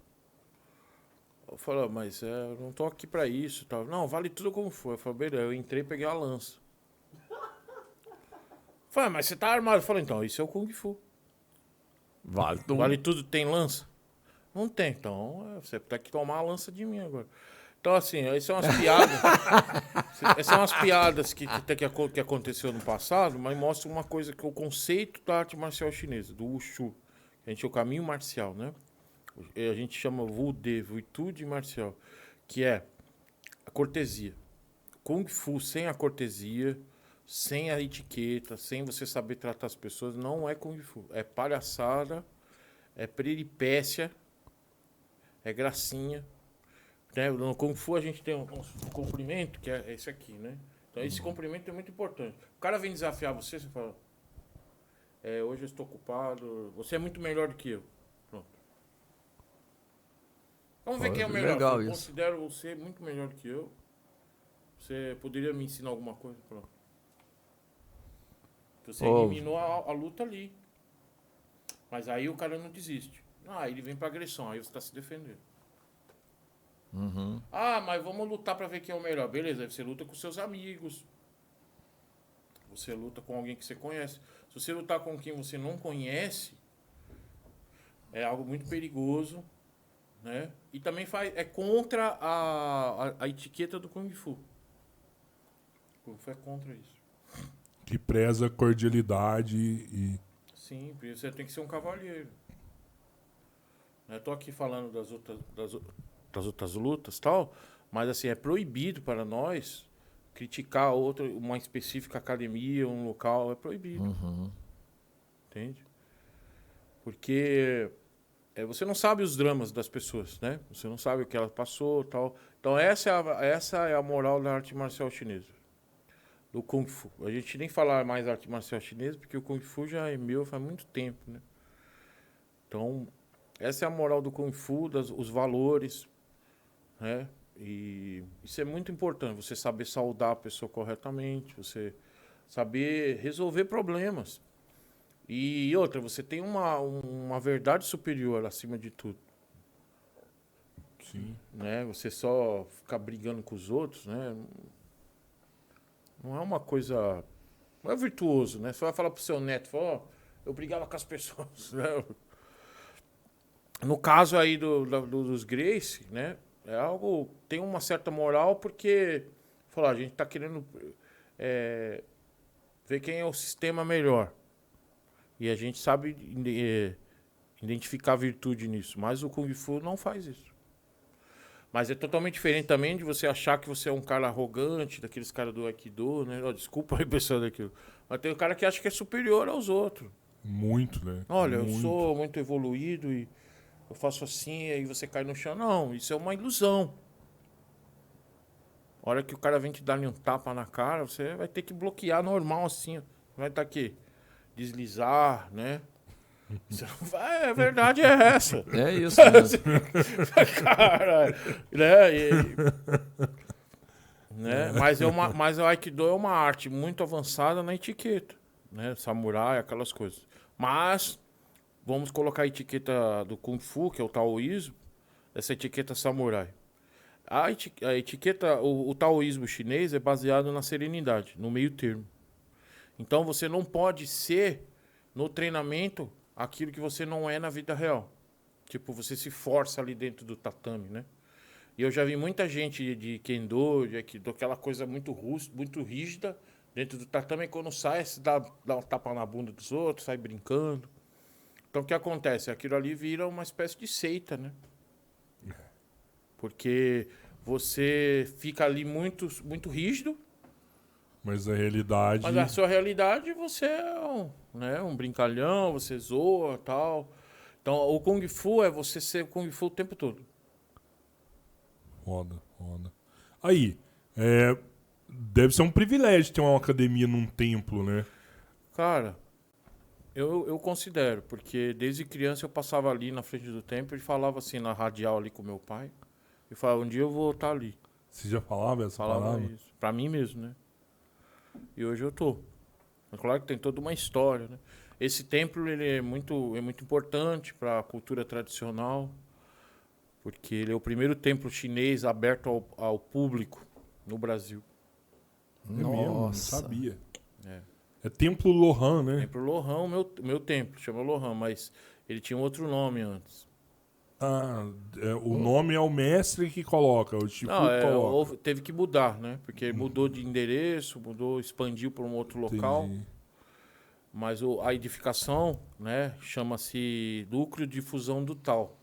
Eu falei, ó, mas eu não tô aqui pra isso, tal. Não, Vale Tudo ou Kung Fu. Eu falei, beleza, eu entrei e peguei a lança. Eu falei, mas você tá armado? Eu falei, então, isso é o Kung Fu. Vale tudo. Vale Tudo tem lança? Não tem, então você tem que tomar a lança de mim agora. Então, assim, essas são umas piadas. Essas são umas piadas que aconteceu no passado, mas mostra uma coisa que é o conceito da arte marcial chinesa, do Wushu. A gente é o caminho marcial, né? A gente chama Wude, virtude marcial, que é a cortesia. Kung Fu sem a cortesia, sem a etiqueta, sem você saber tratar as pessoas, não é Kung Fu. É palhaçada, é peripécia, é gracinha. Né? No Kung Fu a gente tem um cumprimento, que é esse aqui, né? Então esse cumprimento é muito importante. O cara vem desafiar você, você fala, hoje eu estou ocupado, você é muito melhor do que eu. Pronto. Vamos ver quem é o melhor. Legal Eu isso. considero você muito melhor do que eu. Você poderia me ensinar alguma coisa? Pronto. Você eliminou a luta ali. Mas aí o cara não desiste. Ele vem pra agressão, aí você tá se defendendo. Mas vamos lutar pra ver quem é o melhor. Beleza, aí você luta com seus amigos. Você luta com alguém que você conhece. Se você lutar com quem você não conhece, é algo muito perigoso, né? E também é contra a etiqueta do Kung Fu. O Kung Fu é contra isso. Que preza cordialidade e... Sim, porque você tem que ser um cavalheiro. Eu tô aqui falando das outras lutas e tal, mas assim, é proibido para nós criticar uma específica academia, um local, é proibido. Entende? Porque você não sabe os dramas das pessoas, né? Você não sabe o que ela passou tal. Então essa é a moral da arte marcial chinesa. Do Kung Fu. A gente nem fala mais arte marcial chinesa, porque o Kung Fu já é meu faz muito tempo, né? Então, essa é a moral do Kung Fu, os valores, né? E isso é muito importante, você saber saudar a pessoa corretamente, você saber resolver problemas. E outra, você tem uma verdade superior acima de tudo. Sim. Né? Você só ficar brigando com os outros, né? Não é uma coisa... Não é virtuoso, né? Você vai falar pro seu neto, eu brigava com as pessoas, né? No caso aí dos Gracie, né? É algo... Tem uma certa moral porque... A gente tá querendo ver quem é o sistema melhor. E a gente sabe identificar virtude nisso. Mas o Kung Fu não faz isso. Mas é totalmente diferente também de você achar que você é um cara arrogante, daqueles caras do Aikido, né? Oh, desculpa aí, pessoal daquilo. Mas tem um cara que acha que é superior aos outros. Muito, né? Olha, muito. eu sou muito evoluído e eu faço assim, e aí você cai no chão. Não, isso é uma ilusão. A hora que o cara vem te dar um tapa na cara, você vai ter que bloquear normal assim. Vai estar aqui, deslizar, né? Você não vai, a verdade é essa. É isso mesmo. Cara, né? Né? Mas o Aikido é uma arte muito avançada na etiqueta, né? Samurai, aquelas coisas. Mas vamos colocar a etiqueta do Kung Fu, que é o taoísmo, essa etiqueta samurai. A etiqueta, o taoísmo chinês é baseado na serenidade, no meio termo. Então você não pode ser no treinamento aquilo que você não é na vida real. Tipo, você se força ali dentro do tatame, né? E eu já vi muita gente de Kendo, de Aikido, aquela coisa muito muito rígida, dentro do tatame, e quando sai, se dá um tapa na bunda dos outros, sai brincando. Então o que acontece? Aquilo ali vira uma espécie de seita, né? Porque você fica ali muito, muito rígido, Mas a realidade... mas a sua realidade você é um brincalhão, você zoa e tal. Então o Kung Fu é você ser Kung Fu o tempo todo. Foda, foda. Aí, deve ser um privilégio ter uma academia num templo, né? Cara, eu considero, porque desde criança eu passava ali na frente do templo e falava assim na radial ali com meu pai. E falava, um dia eu vou estar ali. Você já falava essa Falava palavra? isso. Pra mim mesmo, né? E hoje eu tô. É claro que tem toda uma história, né? Esse templo ele é muito importante para a cultura tradicional, porque ele é o primeiro templo chinês aberto ao público no Brasil. É mesmo, não Nossa. sabia. É. É Templo Lohan, né? Templo Lohan, meu templo, chama Lohan, mas ele tinha um outro nome antes. Ah, o nome é o mestre que coloca, o Shifu coloca. Teve que mudar, né? Porque mudou de endereço, expandiu para um outro local. Entendi. Mas a edificação, né, chama-se Núcleo de Difusão do Tal.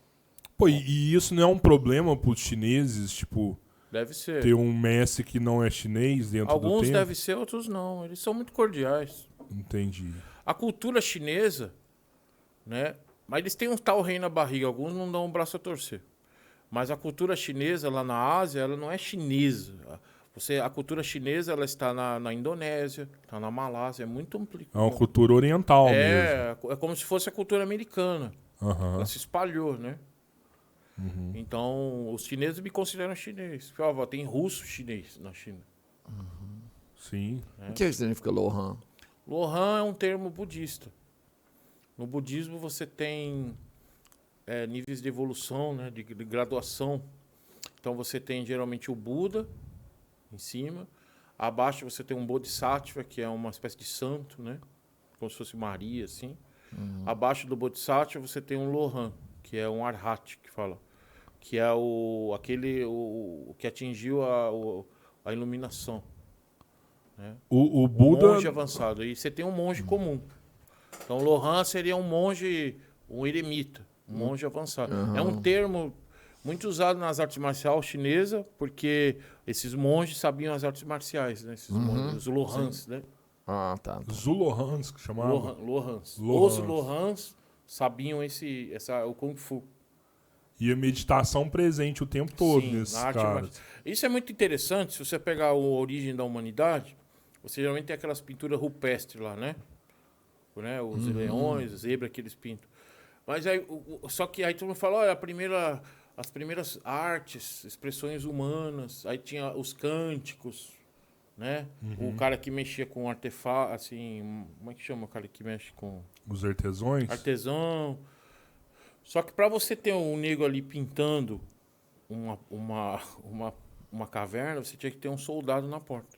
Pô, e isso não é um problema pros chineses, tipo, Deve ser. ter um mestre que não é chinês dentro do Alguns templo? devem ser, outros não. Eles são muito cordiais. Entendi. A cultura chinesa, né? Mas eles têm um tal rei na barriga. Alguns não dão o braço a torcer. Mas a cultura chinesa lá na Ásia, ela não é chinesa. A cultura chinesa, ela está na Indonésia, está na Malásia, é muito ampla. É uma cultura oriental mesmo. É como se fosse a cultura americana. Aham. Ela se espalhou, né? Uhum. Então, os chineses me consideram chinês. Tem russo chinês na China. Sim. O que significa Lohan? Lohan é um termo budista. No budismo você tem níveis de evolução, né, de graduação. Então você tem geralmente o Buda em cima. Abaixo você tem um Bodhisattva, que é uma espécie de santo, né? Como se fosse Maria, assim. Abaixo do Bodhisattva você tem um Lohan, que é um Arhat, que fala. Que é o que atingiu a iluminação. Né? O Buda... Monge avançado. E você tem um monge comum. Então, Lohan seria um monge, um eremita, um monge avançado. É um termo muito usado nas artes marciais chinesas, porque esses monges sabiam as artes marciais, né? Esses monges, os Lohans, né? Ah, tá. Zulohans, que chamava. Lohans. Lohans. Os Lohans sabiam o Kung Fu. E a meditação presente o tempo todo Sim, nesses na arte caras. marcial. Isso é muito interessante, se você pegar a origem da humanidade, você geralmente tem aquelas pinturas rupestres lá, né? Os leões, as zebras que eles pintam. Mas aí, só que aí todo mundo fala, olha, as primeiras artes, expressões humanas, aí tinha os cânticos, né? O cara que mexia com artefato, assim, como é que chama o cara que mexe com... Os artesões? Artesão. Só que para você ter um negro ali pintando uma caverna, você tinha que ter um soldado na porta.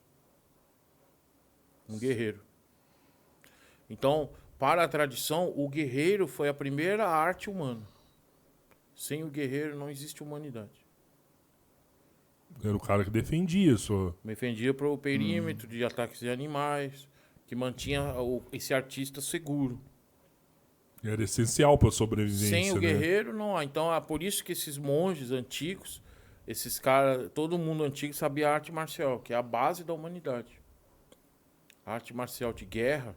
Um guerreiro. Então, para a tradição, o guerreiro foi a primeira arte humana. Sem o guerreiro não existe humanidade. Era o cara que defendia isso. Defendia para o perímetro de ataques de animais, que mantinha esse artista seguro. Era essencial pra sobrevivência, Sem o né? guerreiro, não há. Então, é por isso que esses monges antigos, esses caras, todo mundo antigo sabia arte marcial, que é a base da humanidade. A arte marcial de guerra,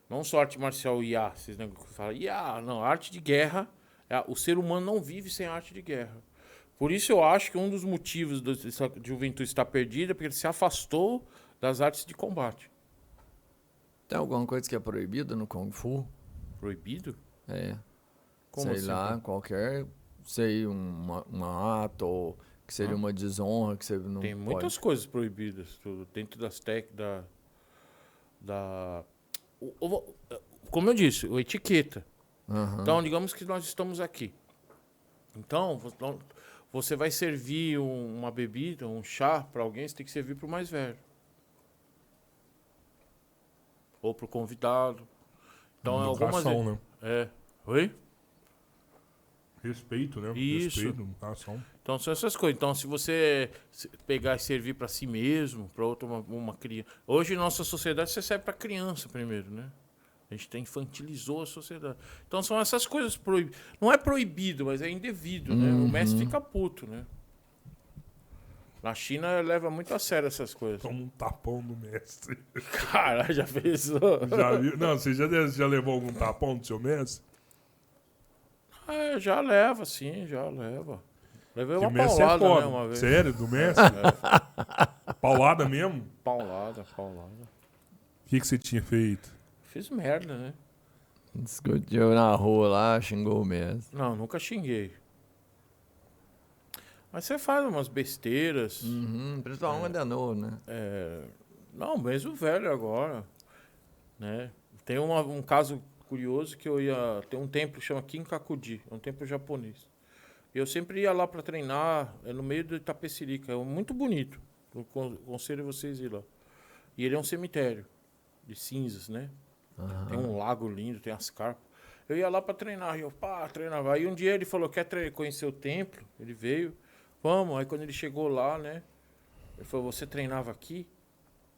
não só arte marcial IA, vocês não falam IA, não, arte de guerra, o ser humano não vive sem arte de guerra. Por isso eu acho que um dos motivos dessa juventude estar perdida é porque ele se afastou das artes de combate. Tem alguma coisa que é proibida no Kung Fu? Proibido? É. Como sei assim, lá, cara? qualquer... Sei, um ato, ou que seria uma desonra, que você não Tem pode... muitas coisas proibidas tudo, dentro das técnicas como eu disse, o etiqueta. Aham. Então, digamos que nós estamos aqui. Então, você vai servir uma bebida, um chá para alguém, você tem que servir para o mais velho. Ou para o convidado. Então, Educação, né? Oi? Respeito, né? Isso. Respeito, educação. Então são essas coisas. Então, se você pegar e servir para si mesmo, para outra uma criança. Hoje, na nossa sociedade, você serve para criança primeiro, né? A gente infantilizou a sociedade. Então são essas coisas proibidas. Não é proibido, mas é indevido, né? O mestre fica puto, né? Na China leva muito a sério essas coisas. Toma um tapão do mestre. Cara, já fez isso? Já viu? Não, você já levou algum tapão do seu mestre? Já leva, sim, já leva. Levei Que uma mestre é paulada, foda. né, uma vez. Sério? Do mestre? Paulada mesmo? Paulada. O que você tinha feito? Fiz merda, né? Discutiu na rua lá, xingou o mestre. Não, nunca xinguei. Mas você faz umas besteiras. Principalmente quando é novo, né? Não, mesmo velho agora. Né? Tem um caso curioso que eu ia... Tem um templo que chama Kinkakuji. É um templo japonês. E eu sempre ia lá para treinar. É no meio do Itapecerica. É muito bonito. Eu aconselho vocês a ir lá. E ele é um cemitério de cinzas, né? Tem um lago lindo, tem as carpas. Eu ia lá para treinar. E eu, treinava. Aí um dia ele falou, quer conhecer o templo? Ele veio. Vamos. Aí quando ele chegou lá, né? Ele falou, você treinava aqui?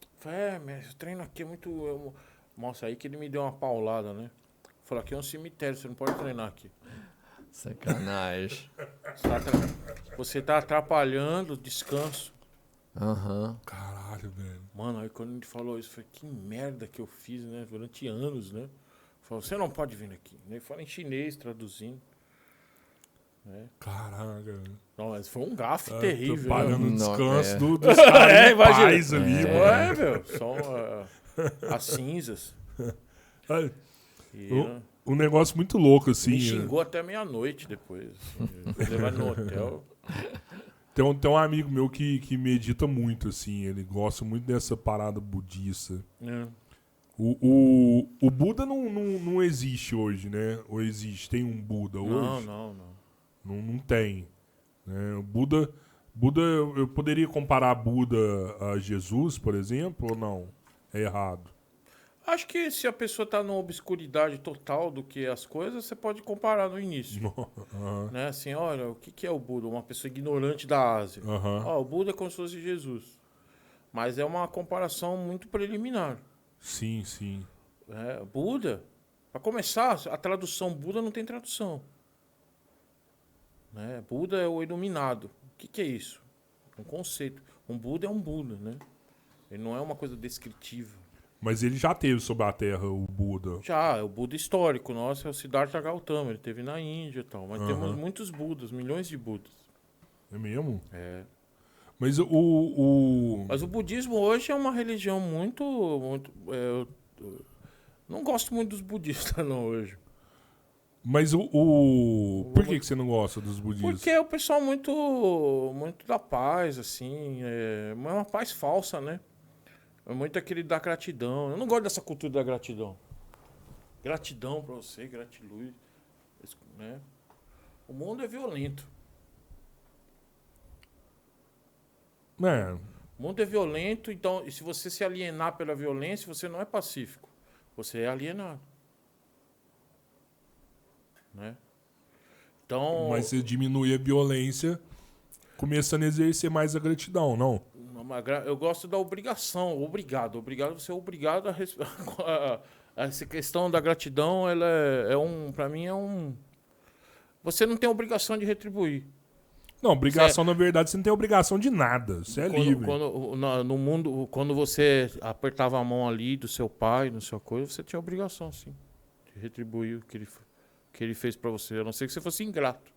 Eu falei, mas eu treino aqui, é muito... Nossa, aí que ele me deu uma paulada, né? Falou, aqui é um cemitério, você não pode treinar aqui. Sacanagem. Você tá atrapalhando o descanso. Aham. Caralho, velho. Mano, aí quando ele falou isso, eu falei, que merda que eu fiz, né? Durante anos, né? Falou, você não pode vir aqui. Ele fala em chinês, traduzindo. Né? Caraca. Não, mas foi um gafe terrível. Parando Né? o descanso Não, dos caras imagina. paz ali, mano. Meu, são as cinzas. Olha, E, um negócio muito louco, assim. me xingou até meia-noite depois. Assim, levar no hotel. Tem um amigo meu que medita muito, assim. Ele gosta muito dessa parada budista. O Buda não existe hoje, né? Ou existe? Tem um Buda hoje? Não. Não tem. Né? O Buda, eu poderia comparar Buda a Jesus, por exemplo, ou não? É errado. Acho que se a pessoa tá numa obscuridade total do que é as coisas, você pode comparar no início. Né? Assim, olha, o que é o Buda? Uma pessoa ignorante da Ásia. O Buda é como se fosse Jesus. Mas é uma comparação muito preliminar. Sim. Buda, para começar, a tradução Buda não tem tradução. Né? Buda é o iluminado. O que é isso? Um conceito. Um Buda é um Buda, né? Ele não é uma coisa descritiva. Mas ele já teve sobre a Terra, o Buda. Já, é o Buda histórico. Nosso é o Siddhartha Gautama. Ele teve na Índia e tal. Mas temos muitos Budas, milhões de Budas. É mesmo? É. Mas Mas o budismo hoje é uma religião muito... eu não gosto muito dos budistas, não, hoje. Mas por que você não gosta dos budistas? Porque é o pessoal muito da paz, assim. É uma paz falsa, né? É muito aquele da gratidão. Eu não gosto dessa cultura da gratidão. Gratidão pra você, gratiluz. Né? O mundo é violento. O mundo é violento, então, e se você se alienar pela violência, você não é pacífico. Você é alienado. Né? Então, Mas você diminui a violência, começando a exercer mais a gratidão, não? eu gosto da obrigação. Obrigado. Você é obrigado essa questão da gratidão, ela pra mim é um... Você não tem obrigação de retribuir. Não, obrigação, na verdade, você não tem obrigação de nada. Você é livre. No mundo, quando você apertava a mão ali do seu pai, no seu coisa, você tinha obrigação, sim, de retribuir o que ele fez pra você. A não ser que você fosse ingrato.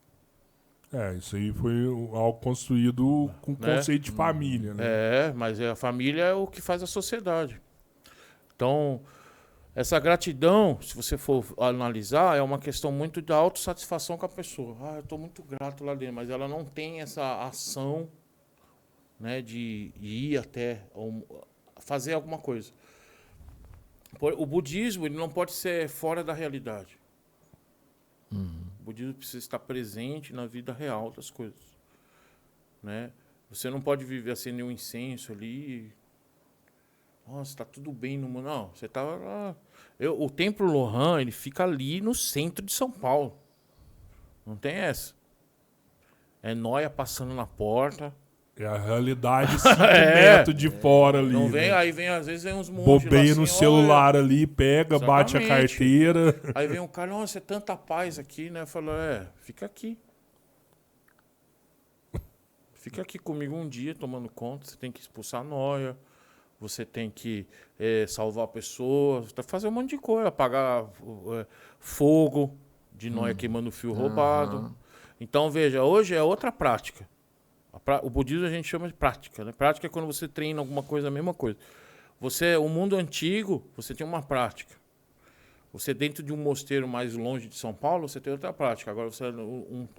Isso aí foi algo construído com o Né? conceito de família, né? Mas a família é o que faz a sociedade. Então, essa gratidão, se você for analisar, é uma questão muito da autossatisfação com a pessoa. Eu estou muito grato lá dentro, mas ela não tem essa ação, né, de ir até fazer alguma coisa. O budismo, ele não pode ser fora da realidade. O budismo precisa estar presente na vida real das coisas, né? Você não pode viver acender um incenso ali. Nossa, tá tudo bem no mundo. Não, você tava lá. O Templo Lohan, ele fica ali no centro de São Paulo. Não tem essa. É nóia passando na porta. É a realidade 5 metros de fora ali. Não vem, né? aí vem, às vezes vem uns monges Bobeia lá no assim, celular ali, pega, bate a Exatamente. carteira. Aí vem um cara, nossa, é tanta paz aqui, né? Fala, fica aqui. Fica aqui comigo um dia tomando conta. Você tem que expulsar a nóia. Você tem que salvar pessoas. Fazer um monte de coisa. Apagar fogo de nóia queimando fio roubado. Então, veja, hoje é outra prática. O budismo a gente chama de prática, né? Prática é quando você treina alguma coisa, a mesma coisa. O mundo antigo, você tinha uma prática. Você dentro de um mosteiro mais longe de São Paulo, você tem outra prática. Agora,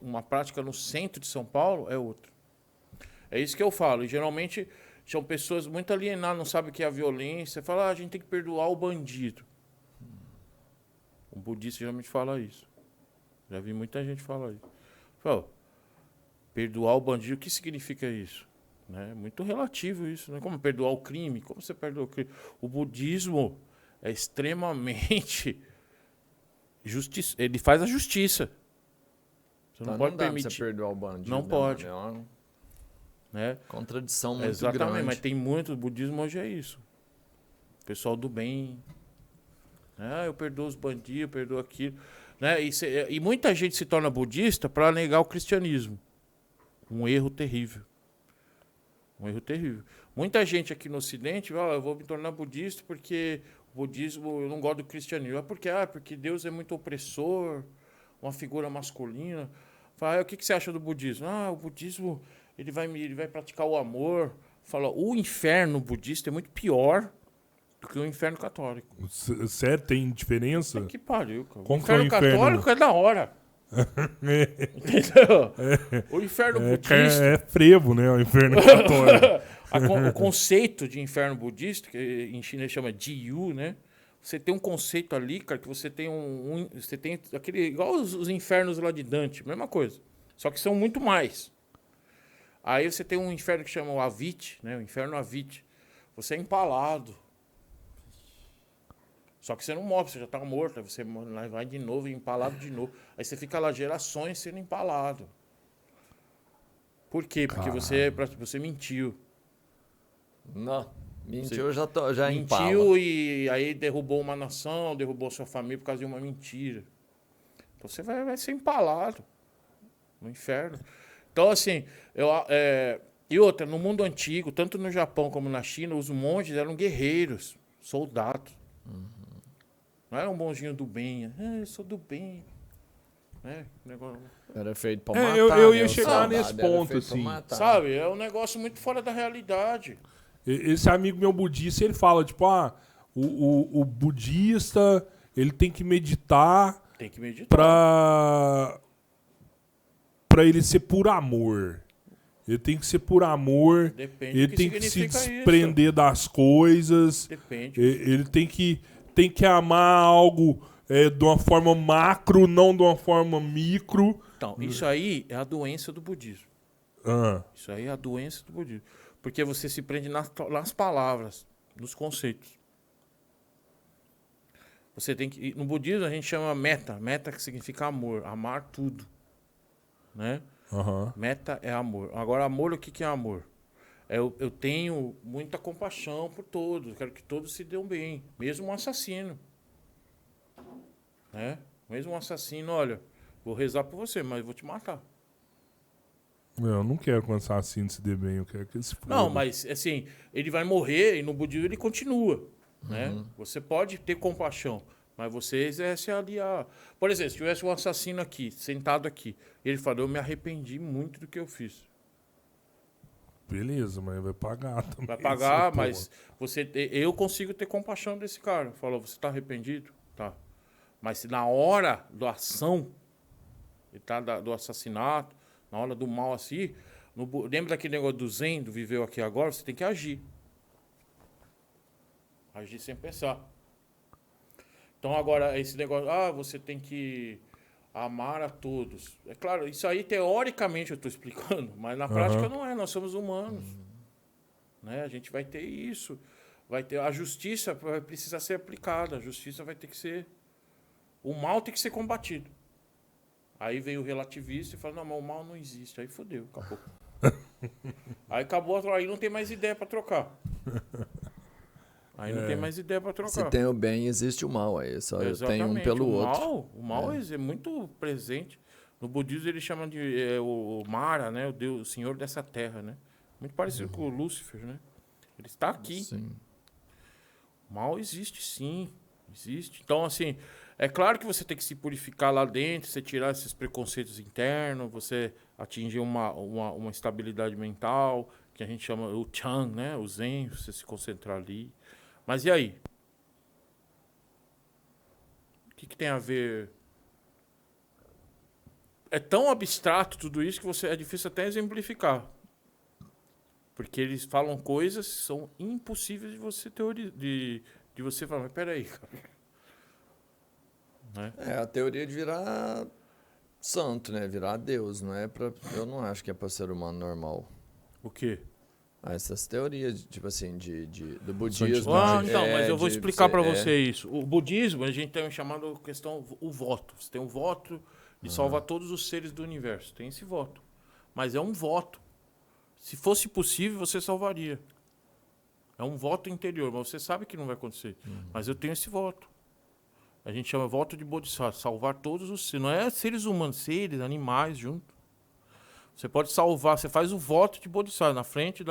uma prática no centro de São Paulo é outra. É isso que eu falo. E geralmente são pessoas muito alienadas, não sabem o que é a violência. Fala, a gente tem que perdoar o bandido. O budista geralmente fala isso. Já vi muita gente falar isso. Fala, perdoar o bandido, o que significa isso? Né? Muito relativo isso, né? Como perdoar o crime? Como você perdoa o crime? O budismo é extremamente ele faz a justiça. Você não pode dá permitir. pra você perdoar o bandido. Não pode. É uma Né? contradição muito Exatamente, grande. mas tem muito. O budismo hoje é isso. O pessoal do bem. Eu perdoo os bandidos, eu perdoo aquilo. Né? E muita gente se torna budista para negar o cristianismo. Um erro terrível. Um erro terrível. Muita gente aqui no Ocidente fala, eu vou me tornar budista porque o budismo, eu não gosto do cristianismo. Porque Deus é muito opressor, uma figura masculina. Fala, o que você acha do budismo? O budismo, ele vai praticar o amor. Fala, o inferno budista é muito pior do que o inferno católico. Sério, tem diferença? Que pariu, cara. Como O inferno que é o inferno? católico é da hora. Entendeu? O inferno budista. É frevo, né? O inferno católico. O conceito de inferno budista, que em chinês chama Jiyu, né? Você tem um conceito ali, cara, que você tem você tem aquele igual os infernos lá de Dante, mesma coisa. Só que são muito mais. Aí você tem um inferno que chama o Avit, né? O inferno Avit. Você é empalado. Só que você não morre, você já está morto. Aí você vai de novo, empalado de novo. Aí você fica lá gerações sendo empalado. Por quê? Porque você mentiu. Não, mentiu, já empala. Mentiu e aí derrubou uma nação, derrubou sua família por causa de uma mentira. Então você vai ser empalado no inferno. Então, assim, e outra, no mundo antigo, tanto no Japão como na China, os monges eram guerreiros, soldados. Não era um bonzinho do bem. Eu sou do bem. Negócio... Era feito pra matar. Eu ia né? chegar Soldado nesse era ponto, feito pra assim. matar. Sabe? É um negócio muito fora da realidade. Esse amigo meu budista, ele fala, tipo, o budista, ele tem que meditar Tem que meditar. pra ele ser por amor. Ele tem que ser por amor. Depende Ele do que tem que se significa desprender das coisas. Depende. Ele tem que amar algo de uma forma macro, não de uma forma micro. Então, isso aí é a doença do budismo. Isso aí é a doença do budismo. Porque você se prende nas palavras, nos conceitos. Você tem que... No budismo a gente chama meta. Meta que significa amor. Amar tudo. Né? Meta é amor. Agora, amor, o que é amor? Eu tenho muita compaixão por todos. Eu quero que todos se dêem bem. Mesmo um assassino. né? Mesmo um assassino, olha, vou rezar por você, mas vou te matar. Eu não quero que o assassino se dê bem, eu quero que ele se foda. Não, mas assim, ele vai morrer e no budismo ele continua, né? Você pode ter compaixão, mas você exerce ali a... Por exemplo, se tivesse um assassino aqui, sentado aqui, ele falou, eu me arrependi muito do que eu fiz. Beleza, mas vai pagar também. Vai pagar, essa mas eu consigo ter compaixão desse cara. Falou, você tá arrependido? Tá. Mas se na hora da ação, do assassinato, na hora do mal assim, lembra daquele negócio do Zen, do viveu aqui agora? Você tem que agir. Agir sem pensar. Então agora, esse negócio, você tem que amar a todos. É claro, isso aí teoricamente eu estou explicando, mas na prática não é, nós somos humanos. Né? A gente vai ter isso. Vai ter, a justiça vai precisar ser aplicada, a justiça vai ter que ser... O mal tem que ser combatido. Aí vem o relativista e fala, não, mas o mal não existe. Aí fodeu, acabou. Aí acabou, aí não tem mais ideia para trocar. Aí não tem mais ideia para trocar. Se tem o bem, existe o mal. Aí só tem um pelo outro. O mal é muito presente. No budismo ele chama de o Mara, né? O Deus, o Senhor dessa terra, né? Muito parecido com o Lúcifer, né? Ele está aqui. Sim. O mal existe, sim. Existe. Então, assim, é claro que você tem que se purificar lá dentro, você tirar esses preconceitos internos, você atingir uma estabilidade mental, que a gente chama o Chan, né? O Zen, você se concentrar ali. Mas e aí? O que tem a ver? É tão abstrato tudo isso que é difícil até exemplificar. Porque eles falam coisas que são impossíveis de você teorizar, de você falar, mas peraí, cara. Né? A teoria de virar santo, né? Virar Deus, não é pra... Eu não acho que é para ser humano normal. O quê? Essas teorias, tipo assim, do budismo. Mas eu vou explicar para você isso. O budismo, a gente tem uma chamada questão, o voto. Você tem um voto de salvar todos os seres do universo. Tem esse voto. Mas é um voto. Se fosse possível, você salvaria. É um voto interior, mas você sabe que não vai acontecer. Mas eu tenho esse voto. A gente chama voto de Bodhisattva, salvar todos os seres. Não é seres humanos, seres, animais junto. Você pode salvar, você faz o voto de Bodhisattva na frente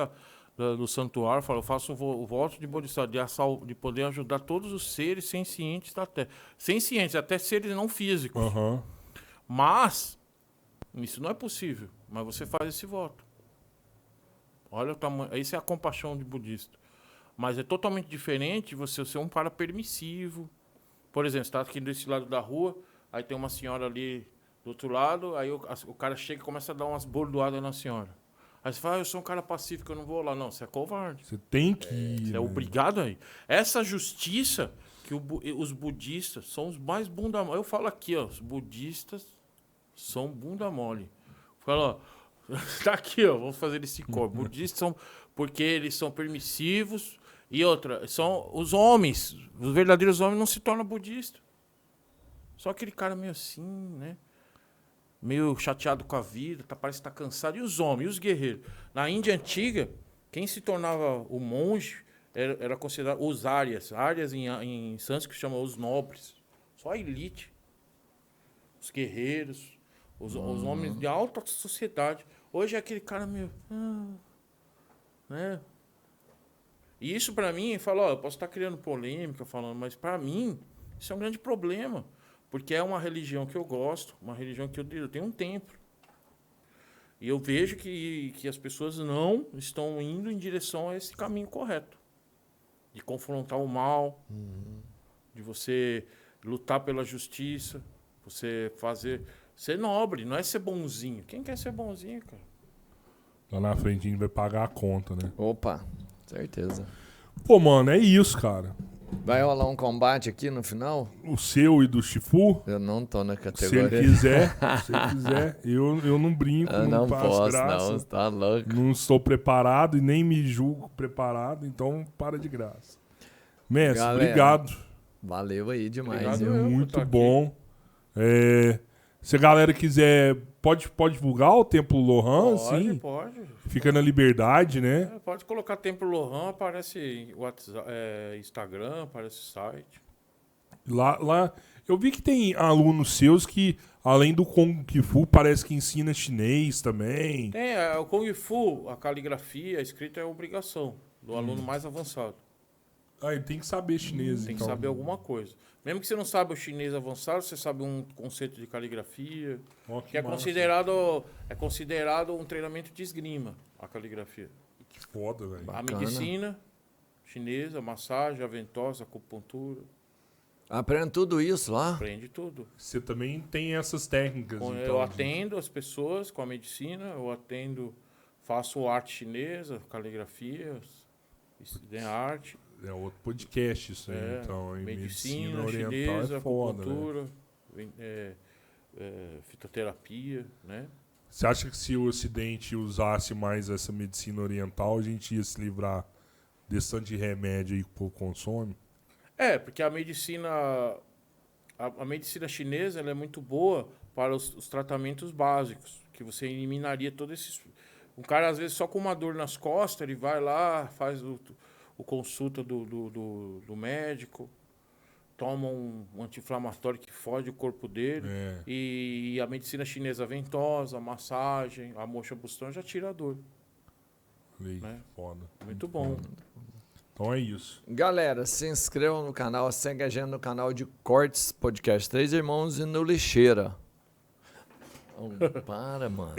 do santuário, fala, eu faço o voto de Bodhisattva, de poder ajudar todos os seres sencientes da Terra. Sencientes, até seres não físicos. Mas, isso não é possível, mas você faz esse voto. Olha o tamanho, isso é a compaixão de budista. Mas é totalmente diferente você ser um cara permissivo. Por exemplo, você está aqui desse lado da rua, aí tem uma senhora ali do outro lado, aí o cara chega e começa a dar umas bordoadas na senhora. Aí você fala, eu sou um cara pacífico, eu não vou lá. Não, você é covarde. Você tem que ir. Você é obrigado a ir. Essa justiça que os budistas são os mais bunda mole. Eu falo aqui, ó, os budistas são bunda mole. Fala, ó, tá aqui, ó, vamos fazer esse corpo. Budistas são porque eles são permissivos. E outra, são os homens, os verdadeiros homens não se tornam budistas. Só aquele cara meio assim, né? Meio chateado com a vida, parece que tá cansado. E os homens, e os guerreiros? Na Índia Antiga, quem se tornava o monge era considerado os árias. Árias em sânscrito chamam os nobres. Só a elite. Os guerreiros, os homens de alta sociedade. Hoje é aquele cara meio... né? E isso pra mim, eu posso estar criando polêmica falando, mas pra mim isso é um grande problema, porque é uma religião que eu gosto, uma religião que eu tenho um templo. E eu vejo que as pessoas não estão indo em direção a esse caminho correto. De confrontar o mal, de você lutar pela justiça, você ser nobre, não é ser bonzinho. Quem quer ser bonzinho, cara? Lá na frente a gente vai pagar a conta, né? Opa, certeza. Pô, mano, é isso, cara. Vai rolar um combate aqui no final? O seu e do Shifu? Eu não tô na Se categoria. ele quiser, eu não brinco, Eu não não faço posso, graça. não, você tá louco. Não estou preparado e nem me julgo preparado, então para de graça. Mestre, Galera, obrigado. Valeu aí demais. Obrigado. viu? Eu Muito tô aqui. bom. Se a galera quiser, pode divulgar o Templo Lohan, sim? Pode. Fica na liberdade, né? Pode colocar Templo Lohan, aparece WhatsApp, Instagram, aparece site. Lá, Eu vi que tem alunos seus que, além do Kung Fu, parece que ensina chinês também. O Kung Fu, a caligrafia, a escrita é obrigação do aluno mais avançado. Ah, ele tem que saber chinês, Tem que então. saber alguma coisa. Mesmo que você não saiba o chinês avançado, você sabe um conceito de caligrafia, Ó, que é massa. considerado um treinamento de esgrima, a caligrafia. Que foda, velho. A Bacana. medicina chinesa, massagem, a ventosa, acupuntura, Aprende tudo isso lá? aprende tudo. Você também tem essas técnicas, então. Eu atendo as pessoas com a medicina, faço arte chinesa, caligrafia, arte. É outro podcast isso aí, então. Em medicina oriental chinesa, é foda, né? acupuntura, fitoterapia, né? Você acha que se o Ocidente usasse mais essa medicina oriental, a gente ia se livrar desse tanto de remédio aí que o povo consome? Porque a medicina chinesa ela é muito boa para os tratamentos básicos, que você eliminaria todos esses... Um cara, às vezes, só com uma dor nas costas, ele vai lá, faz o consulta do médico, toma um anti-inflamatório que fode o corpo dele, e a medicina chinesa ventosa, a massagem, a moxa bustão já tira a dor. Falei, Né? foda. Muito bom. Então é isso. Galera, se inscrevam no canal, segue a gente no canal de Cortes Podcast 3 Irmãos e no Lixeira. Para, mano.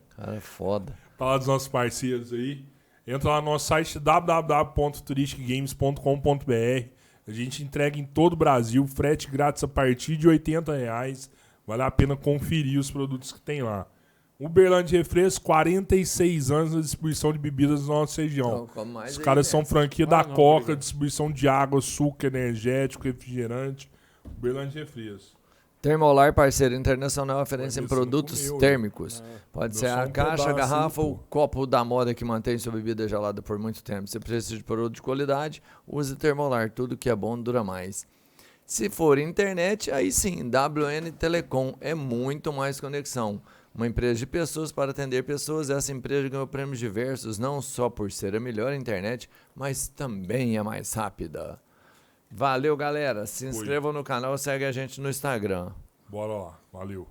Cara, é foda. Falar dos nossos parceiros aí. Entra lá no nosso site www.turisticgames.com.br. A gente entrega em todo o Brasil, frete grátis a partir de R$80. Vale a pena conferir os produtos que tem lá. Uberlândia Refresco, 46 anos na distribuição de bebidas na nossa região. Então, come mais Os aí, caras são né? franquia da não, Coca, obrigado. distribuição de água, suco, energético, refrigerante. Uberlândia Refresco. Termolar, parceiro internacional, referência em Esse produtos não comeu, térmicos. Pode Deu ser só a um caixa, a pedaço garrafa aí, ou pô. copo da moda que mantém sua bebida gelada por muito tempo. Se precisa de produto de qualidade, use Termolar. Tudo que é bom dura mais. Se for internet, aí sim, WN Telecom é muito mais conexão. Uma empresa de pessoas para atender pessoas. Essa empresa ganhou prêmios diversos, não só por ser a melhor internet, mas também é mais rápida. Valeu, galera. Se inscrevam no canal, segue a gente no Instagram. Bora lá. Valeu.